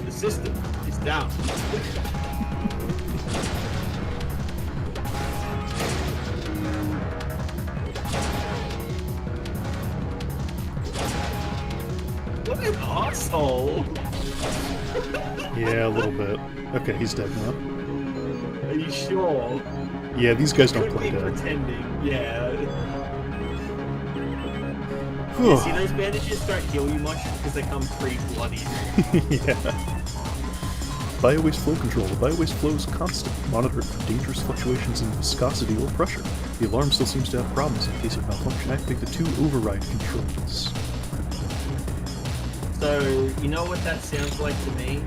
The system is down. What an asshole! Yeah, a little bit. Okay, he's dead now. Are you sure? Yeah, these guys don't Could play be dead. pretending, yeah. Yeah, see, those bandages don't heal you much because they come pre-bloody. Yeah. Biowaste flow control. The biowaste flow is constant. Monitor it for dangerous fluctuations in viscosity or pressure. The alarm still seems to have problems. In case of malfunction, activate the 2 override controls. So, you know what that sounds like to me?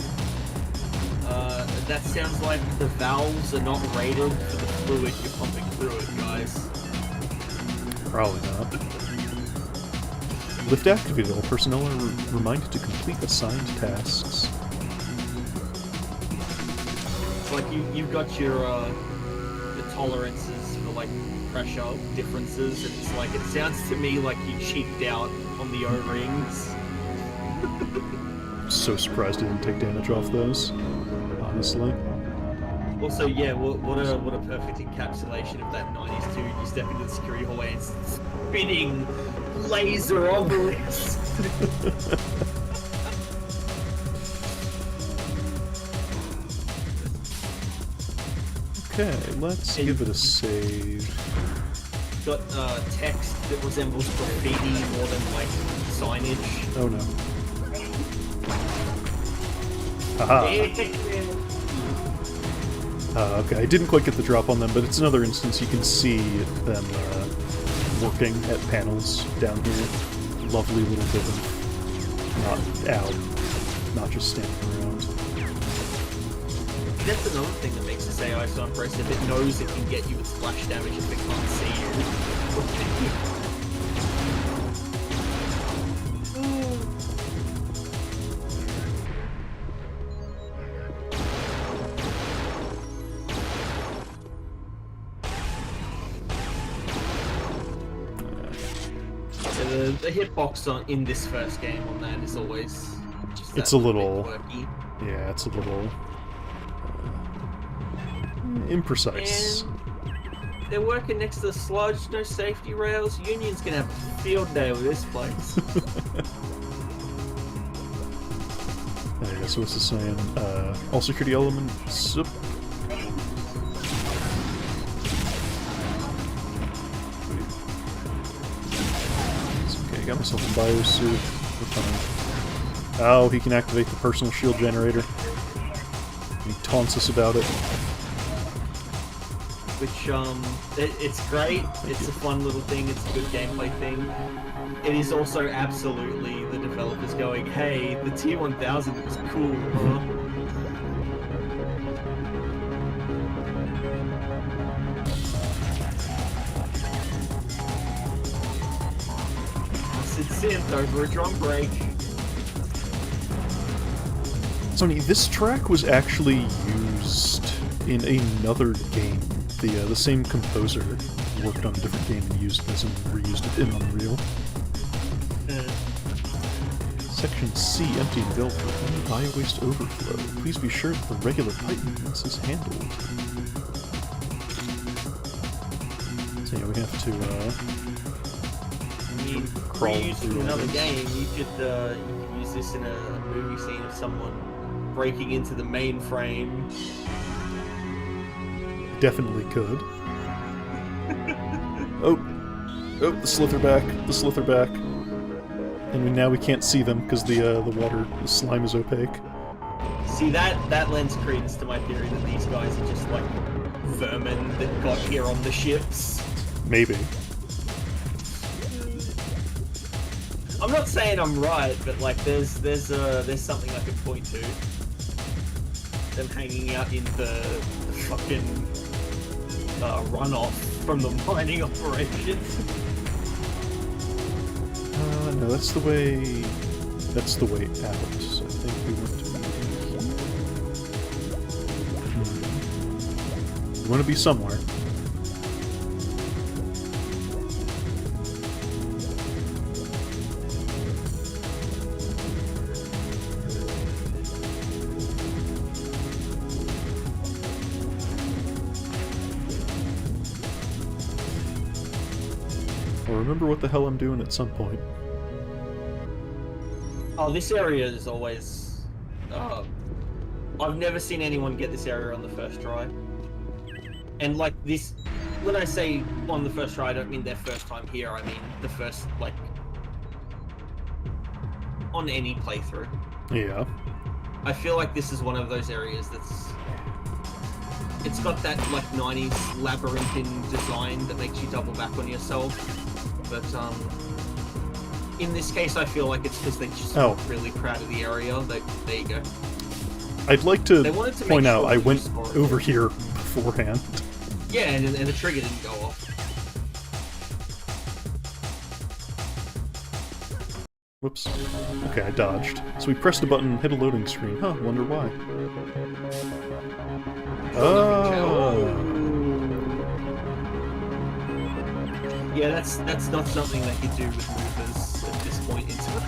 That sounds like the valves are not rated for the fluid you're pumping through it, guys. Probably not. Lift activated. All personnel are reminded to complete assigned tasks. Like you've got your the tolerances for like pressure differences, and it's like it sounds to me like you cheaped out on the O-rings. So surprised I didn't take damage off those, honestly. Also, yeah, what a perfect encapsulation of that 90s dude. You step into the security hallway and it's spinning laser obelisk. Okay, let's give it a save. Got text that resembles graffiti more than like signage. Oh no. Haha. Okay, I didn't quite get the drop on them, but it's another instance you can see them working at panels down here. Lovely little bit of not just standing around. That's another thing that makes this AI so impressive. It knows it can get you with splash damage if it can't see you. The hitbox in this first game on that is always just It's a little quirky. Yeah, it's a little imprecise. And they're working next to the sludge, no safety rails. Union's gonna have a field day with this place. There, so what's this saying? All security elements. Okay, I got myself a biosuit. We're fine. Oh, he can activate the personal shield generator. He taunts us about it. Which, it's great. It's a fun little thing. It's a good gameplay thing. It is also absolutely the developers going, hey, the T-1000 was cool, huh? Synth over a drum break. Sony, this track was actually used in another game. The same composer worked on a different game and used this and reused it in Unreal. Section C, empty and built for any bio-waste overflow. Please be sure that the regular pipe maintenance is handled. So yeah, we have to, crawl through another this. game, you could use this in a movie scene of someone breaking into the mainframe. Definitely could. Oh, the slitherback, and now we can't see them because the slime is opaque. See, that lends credence to my theory that these guys are just like vermin that got here on the ships. Maybe. I'm not saying I'm right, but like there's something I could point to. Them hanging out in the fucking runoff from the mining operation. No, that's the way out. So I think we want to be. We want to be somewhere. I'll remember what the hell I'm doing at some point. Oh, this area is always... I've never seen anyone get this area on the first try. And like this... When I say on the first try, I don't mean their first time here, I mean the first, like... on any playthrough. Yeah. I feel like this is one of those areas that's... It's got that, like, 90s labyrinthine design that makes you double back on yourself. But, in this case, I feel like it's because they're just really proud of the area. There you go. I'd like to point out, sure I went over here beforehand. Yeah, and the trigger didn't go off. Whoops. Okay, I dodged. So we pressed a button, hit a loading screen. Huh, wonder why. Oh. Yeah, that's not something they could do with movers at this point into it.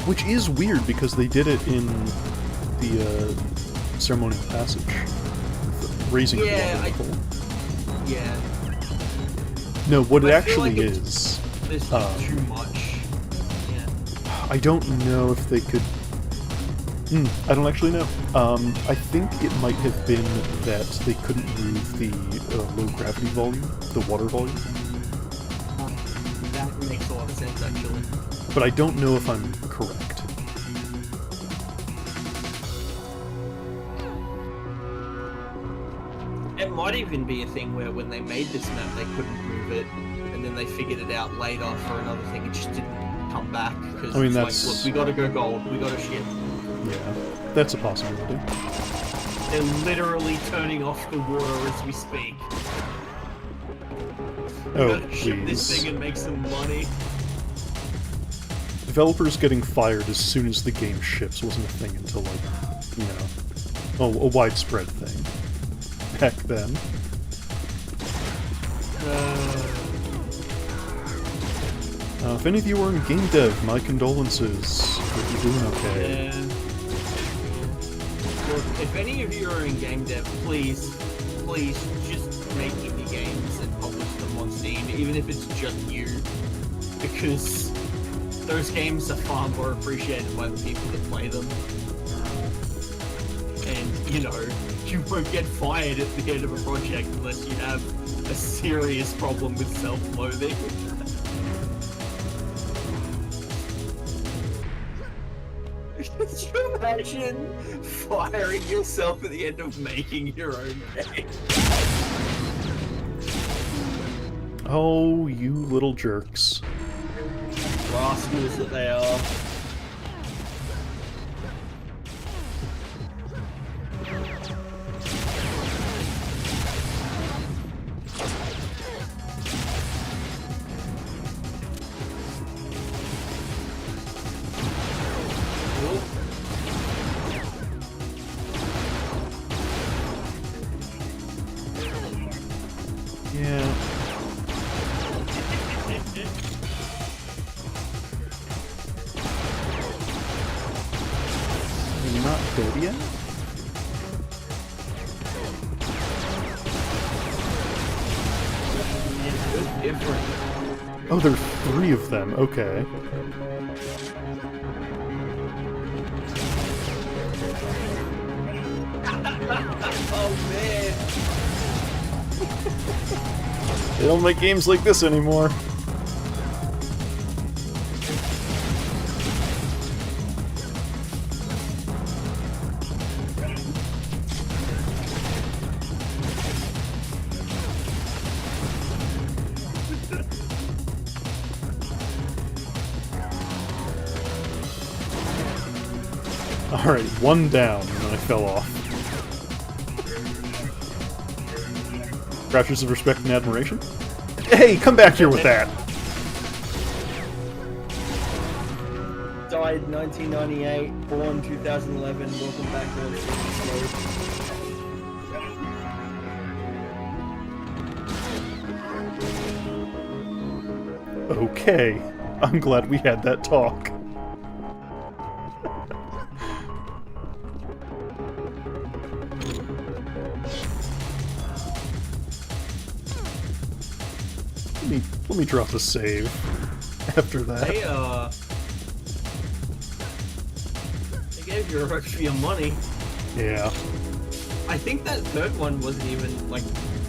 Which is weird, because they did it in the ceremonial passage. Raising the water pole. Yeah. No, what it I feel actually like is... There's just too much. Yeah. I don't know if they could... I don't actually know. I think it might have been that they couldn't move the low gravity volume, the water volume. That makes a lot of sense, actually. But I don't know if I'm correct. It might even be a thing where when they made this map, they couldn't move it, and then they figured it out later for another thing. It just didn't come back because I mean, it's that's... like, look, we gotta go gold, we gotta ship. Yeah, that's a possibility. They're literally turning off the water as we speak. We Oh, gotta ship this please. thing and make some money. Developers getting fired as soon as the game ships wasn't a thing until, like, you know, a widespread thing. Heck then. If any of you are in game dev, my condolences. Hope you're doing okay. Yeah. Look, if any of you are in game dev, please just make indie games and publish them on Steam, even if it's just you. Because those games are far more appreciated by the people that play them. And, you know, you won't get fired at the end of a project unless you have a serious problem with self-loathing. Could you imagine firing yourself at the end of making your own game? Oh, you little jerks. Rascals that they are. Yeah. You're not dead yet? It's different. Oh, there are 3 of them. Okay. Oh man. They don't make games like this anymore. Alright, 1 down, and then I fell off. Crouches of respect and admiration? Hey, come back here with that! Died 1998, born 2011, welcome back to the Okay, I'm glad we had that talk. Let me drop a save after that. They gave you a rush for your money. Yeah. I think that third one wasn't even, like,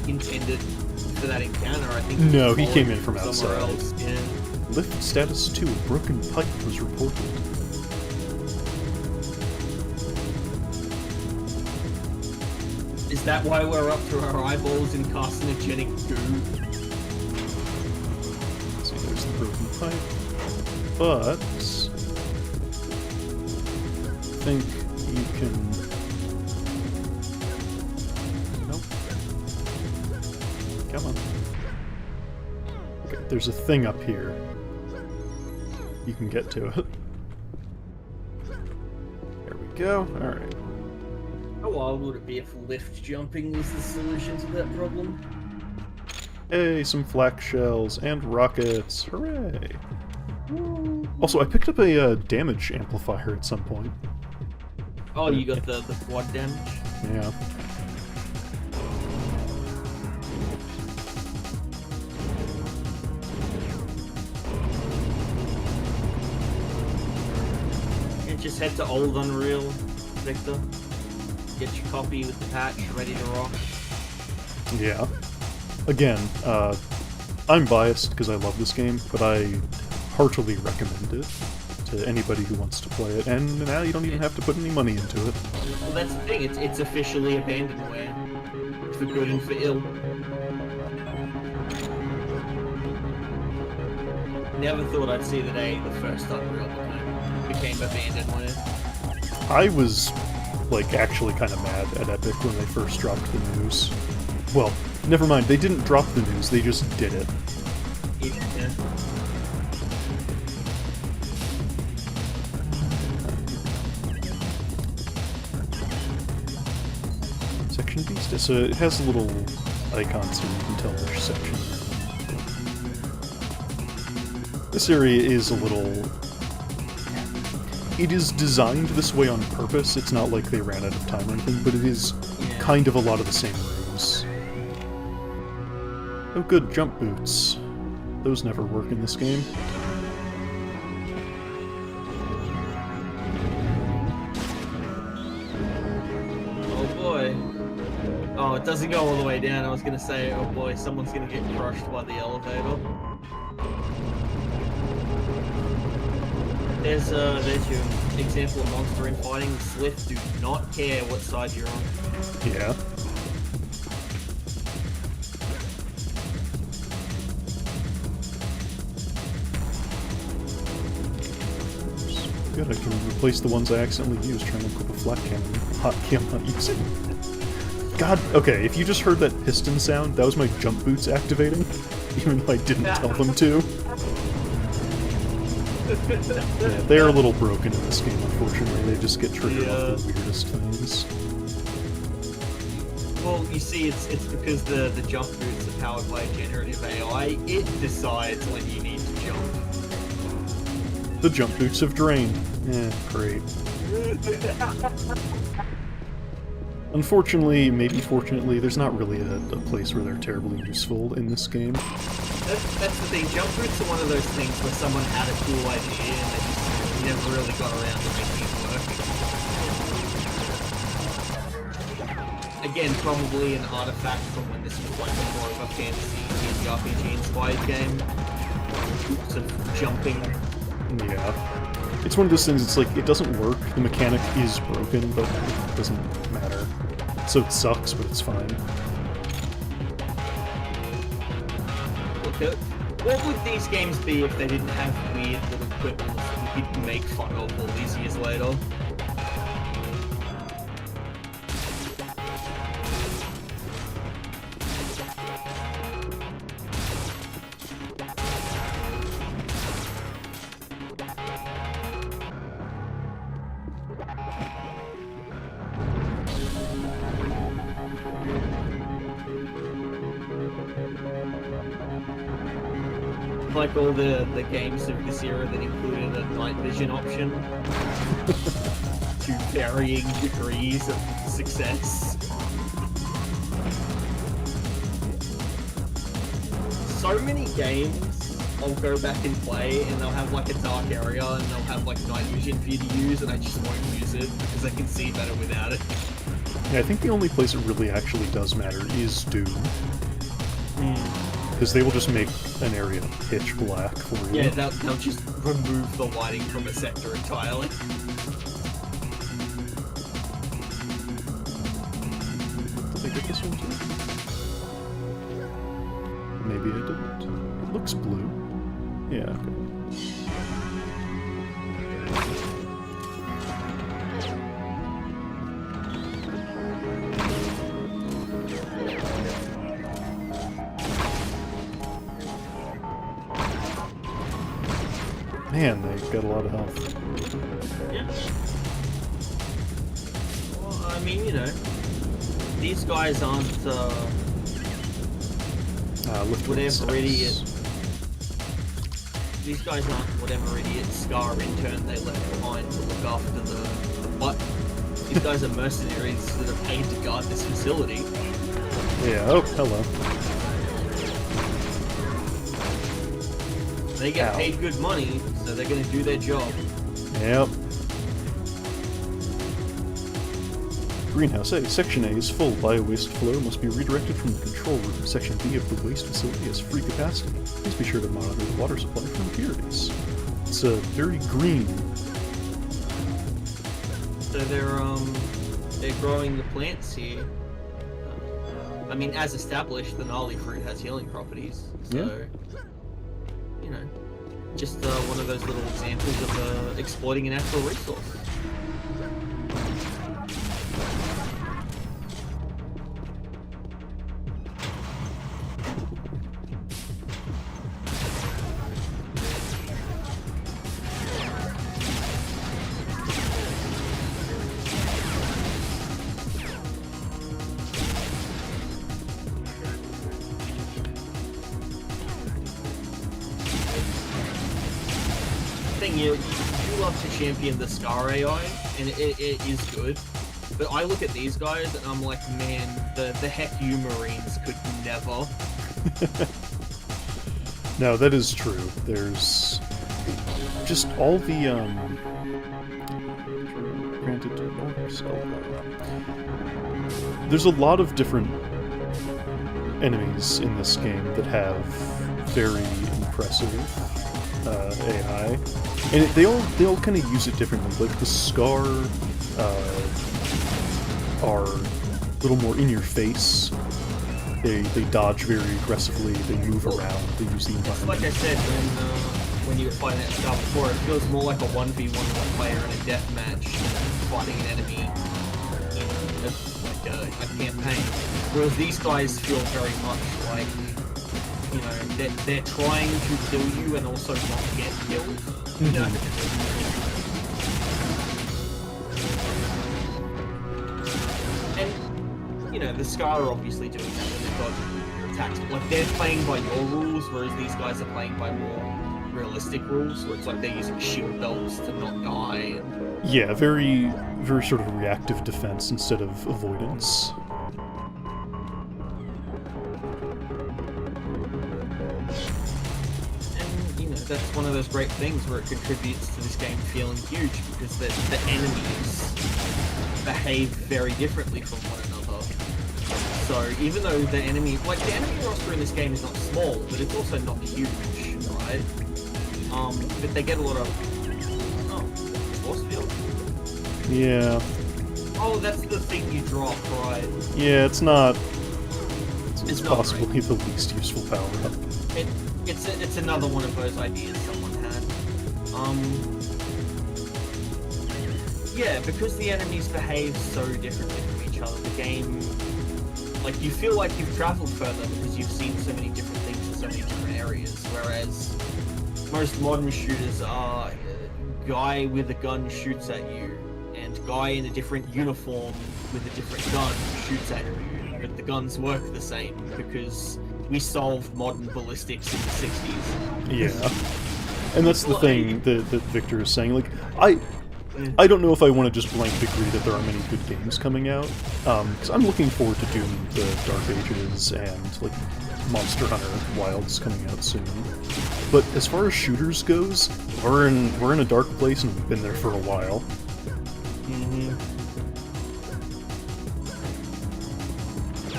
intended for that encounter. I think No, he came in from somewhere outside. else. Yeah. Lift status 2, broken pipe was reported. Is that why we're up to our eyeballs in carcinogenic goo? See, there's the broken pipe. But I think you can... Nope. Come on. Okay, there's a thing up here. You can get to it. There we go. Alright. How wild would it be if lift jumping was the solution to that problem? Hey, some flak shells and rockets. Hooray! Woo. Also, I picked up a damage amplifier at some point. Oh, you got the quad damage? Yeah. And just head to Old Unreal, Victor. Get your copy with the patch ready to rock. Yeah. Again, I'm biased because I love this game, but I heartily recommend it to anybody who wants to play it, and now you don't even have to put any money into it. Well, that's the thing, it's officially abandonware. For good and for ill. Never thought I'd see the day the first Unreal became abandonware. I was, like, actually kind of mad at Epic when they first dropped the news. Well, never mind, they didn't drop the news, they just did it. Yeah. Section Beast? So it has a little icon so you can tell which section. This area is a little... It is designed this way on purpose, it's not like they ran out of time or anything, but it is kind of a lot of the same rooms. Oh good, jump boots. Those never work in this game. Oh boy. Oh, it doesn't go all the way down. I was gonna say, oh boy, someone's gonna get crushed by the elevator. There's your example of monster infighting. Slith do not care what side you're on. Yeah. Good, I can replace the ones I accidentally used trying to equip a flat cannon hotkey I'm not using. God, okay, if you just heard that piston sound, that was my jump boots activating, even though I didn't tell them to. Yeah, they're a little broken in this game, unfortunately. They just get triggered off the weirdest things. Well, you see, it's because the jump boots are powered by generative AI. It decides when you need to jump. The jump boots have drained. Eh, great. Unfortunately, maybe fortunately, there's not really a place where they're terribly useful in this game. That's the thing. Jump boots are one of those things where someone had a cool idea and they just never really got around to making it work. Again, probably an artifact from when this was like more of a fantasy RPG inspired game. Sort of jumping. Yeah. It's one of those things, it's like, it doesn't work, the mechanic is broken, but it doesn't matter. So it sucks, but it's fine. What would these games be if they didn't have weird little quibbles that you could make fun of all these years later? Like all the games of this era that included a night vision option to varying degrees of success. So many games I'll go back and play and they'll have like a dark area and they'll have like night vision for you to use and I just won't use it because I can see better without it. Yeah, I think the only place it really actually does matter is Doom. Because they will just make an area pitch black for you. Yeah, they'll just remove the lighting from a sector entirely. Did I get this one too? Maybe I didn't. It looks blue. Yeah, okay. Man, they got a lot of health. Yeah. Well, I mean, you know, these guys aren't, whatever idiot. these guys aren't whatever idiot Scar intern they left behind to look after the butt. These guys are mercenaries that are paid to guard this facility. Yeah, oh, hello. They get paid good money, so they're gonna do their job. Yep. Greenhouse A. Section A is full. Bio-waste flow must be redirected from the control room. Section B of the waste facility has free capacity. Please be sure to monitor the water supply for impurities. It's very green. So they're growing the plants here. I mean, as established, the gnarly fruit has healing properties. So, Yeah. you know, just one of those little examples of exploiting a natural resource. You love to champion the Scar AI, and it is good. But I look at these guys and I'm like, man, the heck you Marines could never. No, that is true. There's just all the granted to orders. There's a lot of different enemies in this game that have very impressive AI, and they all kind of use it differently. Like the Scar are a little more in your face. They dodge very aggressively. They move around. They use the environment. Like I said when you were fighting that Scar before, it feels more like a 1v1 player in a deathmatch than fighting an enemy in a campaign. Whereas these guys feel very much like, you know, they're trying to kill you and also not get killed. You know? And, you know, the Scar are obviously doing that when they've got attacks. Like, they're playing by your rules, whereas these guys are playing by more realistic rules, where it's like they're using shield belts to not die. And... yeah, very sort of reactive defense instead of avoidance. That's one of those great things where it contributes to this game feeling huge, because the enemies behave very differently from one another. So even though the enemy roster in this game is not small, but it's also not huge, right? But they get a lot of force field. Yeah. Oh, that's the thing you drop, right? Yeah, it's not. It's not possibly right. the least useful power-up. It's another one of those ideas someone had. Yeah, because the enemies behave so differently from each other, the game, like, you feel like you've traveled further because you've seen so many different things in so many different areas, whereas most modern shooters are guy with a gun shoots at you, and guy in a different uniform with a different gun shoots at you, but the guns work the same because we solved modern ballistics in the 60s. Yeah. And that's the thing that Victor is saying. Like, I don't know if I want to just blanket agree that there are many good games coming out, because I'm looking forward to Doom, the Dark Ages, and, like, Monster Hunter Wilds coming out soon. But as far as shooters goes, we're in a dark place and we've been there for a while.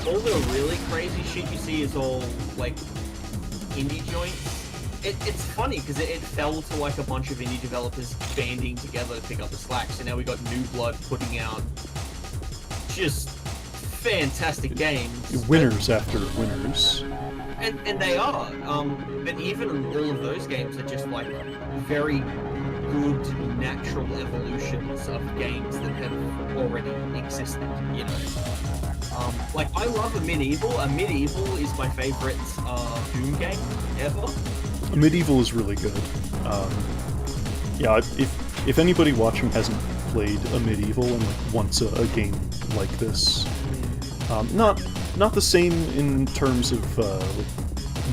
All the really crazy shit you see is all, like, indie joints. It's funny, because it fell to, like, a bunch of indie developers banding together to pick up the slack, so now we got New Blood putting out just fantastic games. Winners after winners. And they are, but even all of those games are just, like, very good natural evolutions of games that have already existed, you know? Like, I love a Medieval. A Medieval is my favorite Doom game ever. Medieval is really good. Yeah, if anybody watching hasn't played a Medieval and wants a game like this, not the same in terms of like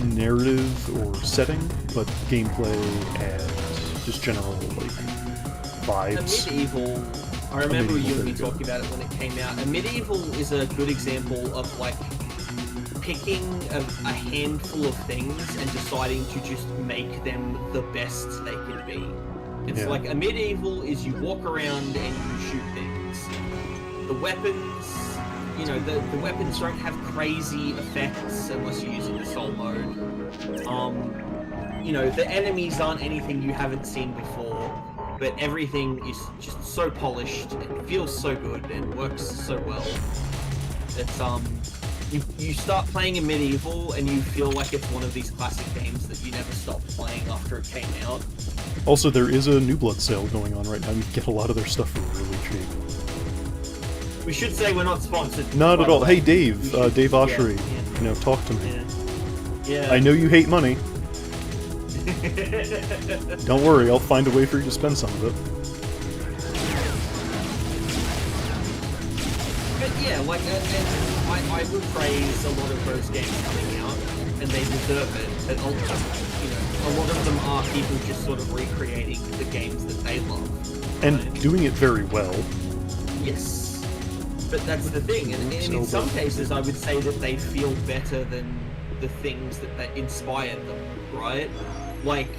narrative or setting, but gameplay and just general like vibes. A Medieval, I remember you and me talking about it when it came out. A Medieval is a good example of like picking a handful of things and deciding to just make them the best they can be. It's like a Medieval is you walk around and you shoot things. The weapons, you know, the weapons don't have crazy effects unless you're using the soul mode. You know, the enemies aren't anything you haven't seen before, but everything is just so polished and feels so good and works so well. It's you start playing a Medieval and you feel like it's one of these classic games that you never stopped playing after it came out. Also, there is a New Blood sale going on right now. You get a lot of their stuff for really cheap. We should say we're not sponsored. Not at all. Hey, Dave. Dave Oshry. Yeah. You know, talk to me. Yeah. I know you hate money. Don't worry, I'll find a way for you to spend some of it. But yeah, like, I would praise a lot of those games coming out, and they deserve it. But you know, a lot of them are people just sort of recreating the games that they love. And doing it very well. Yes. But that's the thing, and in some cases I would say that they feel better than the things that inspired them, right? Like,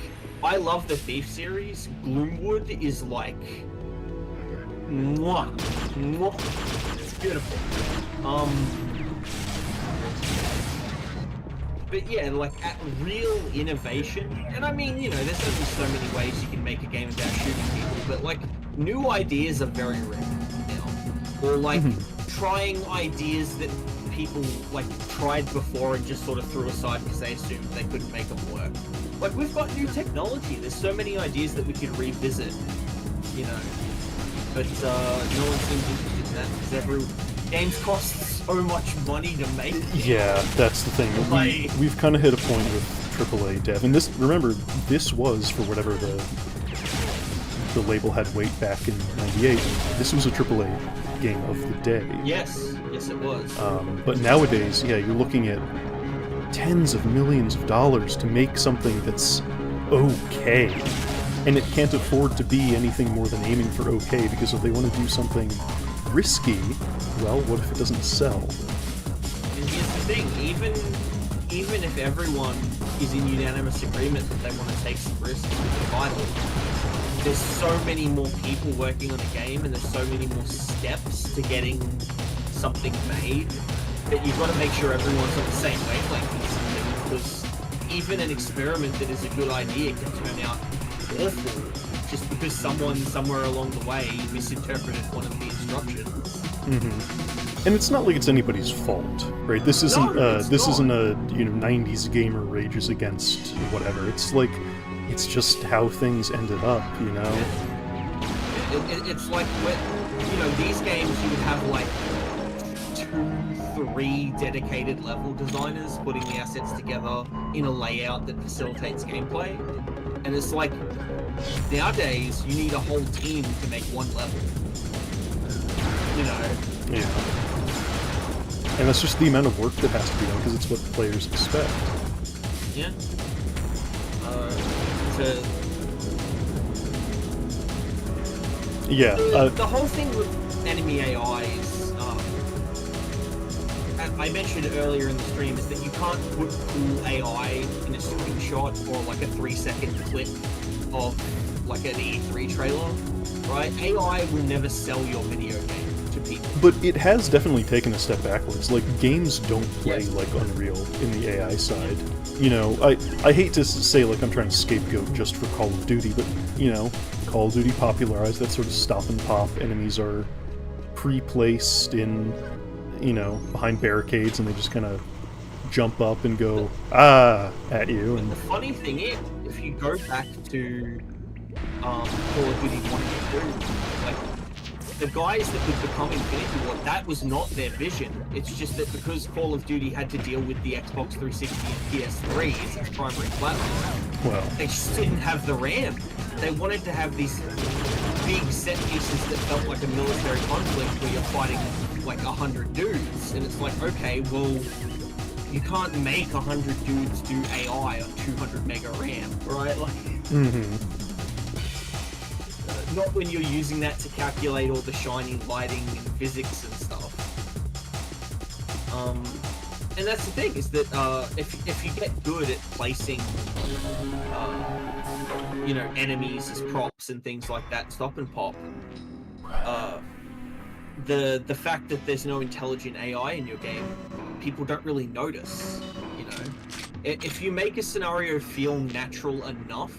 I love the Thief series. Gloomwood is like... mwah, mwah. It's beautiful. But yeah, like, at real innovation, and I mean, you know, there's only so many ways you can make a game about shooting people, but like, new ideas are very rare now. Or like, trying ideas that people like tried before and just sort of threw aside because they assumed they couldn't make them work. Like, we've got new technology, there's so many ideas that we could revisit, you know. But no one seems interested in that because games cost so much money to make. Yeah, that's the thing. We've kind of hit a point with AAA dev, and this, remember, this was, for whatever the label had weight back in '98, this was a AAA game of the day. Yes, yes it was. But nowadays, yeah, you're looking at tens of millions of dollars to make something that's okay. And it can't afford to be anything more than aiming for okay, because if they want to do something risky, well, what if it doesn't sell? And here's the thing, even if everyone is in unanimous agreement that they want to take some risks with the title, there's so many more people working on a game and there's so many more steps to getting something made that you've got to make sure everyone's on the same wavelength with something, because even an experiment that is a good idea can turn out awful just because someone somewhere along the way misinterpreted one of the instructions. And it's not like it's anybody's fault, right? This isn't isn't a 90s gamer rages against whatever. It's like, it's just how things ended up, you know. It's like when, you know, these games you would have like 2-3 dedicated level designers putting the assets together in a layout that facilitates gameplay. And it's like, nowadays, you need a whole team to make one level. You know? Yeah. And that's just the amount of work that has to be done, because it's what the players expect. Yeah. The whole thing with enemy AIs, I mentioned earlier in the stream, is that you can't put cool AI in a screenshot or like a 3-second clip of like an E3 trailer, right? AI will never sell your video game to people. But it has definitely taken a step backwards. Like, games don't play like Unreal in the AI side. You know, I hate to say like I'm trying to scapegoat just for Call of Duty, but, you know, Call of Duty popularized that sort of stop and pop. Enemies are pre-placed in, you know, behind barricades, and they just kind of jump up and go, at you. And the funny thing is, if you go back to Call of Duty 1 and 2, like, the guys that would become Infinity Ward, that was not their vision. It's just that because Call of Duty had to deal with the Xbox 360 and PS3 as its primary platform, well, they just didn't have the RAM. They wanted to have these big set pieces that felt like a military conflict where you're fighting like 100 dudes, and it's like, okay, well, you can't make 100 dudes do AI on 200 mega RAM, right? Like, not when you're using that to calculate all the shiny lighting and physics and stuff. And that's the thing, is that if you get good at placing, you know, enemies as props and things like that, stop and pop, the fact that there's no intelligent AI in your game, people don't really notice, you know? If you make a scenario feel natural enough,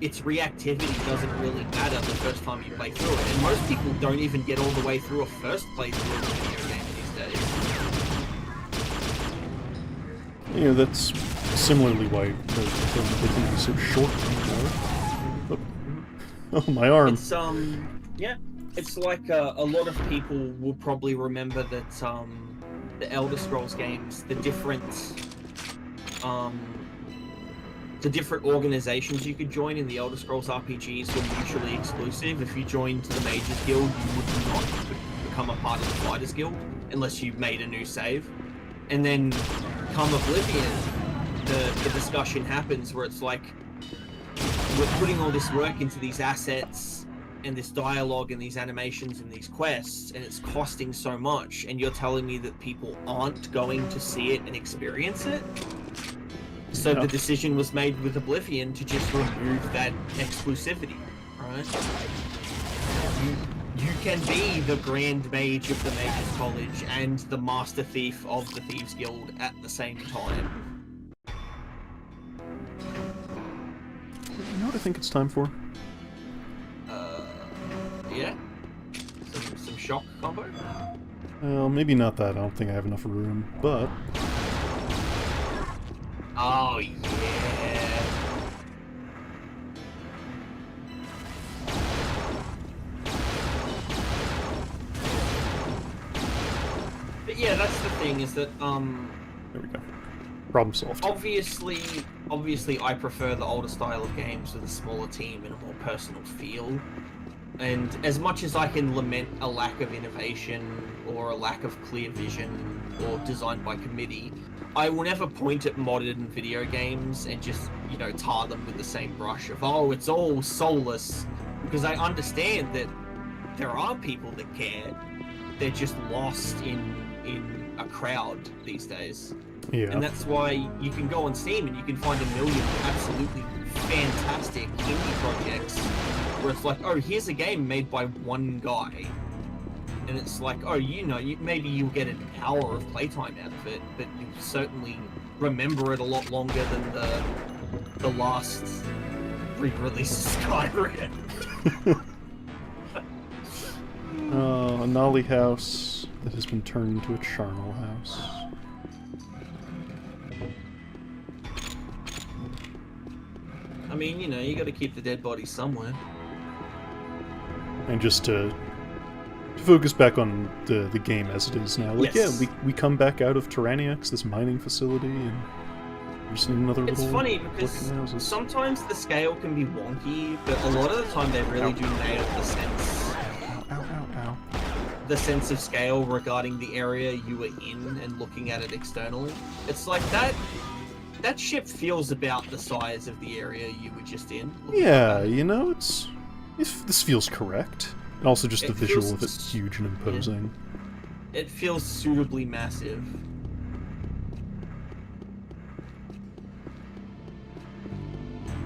its reactivity doesn't really matter the first time you play through it. And most people don't even get all the way through a first playthrough of a video game these days. Yeah, that's similarly why they can be so short anymore. Oh, my arm. It's, yeah. It's like a lot of people will probably remember that the Elder Scrolls games, the different organizations you could join in the Elder Scrolls RPGs were mutually exclusive. If you joined the Mages Guild, you would not become a part of the Fighters Guild unless you made a new save. And then come Oblivion, the discussion happens where it's like, we're putting all this work into these assets and this dialogue and these animations and these quests, and it's costing so much, and you're telling me that people aren't going to see it and experience it? So the decision was made with Oblivion to just remove that exclusivity, right? You can be the Grand Mage of the Mages College and the Master Thief of the Thieves Guild at the same time. You know what I think it's time for? Yeah? Some shock combo? Well, maybe not that. I don't think I have enough room, but... Oh, yeah. But yeah, that's the thing, is that, There we go. Problem solved. Obviously I prefer the older style of games with a smaller team and a more personal feel. And as much as I can lament a lack of innovation or a lack of clear vision or design by committee, I will never point at modern video games and just, you know, tar them with the same brush of, oh, it's all soulless, because I understand that there are people that care. They're just lost in a crowd these days. Yeah. And that's why you can go on Steam and you can find a million absolutely fantastic indie projects where it's like, oh, here's a game made by one guy. And it's like, oh, you know, maybe you'll get an hour of playtime out of it, but you certainly remember it a lot longer than the last re-release of Skyrim. A Nolly house that has been turned into a charnel house. I mean, you know, you gotta keep the dead bodies somewhere. And just to focus back on the game as it is now. Like, Yes. yeah, we come back out of Tyranniax, this mining facility, and we're just in another It's little funny because working houses. sometimes the scale can be wonky, but a lot of the time they really do nail the sense. Ow. The sense of scale regarding the area you were in and looking at it externally. It's like that ship feels about the size of the area you were just in. Yeah, you know, this feels correct. And also just the It visual feels- of it huge and imposing. It feels suitably massive.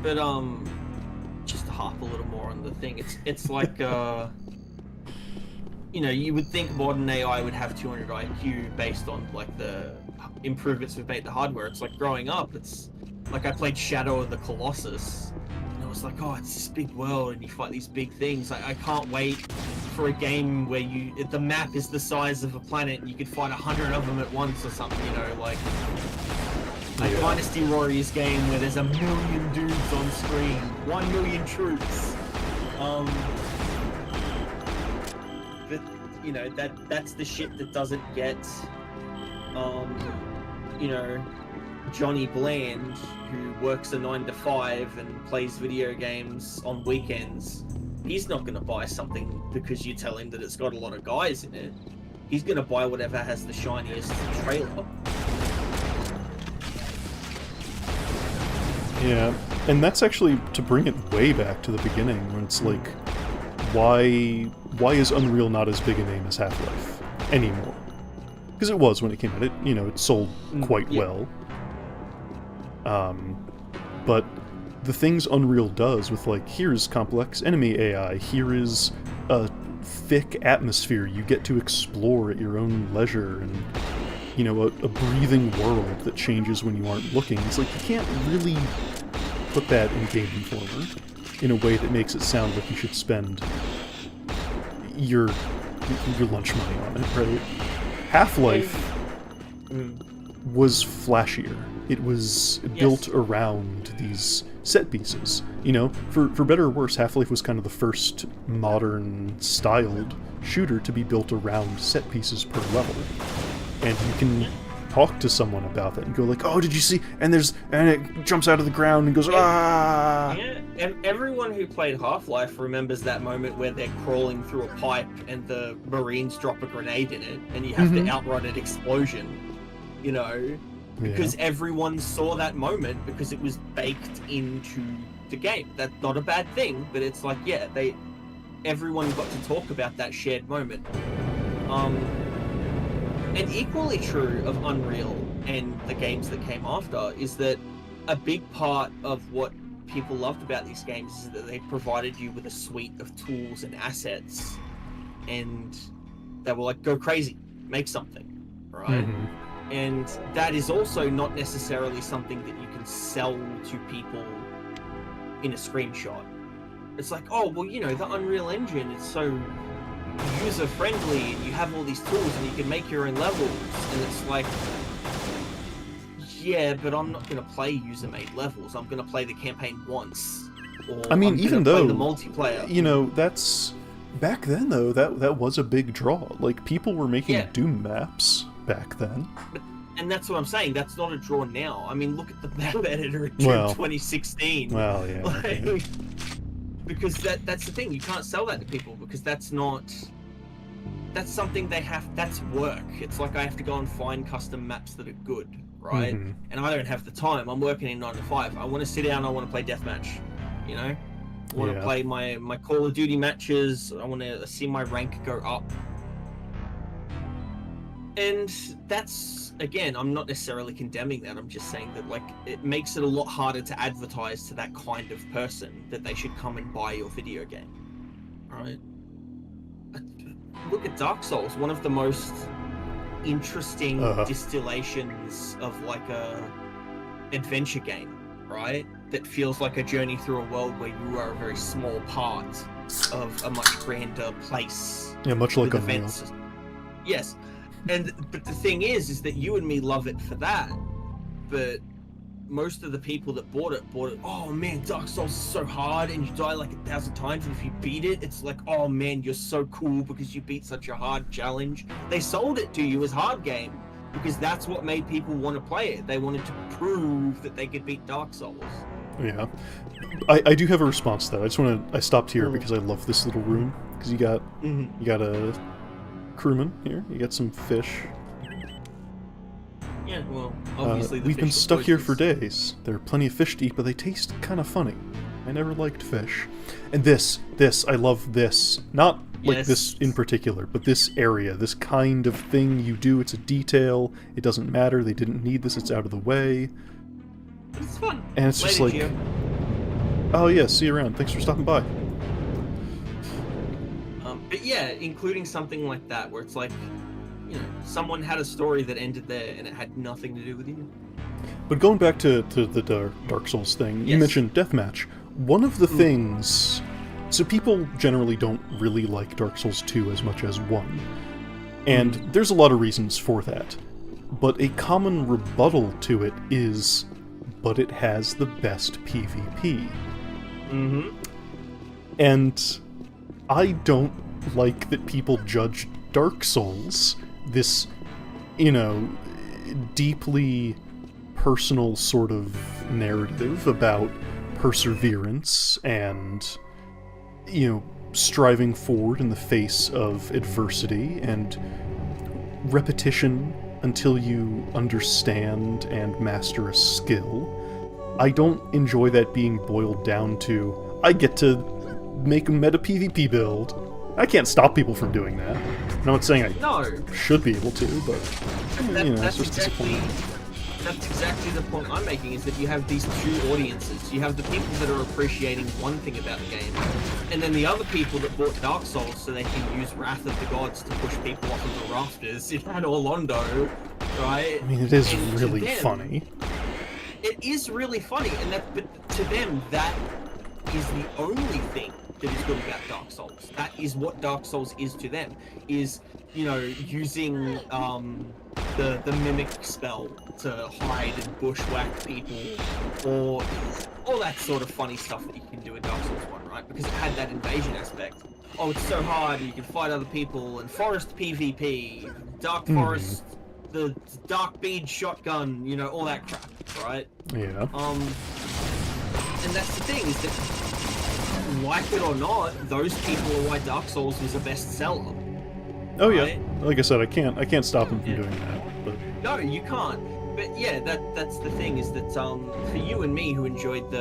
But just to harp a little more on the thing, it's like you know, you would think modern AI would have 200 IQ based on like the improvements we've made to hardware. It's like growing up, it's like I played Shadow of the Colossus, and it was like, oh, it's this big world and you fight these big things. I can't wait for a game where the map is the size of a planet and you could fight 100 of them at once or something, you know, like a Dynasty Warriors game where there's 1 million dudes on screen, 1 million troops. But you know, that's the shit that doesn't get you know, Johnny Bland, who works a 9 to 5 and plays video games on weekends. He's not going to buy something because you tell him that it's got a lot of guys in it. He's going to buy whatever has the shiniest trailer. Yeah, and that's actually to bring it way back to the beginning, when it's like, why is Unreal not as big a name as Half-Life anymore? Because it was when it came out. It sold quite well. But the things Unreal does with, like, here's complex enemy AI, here is a thick atmosphere you get to explore at your own leisure, and, a breathing world that changes when you aren't looking. It's like, you can't really put that in Game Informer in a way that makes it sound like you should spend your lunch money on it, right? Half-Life was flashier. It was built around these set pieces. For better or worse, Half-Life was kind of the first modern styled shooter to be built around set pieces per level. And you can talk to someone about that and go like, oh, did you see? And it jumps out of the ground and goes, ah! Yeah, and everyone who played Half-Life remembers that moment where they're crawling through a pipe and the Marines drop a grenade in it, and you have to outrun an explosion, because everyone saw that moment because it was baked into the game. That's not a bad thing, but it's like, everyone got to talk about that shared moment. And equally true of Unreal and the games that came after is that a big part of what people loved about these games is that they provided you with a suite of tools and assets, and they were like, go crazy, make something, right? And that is also not necessarily something that you can sell to people in a screenshot. It's like, oh, well, the Unreal Engine is so user-friendly, and you have all these tools, and you can make your own levels, and it's like, yeah, but I'm not going to play user-made levels. I'm going to play the campaign once. Or even though play the multiplayer. That's back then though. That was a big draw. Like, people were making Doom maps back then. And that's what I'm saying. That's not a draw now. I mean, look at the map editor in Doom 2016. Well, yeah. Because that's the thing. You can't sell that to people because that's something that's work. It's like I have to go and find custom maps that are good, right? And I don't have the time. I'm working in 9 to 5. I want to sit down, I want to play deathmatch, I want to play my Call of Duty matches. I want to see my rank go up. And that's, again, I'm not necessarily condemning that. I'm just saying that, like, it makes it a lot harder to advertise to that kind of person that they should come and buy your video game. Alright? Look at Dark Souls, one of the most interesting distillations of, like, a adventure game, right? That feels like a journey through a world where you are a very small part of a much grander place. Yeah, much like Unreal. Yes. But the thing is that you and me love it for that, but most of the people that bought it, oh man, Dark Souls is so hard and you die like 1,000 times, and if you beat it, it's like, oh man, you're so cool because you beat such a hard challenge. They sold it to you as hard game because that's what made people want to play it. They wanted to prove that they could beat Dark Souls. Yeah. I do have a response to that. I stopped here because I love this little room, because you got a crewman here. You got some fish. Yeah, well, obviously we've been stuck here for days. There are plenty of fish to eat, but they taste kind of funny. I never liked fish. And this, I love this. Not like this in particular, but this area, this kind of thing you do. It's a detail. It doesn't matter. They didn't need this. It's out of the way. It's fun. And it's just like, oh yeah, see you around. Thanks for stopping by. But yeah, including something like that, where it's like, someone had a story that ended there and it had nothing to do with you. But going back to the Dark Souls thing, you mentioned deathmatch. One of the things... So people generally don't really like Dark Souls 2 as much as 1. And there's a lot of reasons for that. But a common rebuttal to it is, but it has the best PvP. And I don't like that people judge Dark Souls, this, deeply personal sort of narrative about perseverance and, striving forward in the face of adversity and repetition until you understand and master a skill. I don't enjoy that being boiled down to, I get to make a meta PvP build. I can't stop people from doing that. I'm not saying I should be able to, but it's just disappointing. That's exactly the point I'm making, is that you have these two audiences. You have the people that are appreciating one thing about the game, and then the other people that bought Dark Souls so they can use Wrath of the Gods to push people off of the rafters in Orlando, right? I mean, it is really funny. It is really funny, but to them, that is the only thing that is good about Dark Souls. That is what Dark Souls is to them, is, using the mimic spell to hide and bushwhack people, or all that sort of funny stuff that you can do in Dark Souls 1, right? Because it had that invasion aspect. Oh, it's so hard, you can fight other people, and forest PvP, dark forest, the dark bead shotgun, all that crap, right? Yeah. And that's the thing, is that, like it or not, those people are why Dark Souls was a bestseller. Oh right? Yeah, like I said, I can't stop them from doing that. But no, you can't. But yeah, that's the thing, is that for you and me who enjoyed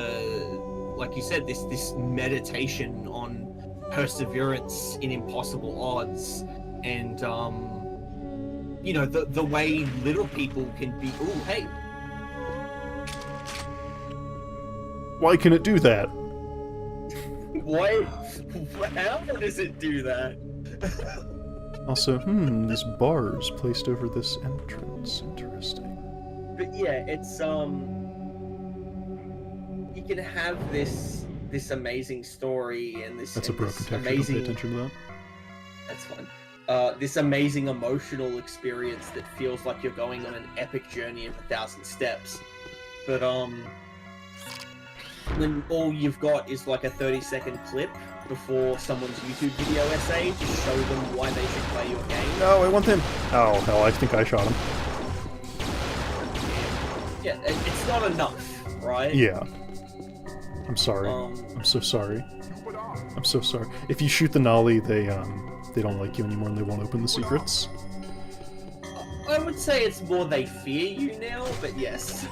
like you said, this meditation on perseverance in impossible odds, and the way little people can be. Oh, hey. Why can it do that? Why? How does it do that? Also, this bar is placed over this entrance. Interesting. But yeah, it's you can have this amazing story and this. That's a broken texture. Amazing. Pay attention to that. That's fine. This amazing emotional experience that feels like you're going on an epic journey of 1,000 steps, but when all you've got is like a 30-second clip before someone's YouTube video essay to show them why they should play your game. No, I want him. Oh, hell, I think I shot him. Yeah, it's not enough, right? Yeah. I'm sorry. I'm so sorry. I'm so sorry. If you shoot the Nolly, they don't like you anymore and they won't open the secrets. I would say it's more they fear you now, but yes.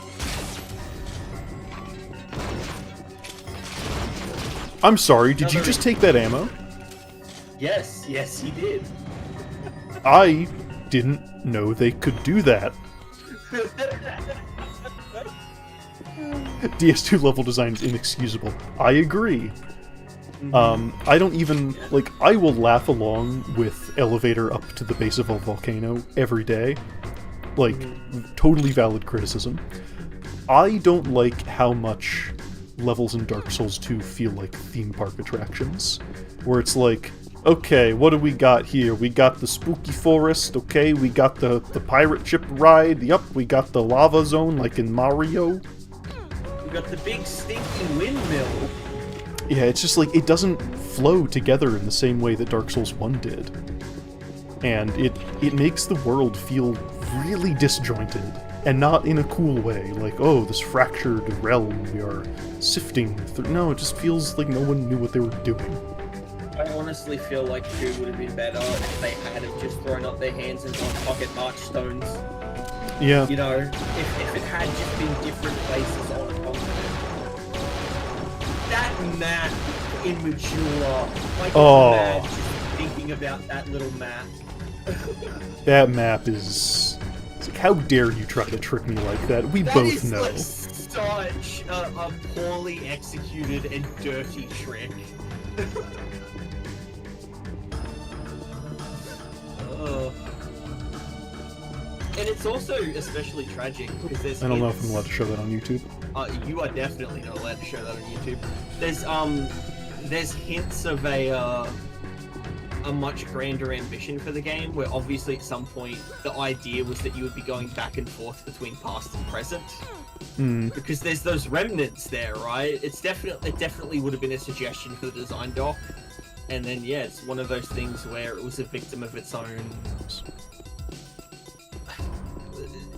I'm sorry, did you just take that ammo? Yes, he did. I didn't know they could do that. DS2 level design is inexcusable. I agree. I don't even, I will laugh along with elevator up to the base of a volcano every day. Totally valid criticism. I don't like how much levels in Dark Souls 2 feel like theme park attractions, where it's like, okay, what do we got here? We got the spooky forest, okay, we got the pirate ship ride, yup, we got the lava zone like in Mario. We got the big stinky windmill. Yeah, it's just it doesn't flow together in the same way that Dark Souls 1 did. And it makes the world feel really disjointed. And not in a cool way, oh, this fractured realm we are sifting through. No, it just feels like no one knew what they were doing. I honestly feel like 2 would have been better if they had just thrown up their hands and gone pocket march stones. Yeah. If it had just been different places on a continent. That map, immature. Mad just thinking about that little map. That map is... how dare you try to trick me like that? We both know. That is such a poorly executed and dirty trick. And it's also especially tragic because there's. I don't know if I'm allowed to show that on YouTube. You are definitely not allowed to show that on YouTube. There's hints of a much grander ambition for the game, where obviously at some point the idea was that you would be going back and forth between past and present. Because there's those remnants there, right? It definitely would have been a suggestion for the design doc. And then yeah, it's one of those things where it was a victim of its own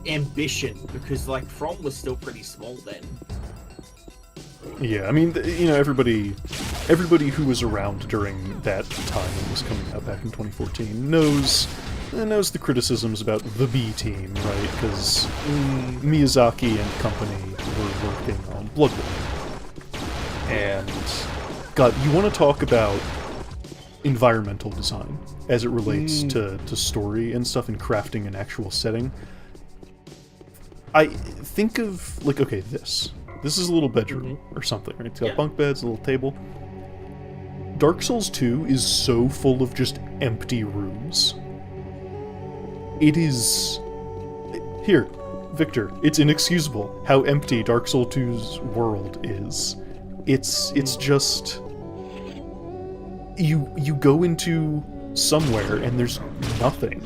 ambition, because From was still pretty small then. Yeah, I mean, everybody who was around during that time and was coming out back in 2014 knows knows the criticisms about the B Team, right? Because Miyazaki and company were working on Bloodborne. And, God, you want to talk about environmental design as it relates to story and stuff and crafting an actual setting. I think of, like, okay, this is a little bedroom or something, right? It's got bunk beds, a little table. Dark Souls 2 is so full of just empty rooms. It is... Here, Victor, it's inexcusable how empty Dark Souls 2's world is. It's just... You go into somewhere and there's nothing.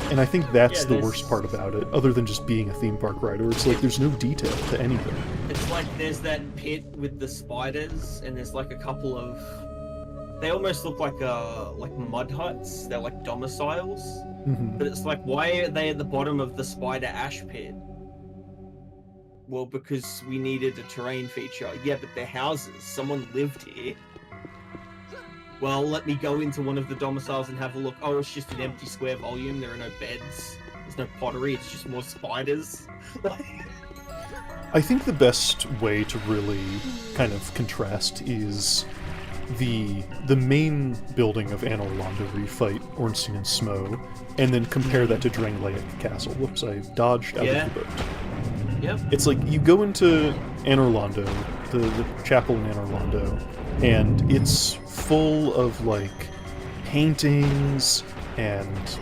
And I think that's the worst part about it, other than just being a theme park ride, where it's like there's no detail to anything. It's like there's that pit with the spiders, and there's like a couple of... They almost look like mud huts. They're like domiciles. But it's like, why are they at the bottom of the spider ash pit? Well, because we needed a terrain feature. Yeah, but they're houses. Someone lived here. Well, let me go into one of the domiciles and have a look. Oh, it's just an empty square volume. There are no beds. There's no pottery. It's just more spiders. I think the best way to really kind of contrast is the main building of Anor Londo where you fight Ornstein and Smough, and then compare that to Drangleic Castle. Whoops, I dodged out of the boat. Yep. It's like, you go into Anor Londo, the chapel in Anor Londo, and it's full of, like, paintings, and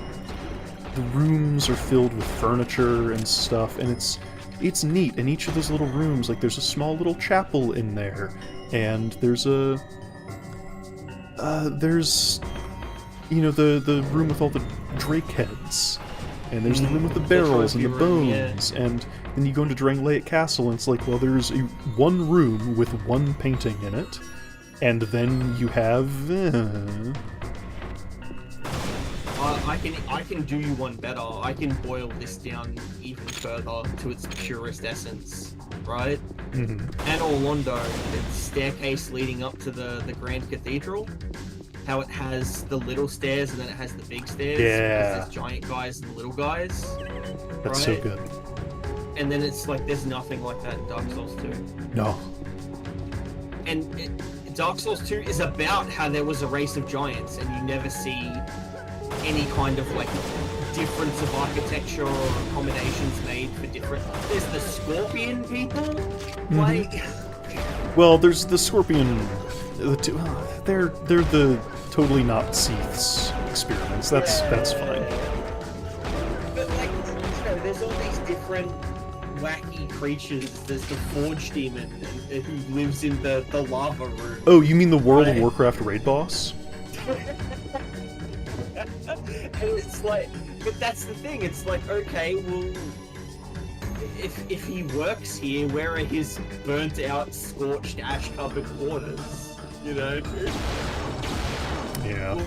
the rooms are filled with furniture and stuff, and it's neat. And each of those little rooms, like, there's a small little chapel in there, and there's a... there's, you know, the room with all the drake heads, and there's the room with the barrels and the bones, and then you go into Drangleic Castle, and it's like, well, there's one room with one painting in it, and then you have... I can do you one better. I can boil this down even further to its purest essence, right? Anor Londo, the staircase leading up to the Grand Cathedral, how it has the little stairs and then it has the big stairs. Yeah. There's giant guys and little guys. That's so good. And then it's like, there's nothing like that in Dark Souls 2. No. And Dark Souls 2 is about how there was a race of giants and you never see any kind of, like, difference of architecture or accommodations made for different... There's the scorpion people, like... Well, there's the scorpion... They're the totally not Seath's experiments. That's fine. But, like, you know, there's all these different wacky creatures. There's the Forge Demon who lives in the lava room. Oh, you mean the World of Warcraft raid boss? And it's like, but that's the thing, it's like, okay, well, if he works here, where are his burnt out, scorched, ash covered quarters? You know? Yeah. Well,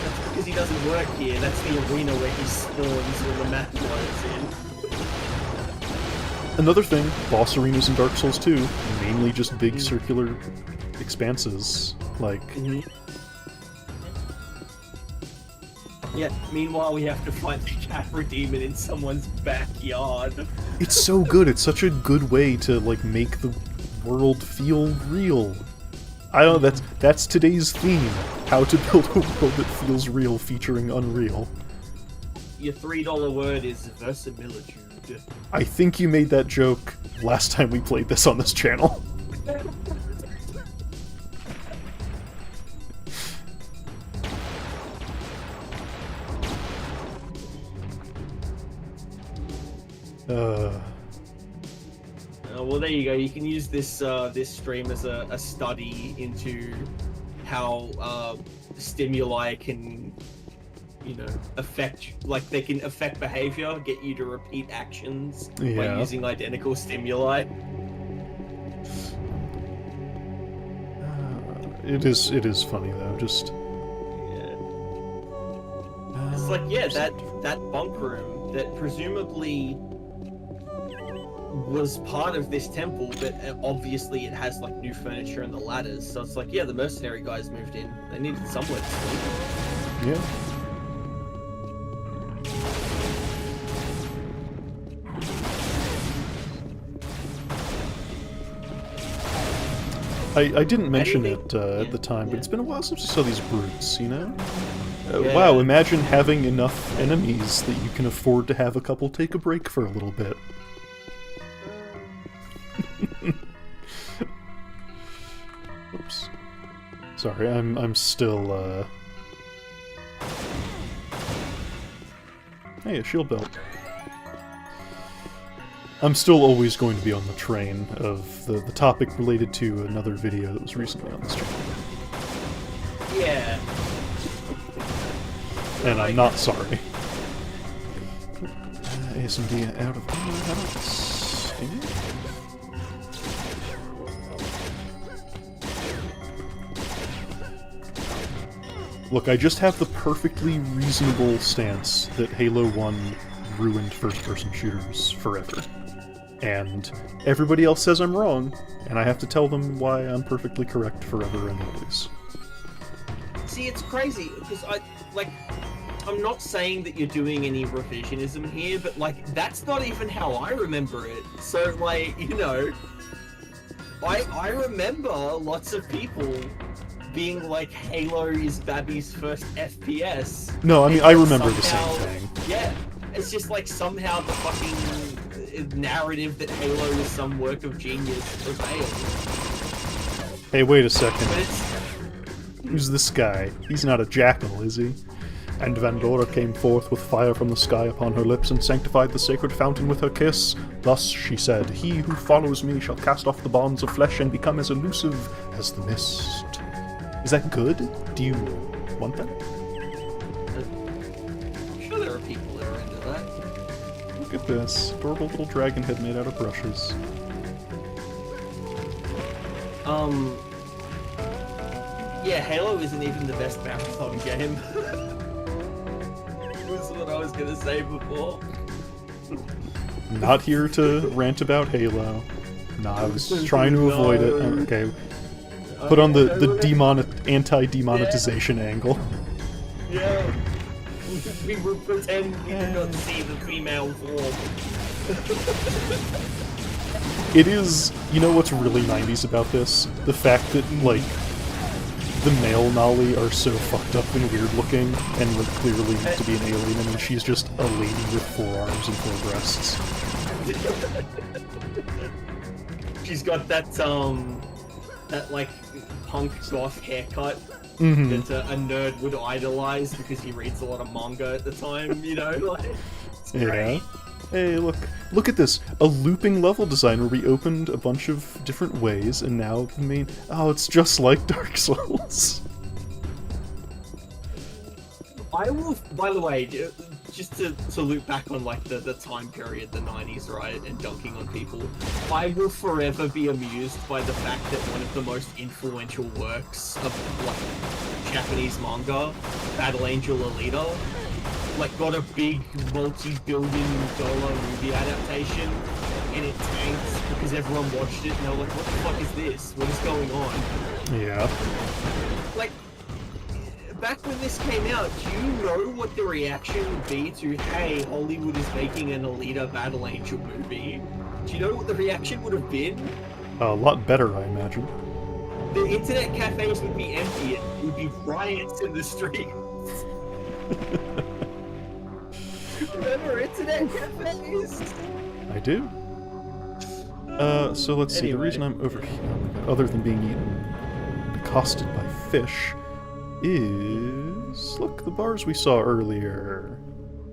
that's because he doesn't work here, that's the arena where he spawns when the map loads in. Another thing, boss arenas in Dark Souls 2, mainly just big circular expanses, like... Yeah, meanwhile we have to fight the Capra Demon in someone's backyard. It's so good, it's such a good way to, like, make the world feel real. I don't know, that's today's theme. How to build a world that feels real featuring Unreal. Your $3 word is verisimilitude. I think you made that joke last time we played this on this channel. Well, there you go. You can use this this stream as a study into how stimuli can, you know, they can affect behavior, get you to repeat actions by using identical stimuli. It is funny though. Just it's like, yeah, that bunk room that presumably was part of this temple, but obviously it has like new furniture and the ladders, so it's like, yeah, the mercenary guys moved in. They needed somewhere to sleep. Yeah. I didn't mention it at the time, but it's been a while since we saw these brutes, you know? Wow, imagine having enough enemies that you can afford to have a couple take a break for a little bit. Oops. Sorry, I'm still, Hey, a shield belt. I'm still always going to be on the train of the topic related to another video that was recently on this channel. Yeah. And I'm not sorry. ASMD out of house. Look, I just have the perfectly reasonable stance that Halo 1 ruined first-person shooters forever. And everybody else says I'm wrong, and I have to tell them why I'm perfectly correct forever and always. See, it's crazy, because I'm not saying that you're doing any revisionism here, but, like, that's not even how I remember it. So, like, you know, I remember lots of people being like, Halo is Babby's first FPS. No, I mean, I remember the same thing. Yeah, it's just like somehow the fucking narrative that Halo is some work of genius prevailed. Hey, wait a second. But it's... Who's this guy? He's not a jackal, is he? And Vandora came forth with fire from the sky upon her lips and sanctified the sacred fountain with her kiss. Thus she said, "He who follows me shall cast off the bonds of flesh and become as elusive as the mist." Is that good? Do you want that? I'm sure there are people that are into that. Look at this. Adorable little dragon head made out of brushes. Yeah, Halo isn't even the best marathon game. Was what I was gonna say before. Not here to rant about Halo. Nah, I was trying to avoid it. Okay. Put on the anti-demonetization angle. Yeah. We would pretend we did not see the female form. It is, you know what's really 90s about this? The fact that, like, the male Nolly are so fucked up and weird looking, and like, clearly meant to be an alien, and she's just a lady with 4 arms and 4 breasts. She's got that like punk goth haircut that a nerd would idolize because he reads a lot of manga at the time, you know, like, it's great. Yeah. Hey, look at this. A looping level design where we opened a bunch of different ways, and now the main... Oh, it's just like Dark Souls. I will, by the way, just to loop back on like the time period, the 90s, right, and dunking on people, I will forever be amused by the fact that one of the most influential works of like Japanese manga, Battle Angel Alita, like got a big multi-billion dollar movie adaptation, and it tanked because everyone watched it and they were like, what the fuck is this? What is going on? Yeah. Like, back when this came out, do you know what the reaction would be to, hey, Hollywood is making an Alita Battle Angel movie? Do you know what the reaction would have been? A lot better, I imagine. The internet cafes would be empty and there would be riots in the streets. Remember internet cafes? I do. So let's see, the reason I'm over here, other than being accosted by fish, is... Look, the bars we saw earlier.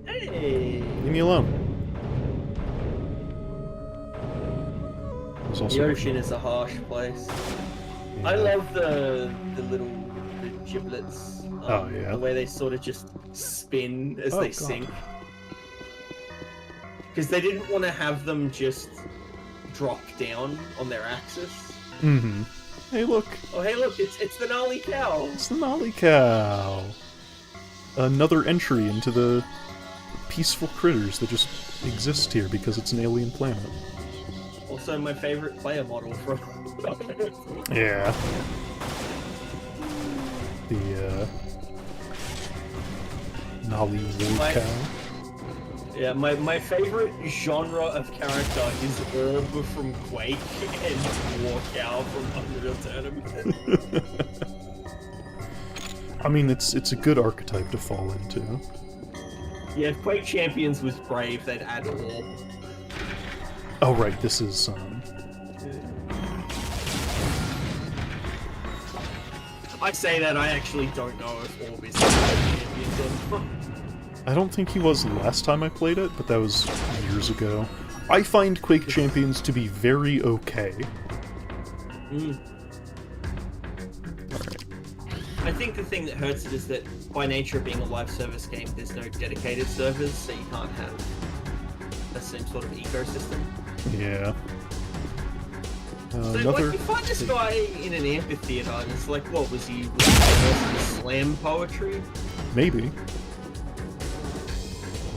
Hey! Leave me alone. The ocean is a harsh place. Yeah. I love the giblets. Oh, yeah. The way they sort of just spin as they sink. Because they didn't want to have them just drop down on their axis. Mm-hmm. Hey, look. Oh, hey, look, it's the gnarly cow. It's the gnarly cow. Another entry into the peaceful critters that just exist here because it's an alien planet. Also, my favorite player model from... Yeah. The, Nolly War Cow. Yeah, my favorite genre of character is Orb from Quake and War Cow from Unreal Tournament. I mean, it's a good archetype to fall into. Yeah, if Quake Champions was brave, they'd add Orb. Oh right, this is I say that, I actually don't know if Orb is Champions or not. I don't think he was last time I played it, but that was years ago. I find Quake Champions to be very okay. Alright. I think the thing that hurts it is that by nature of being a live service game, there's no dedicated servers, so you can't have the same sort of ecosystem. Yeah. So, Another... like, you find this guy in an amphitheater, and it's like, what, was he slam poetry? Maybe.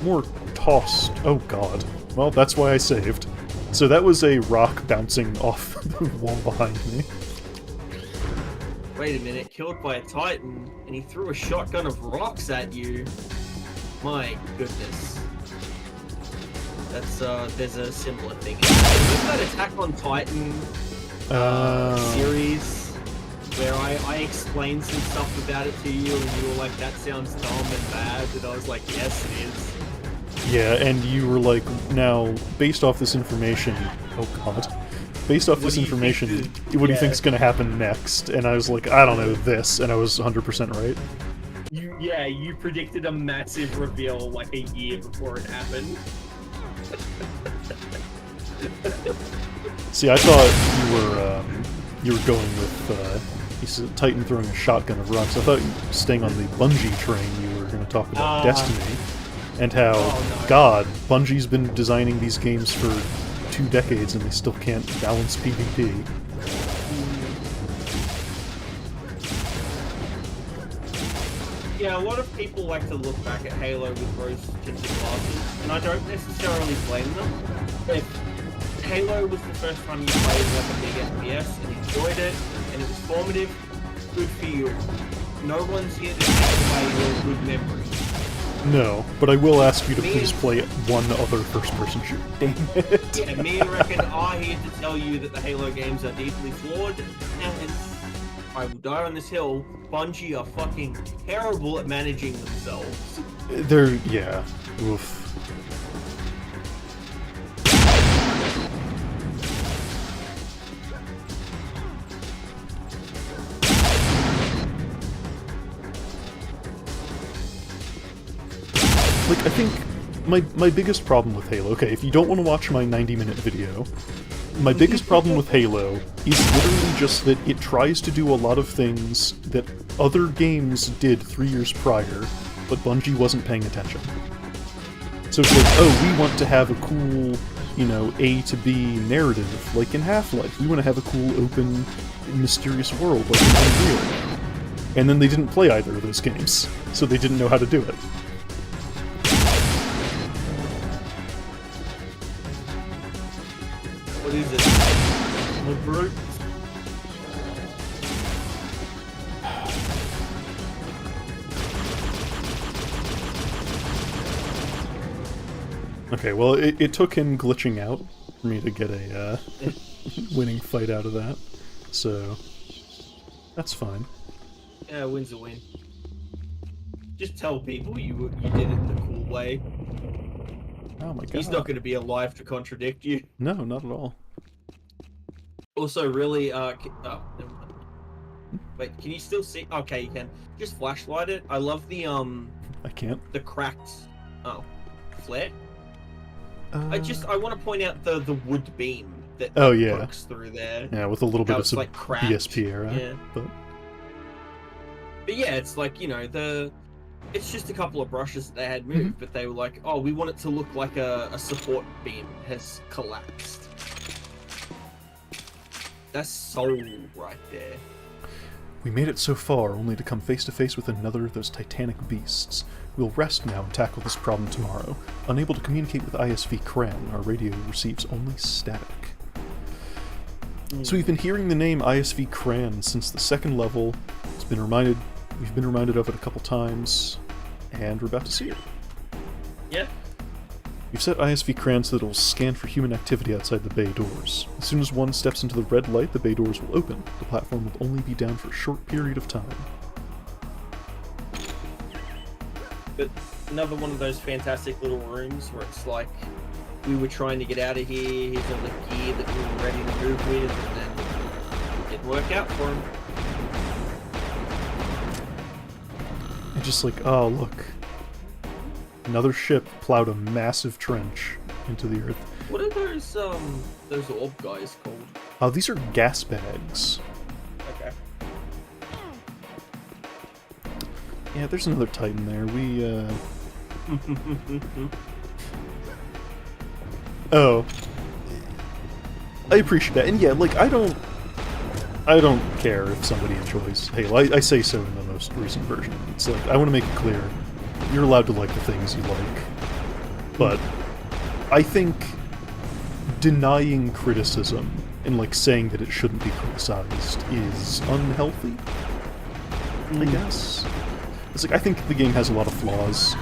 More tossed. Oh god. Well, that's why I saved. So that was a rock bouncing off the wall behind me. Wait a minute, killed by a Titan, and he threw a shotgun of rocks at you. My goodness. That's, there's a similar thing. Remember that Attack on Titan series, where I explained some stuff about it to you, and you were like, that sounds dumb and bad, and I was like, yes, it is. Yeah, and you were like, now, based off this information... Oh god. Based off this information, what do you think's gonna happen next? And I was like, I don't know, this, and I was 100% right. You predicted a massive reveal like a year before it happened. See, I thought you were going with, you said Titan throwing a shotgun of rocks. I thought staying on the Bungie train, you were gonna talk about Destiny. And how, God, Bungie's been designing these games for 2 decades and they still can't balance PvP. Yeah, a lot of people like to look back at Halo with rose-tinted glasses, and I don't necessarily blame them. If Halo was the first time you played like a big FPS and enjoyed it, and it was formative, good for you. No one's here to take away your good memories. No, but I will ask you to please play one other first-person shooter. Damn it. Yeah, me and Reckon are here to tell you that the Halo games are deeply flawed, and I will die on this hill. Bungie are fucking terrible at managing themselves. Yeah. Oof. Like, I think my biggest problem with Halo... Okay, if you don't want to watch my 90-minute video, my biggest problem with Halo is literally just that it tries to do a lot of things that other games did 3 years prior, but Bungie wasn't paying attention. So it's like, oh, we want to have a cool, you know, A to B narrative, like in Half-Life. We want to have a cool, open, mysterious world, like in Unreal. And then they didn't play either of those games, so they didn't know how to do it. What is it? The brute? Okay, well, it took him glitching out for me to get a winning fight out of that, so that's fine. Yeah, a win's a win. Just tell people you did it the cool way. Oh my god. He's not going to be alive to contradict you. No, not at all. Also, really, oh, never mind. Wait, can you still see? Okay, you can. Just flashlight it. I love the, I can't. the cracked, flare. I want to point out the wood beam that pokes through there. Yeah, with a little bit of some like PSP era. Yeah. But yeah, it's like, you know, it's just a couple of brushes that they had moved, but they were like, oh, we want it to look like a support beam has collapsed. That's soul right there. We made it so far, only to come face to face with another of those titanic beasts. We'll rest now and tackle this problem tomorrow. Unable to communicate with ISV Kran, our radio receives only static. So we've been hearing the name ISV Kran since the second level. We've been reminded of it a couple times, and we're about to see it. Yeah. You've set ISV CRAN so that it will scan for human activity outside the bay doors. As soon as one steps into the red light, the bay doors will open. The platform will only be down for a short period of time. But another one of those fantastic little rooms where it's like, we were trying to get out of here, here's all the gear that we were ready to move with, and then it didn't work out for him. And just like, oh look. Another ship plowed a massive trench into the earth. What are those orb guys called? These are gas bags. Okay. Yeah, there's another Titan there. Oh. I appreciate that. And yeah, like, I don't care if somebody enjoys Halo. I say so in the most recent version. It's like, I want to make it clear, you're allowed to like the things you like. But I think denying criticism and, like, saying that it shouldn't be criticized is unhealthy, I guess. It's like, I think the game has a lot of flaws.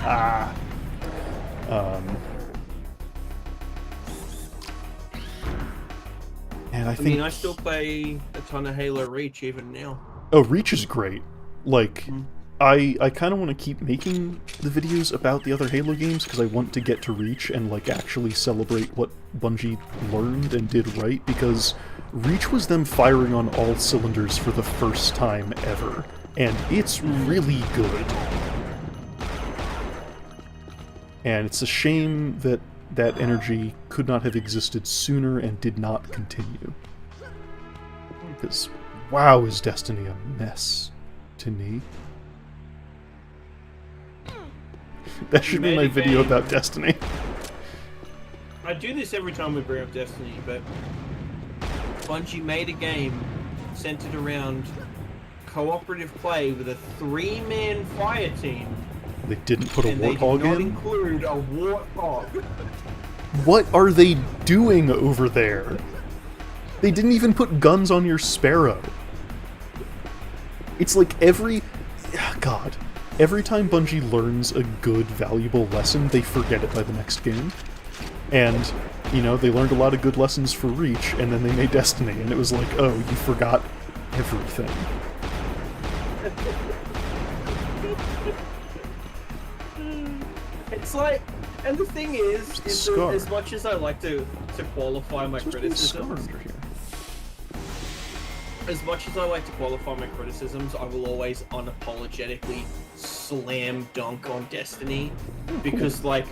And I think... I still play a ton of Halo Reach even now. Oh, Reach is great. Like, I kind of want to keep making the videos about the other Halo games because I want to get to Reach and, like, actually celebrate what Bungie learned and did right, because Reach was them firing on all cylinders for the first time ever, and it's really good. And it's a shame that that energy could not have existed sooner and did not continue. Because, wow, is Destiny a mess to me. That should be my video about Destiny. I do this every time we bring up Destiny, but Bungie made a game centered around cooperative play with a 3-man fire team. They didn't put a Warthog in? They did not include a Warthog. What are they doing over there? They didn't even put guns on your Sparrow. It's like every time Bungie learns a good, valuable lesson, they forget it by the next game. And, you know, they learned a lot of good lessons for Reach, and then they made Destiny, and it was like, oh, you forgot everything. It's like, and the thing is that as much as I like to qualify my criticisms, as much as I like to qualify my criticisms, I will always unapologetically slam dunk on Destiny, because, like,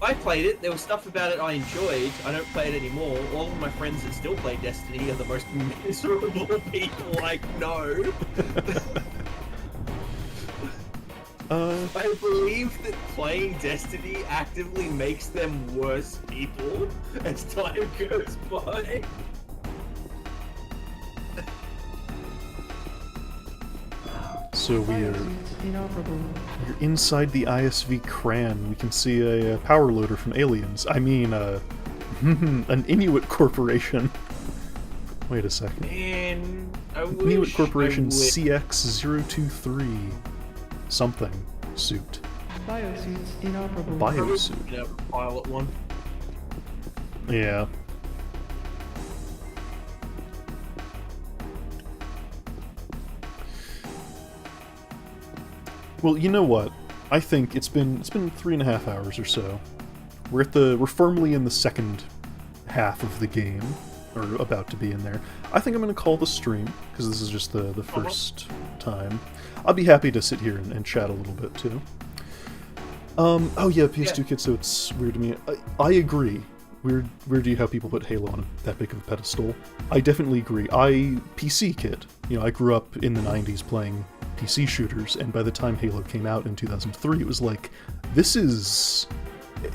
I played it, there was stuff about it I enjoyed, I don't play it anymore. All of my friends that still play Destiny are the most miserable people I know. I believe that playing Destiny actively makes them worse people as time goes by. So we're inside the ISV CRAN. We can see a power loader from Aliens. I mean, an Inuit corporation. Wait a second. Man, I wish Inuit Corporation CX023 something suit. Biosuits inoperable. Biosuit. Yeah, pilot one. Yeah. Well, you know what? I think it's been 3.5 hours or so. We're firmly in the second half of the game, or about to be in there. I think I'm gonna call the stream because this is just the first time. I'll be happy to sit here and chat a little bit too. Oh yeah, PS2 kit. So it's weird to me. I agree. Weird to you how people put Halo on that big of a pedestal. I definitely agree. PC kid. You know, I grew up in the 90s playing PC shooters, and by the time Halo came out in 2003, it was like,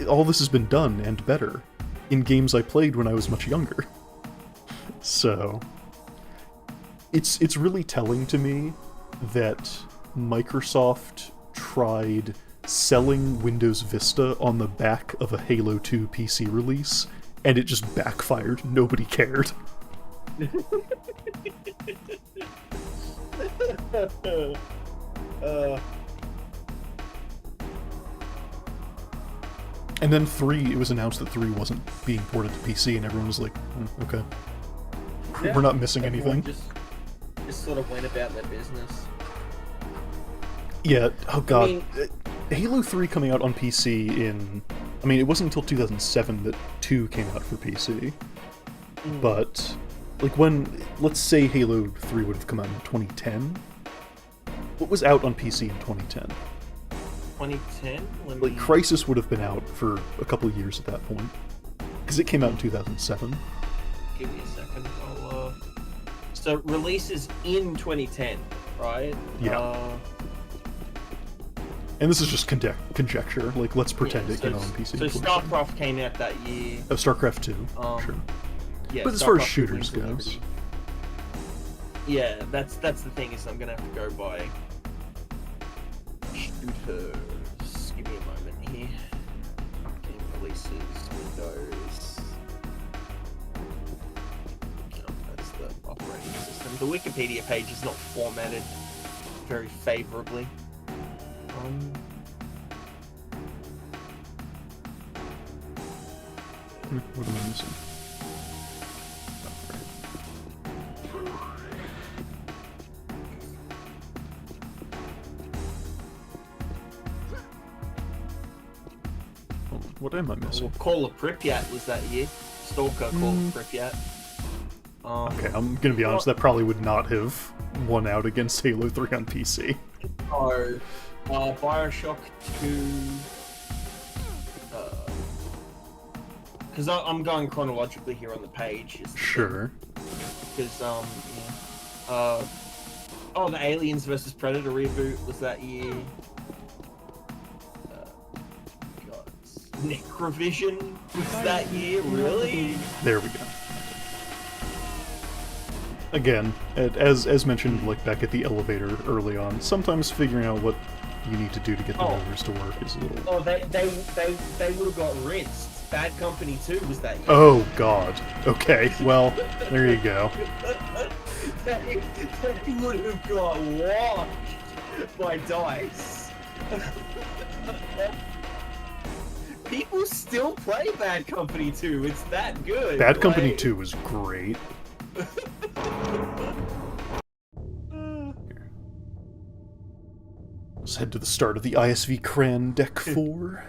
all this has been done and better in games I played when I was much younger. So it's really telling to me that Microsoft tried selling Windows Vista on the back of a Halo 2 PC release, and it just backfired. Nobody cared. And then 3, it was announced that 3 wasn't being ported to PC, and everyone was like, okay. Yeah, We're not missing everyone anything. Just sort of went about their business. Yeah, oh god. I mean, Halo 3 coming out on PC in... I mean, it wasn't until 2007 that 2 came out for PC. But, like, when... Let's say Halo 3 would have come out in 2010. What was out on PC in 2010? 2010? Like, Crysis would have been out for a couple of years at that point. Because it came out in 2007. Give me a second. So, releases in 2010, right? Yeah. And this is just conjecture. Like, let's pretend it came out on PC. So StarCraft came out that year. Oh, StarCraft 2, sure. Yeah, But as far as StarCraft shooters Wings of goes... Liberty. Yeah, that's the thing, is I'm gonna have to go by shooters. Give me a moment here. Game releases, Windows. Oh, that's the operating system. The Wikipedia page is not formatted very favorably. What am I missing? What am I missing? Well, Call of Pripyat was that year. Stalker Call of Pripyat. Okay, I'm gonna be honest, that probably would not have won out against Halo 3 on PC. So, Bioshock 2... Because I'm going chronologically here on the page. Sure. Because, yeah. Oh, the Aliens vs. Predator reboot was that year. God. Necrovision was that year, really? There we go. Again, as mentioned, like back at the elevator early on, sometimes figuring out what you need to do to get the numbers to work is a little... Oh, they would have got rinsed. Bad Company 2 was that year. Oh, God. Okay, well, there you go. They would have got washed by DICE. People still play Bad Company 2. It's that good. Bad Company 2 was great. Let's head to the start of the ISV Cran Deck 4.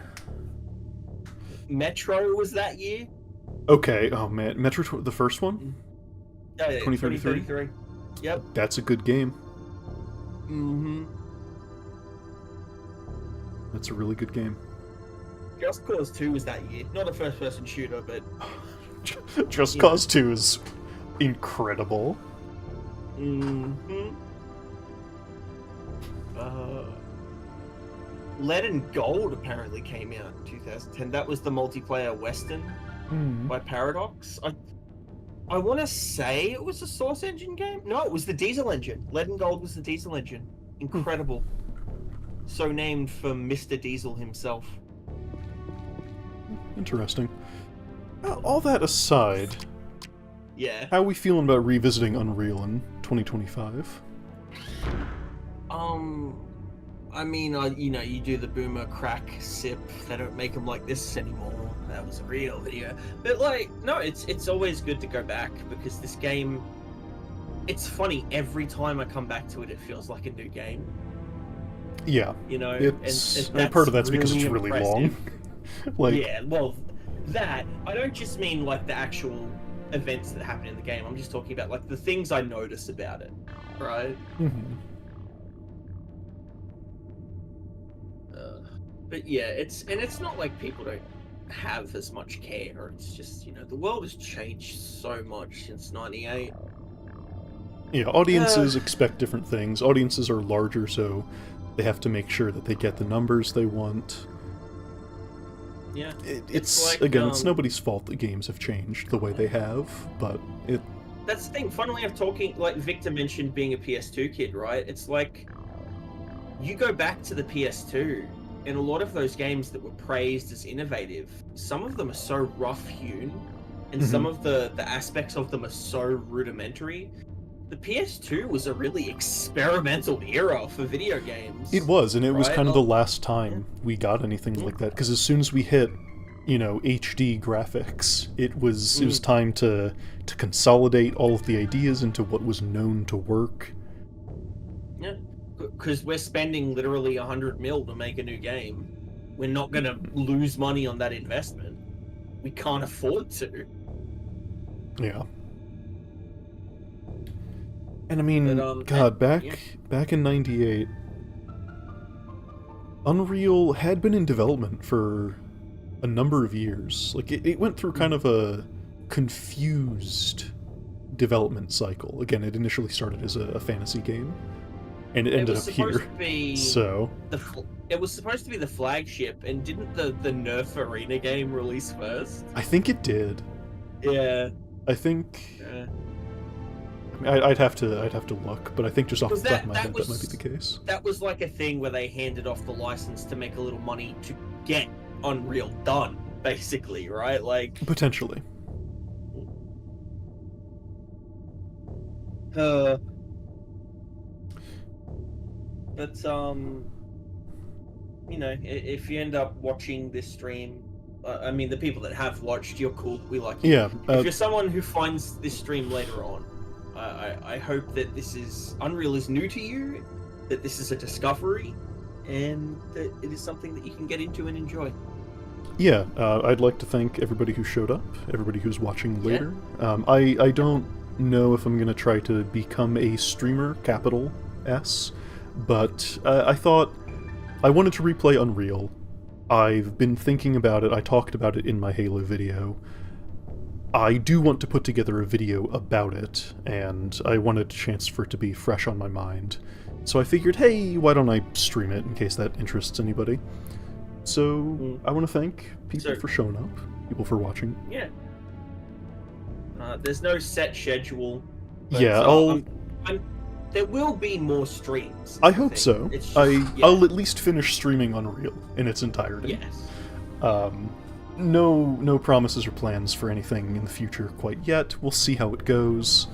Metro was that year. Okay, oh man, Metro, the first one? Oh, yeah, 2033? 2033. Yep. That's a good game. Mm-hmm. That's a really good game. Just Cause 2 was that year. Not a first-person shooter, but... Just Cause 2 is incredible. Mm-hmm. Lead and Gold apparently came out in 2010. That was the multiplayer Western by Paradox. I want to say it was a Source Engine game. No, it was the Diesel Engine. Lead and Gold was the Diesel Engine. Incredible. So named for Mr. Diesel himself. Interesting. All that aside, Yeah. how are we feeling about revisiting Unreal in 2025? I mean, you do the boomer crack sip. They don't make them like this anymore. That was a real video. But like, no, it's always good to go back because this game. It's funny every time I come back to it. It feels like a new game. Yeah, You know, it's and part of that's because it's really really long. Like, yeah, well, that I don't just mean like the actual events that happen in the game. I'm just talking about like the things I notice about it, right? But yeah, it's not like people don't have as much care. It's just, the world has changed so much since '98. Yeah, audiences expect different things. Audiences are larger, so they have to make sure that they get the numbers they want. Yeah, It's like, again, it's nobody's fault that games have changed the way they have, but that's the thing. Funnily enough, talking like Victor mentioned being a PS2 kid, right? It's like you go back to the PS2. And a lot of those games that were praised as innovative, some of them are so rough-hewn, and some of the aspects of them are so rudimentary. The PS2 was a really experimental era for video games. it was, and it was kind of the last time we got anything like that, because as soon as we hit HD graphics. It was time to consolidate all of the ideas into what was known to work. Yeah, because we're spending literally 100 mil to make a new game. We're not going to lose money on that investment. We can't afford to. Yeah. And I mean, But, back in '98, Unreal had been in development for a number of years. Like, it went through kind of a confused development cycle. Again, it initially started as a fantasy game, and it ended up here. So it was supposed to be the flagship, and didn't the Nerf Arena game release first? I think it did. Yeah. I think. I mean, I'd have to look, but I think just off the top of my head that might be the case. That was like a thing where they handed off the license to make a little money to get Unreal done, basically, right? Like potentially. But if you end up watching this stream, I mean, the people that have watched, you're cool. We like you. Yeah. If you're someone who finds this stream later on, I hope that Unreal is new to you, that this is a discovery, and that it is something that you can get into and enjoy. Yeah, I'd like to thank everybody who showed up, everybody who's watching later. I don't know if I'm going to try to become a streamer, capital S, but I thought I wanted to replay Unreal. I've been thinking about it, I talked about it in my Halo video. I do want to put together a video about it, and I wanted a chance for it to be fresh on my mind. So I figured, hey, why don't I stream it in case that interests anybody? So I want to thank people for showing up, people for watching. Yeah. There's no set schedule. Yeah, there will be more streams. I hope so. I'll at least finish streaming Unreal in its entirety. Yes. No promises or plans for anything in the future quite yet. We'll see how it goes.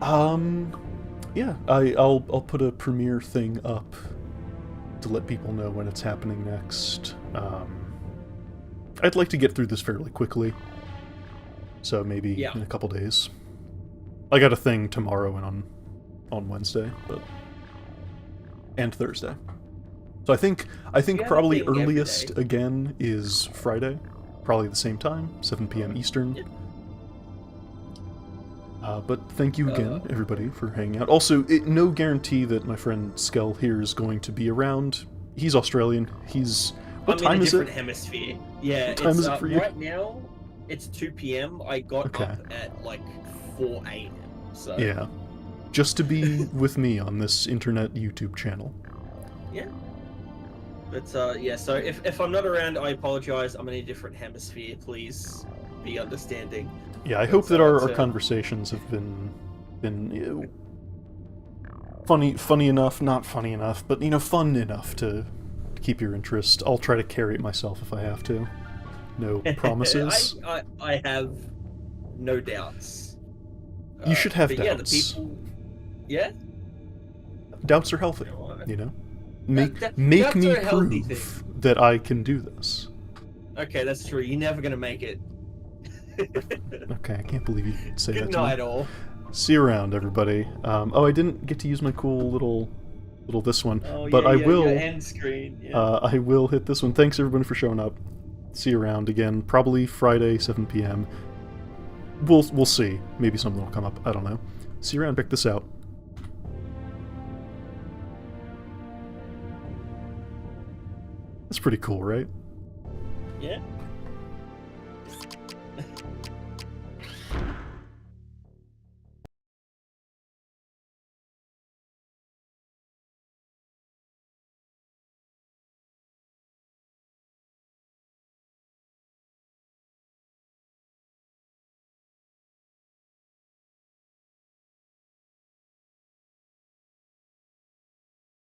Yeah, I'll put a premiere thing up to let people know when it's happening next. I'd like to get through this fairly quickly, so maybe in a couple days. I got a thing tomorrow and on Wednesday, and Thursday. So I think probably earliest again is Friday, probably the same time, 7 p.m. Eastern. But thank you again, everybody, for hanging out. Also, no guarantee that my friend Skell here is going to be around. He's Australian. What time is it? I'm in a different hemisphere. Yeah, what time is it for you? Right now, it's 2 p.m. I got up at like 4 a.m. So yeah, just to be with me on this internet YouTube channel. Yeah. But so if I'm not around, I apologize. I'm in a different hemisphere. Please be understanding. Yeah, I hope that our conversations have been funny enough, not funny enough, but fun enough to keep your interest. I'll try to carry it myself if I have to. No promises. I have no doubts. You should have doubts. Doubts are healthy, Make me prove that I can do this. Okay, that's true. You're never gonna make it. Okay, I can't believe you say that to me. Good night, all. See you around, everybody. I didn't get to use my cool little this one, but I will. End screen. Yeah. I will hit this one. Thanks everybody for showing up. See you around again. Probably Friday, 7 p.m. We'll see. Maybe something will come up. I don't know. See you around. Check this out. That's pretty cool, right? Yeah.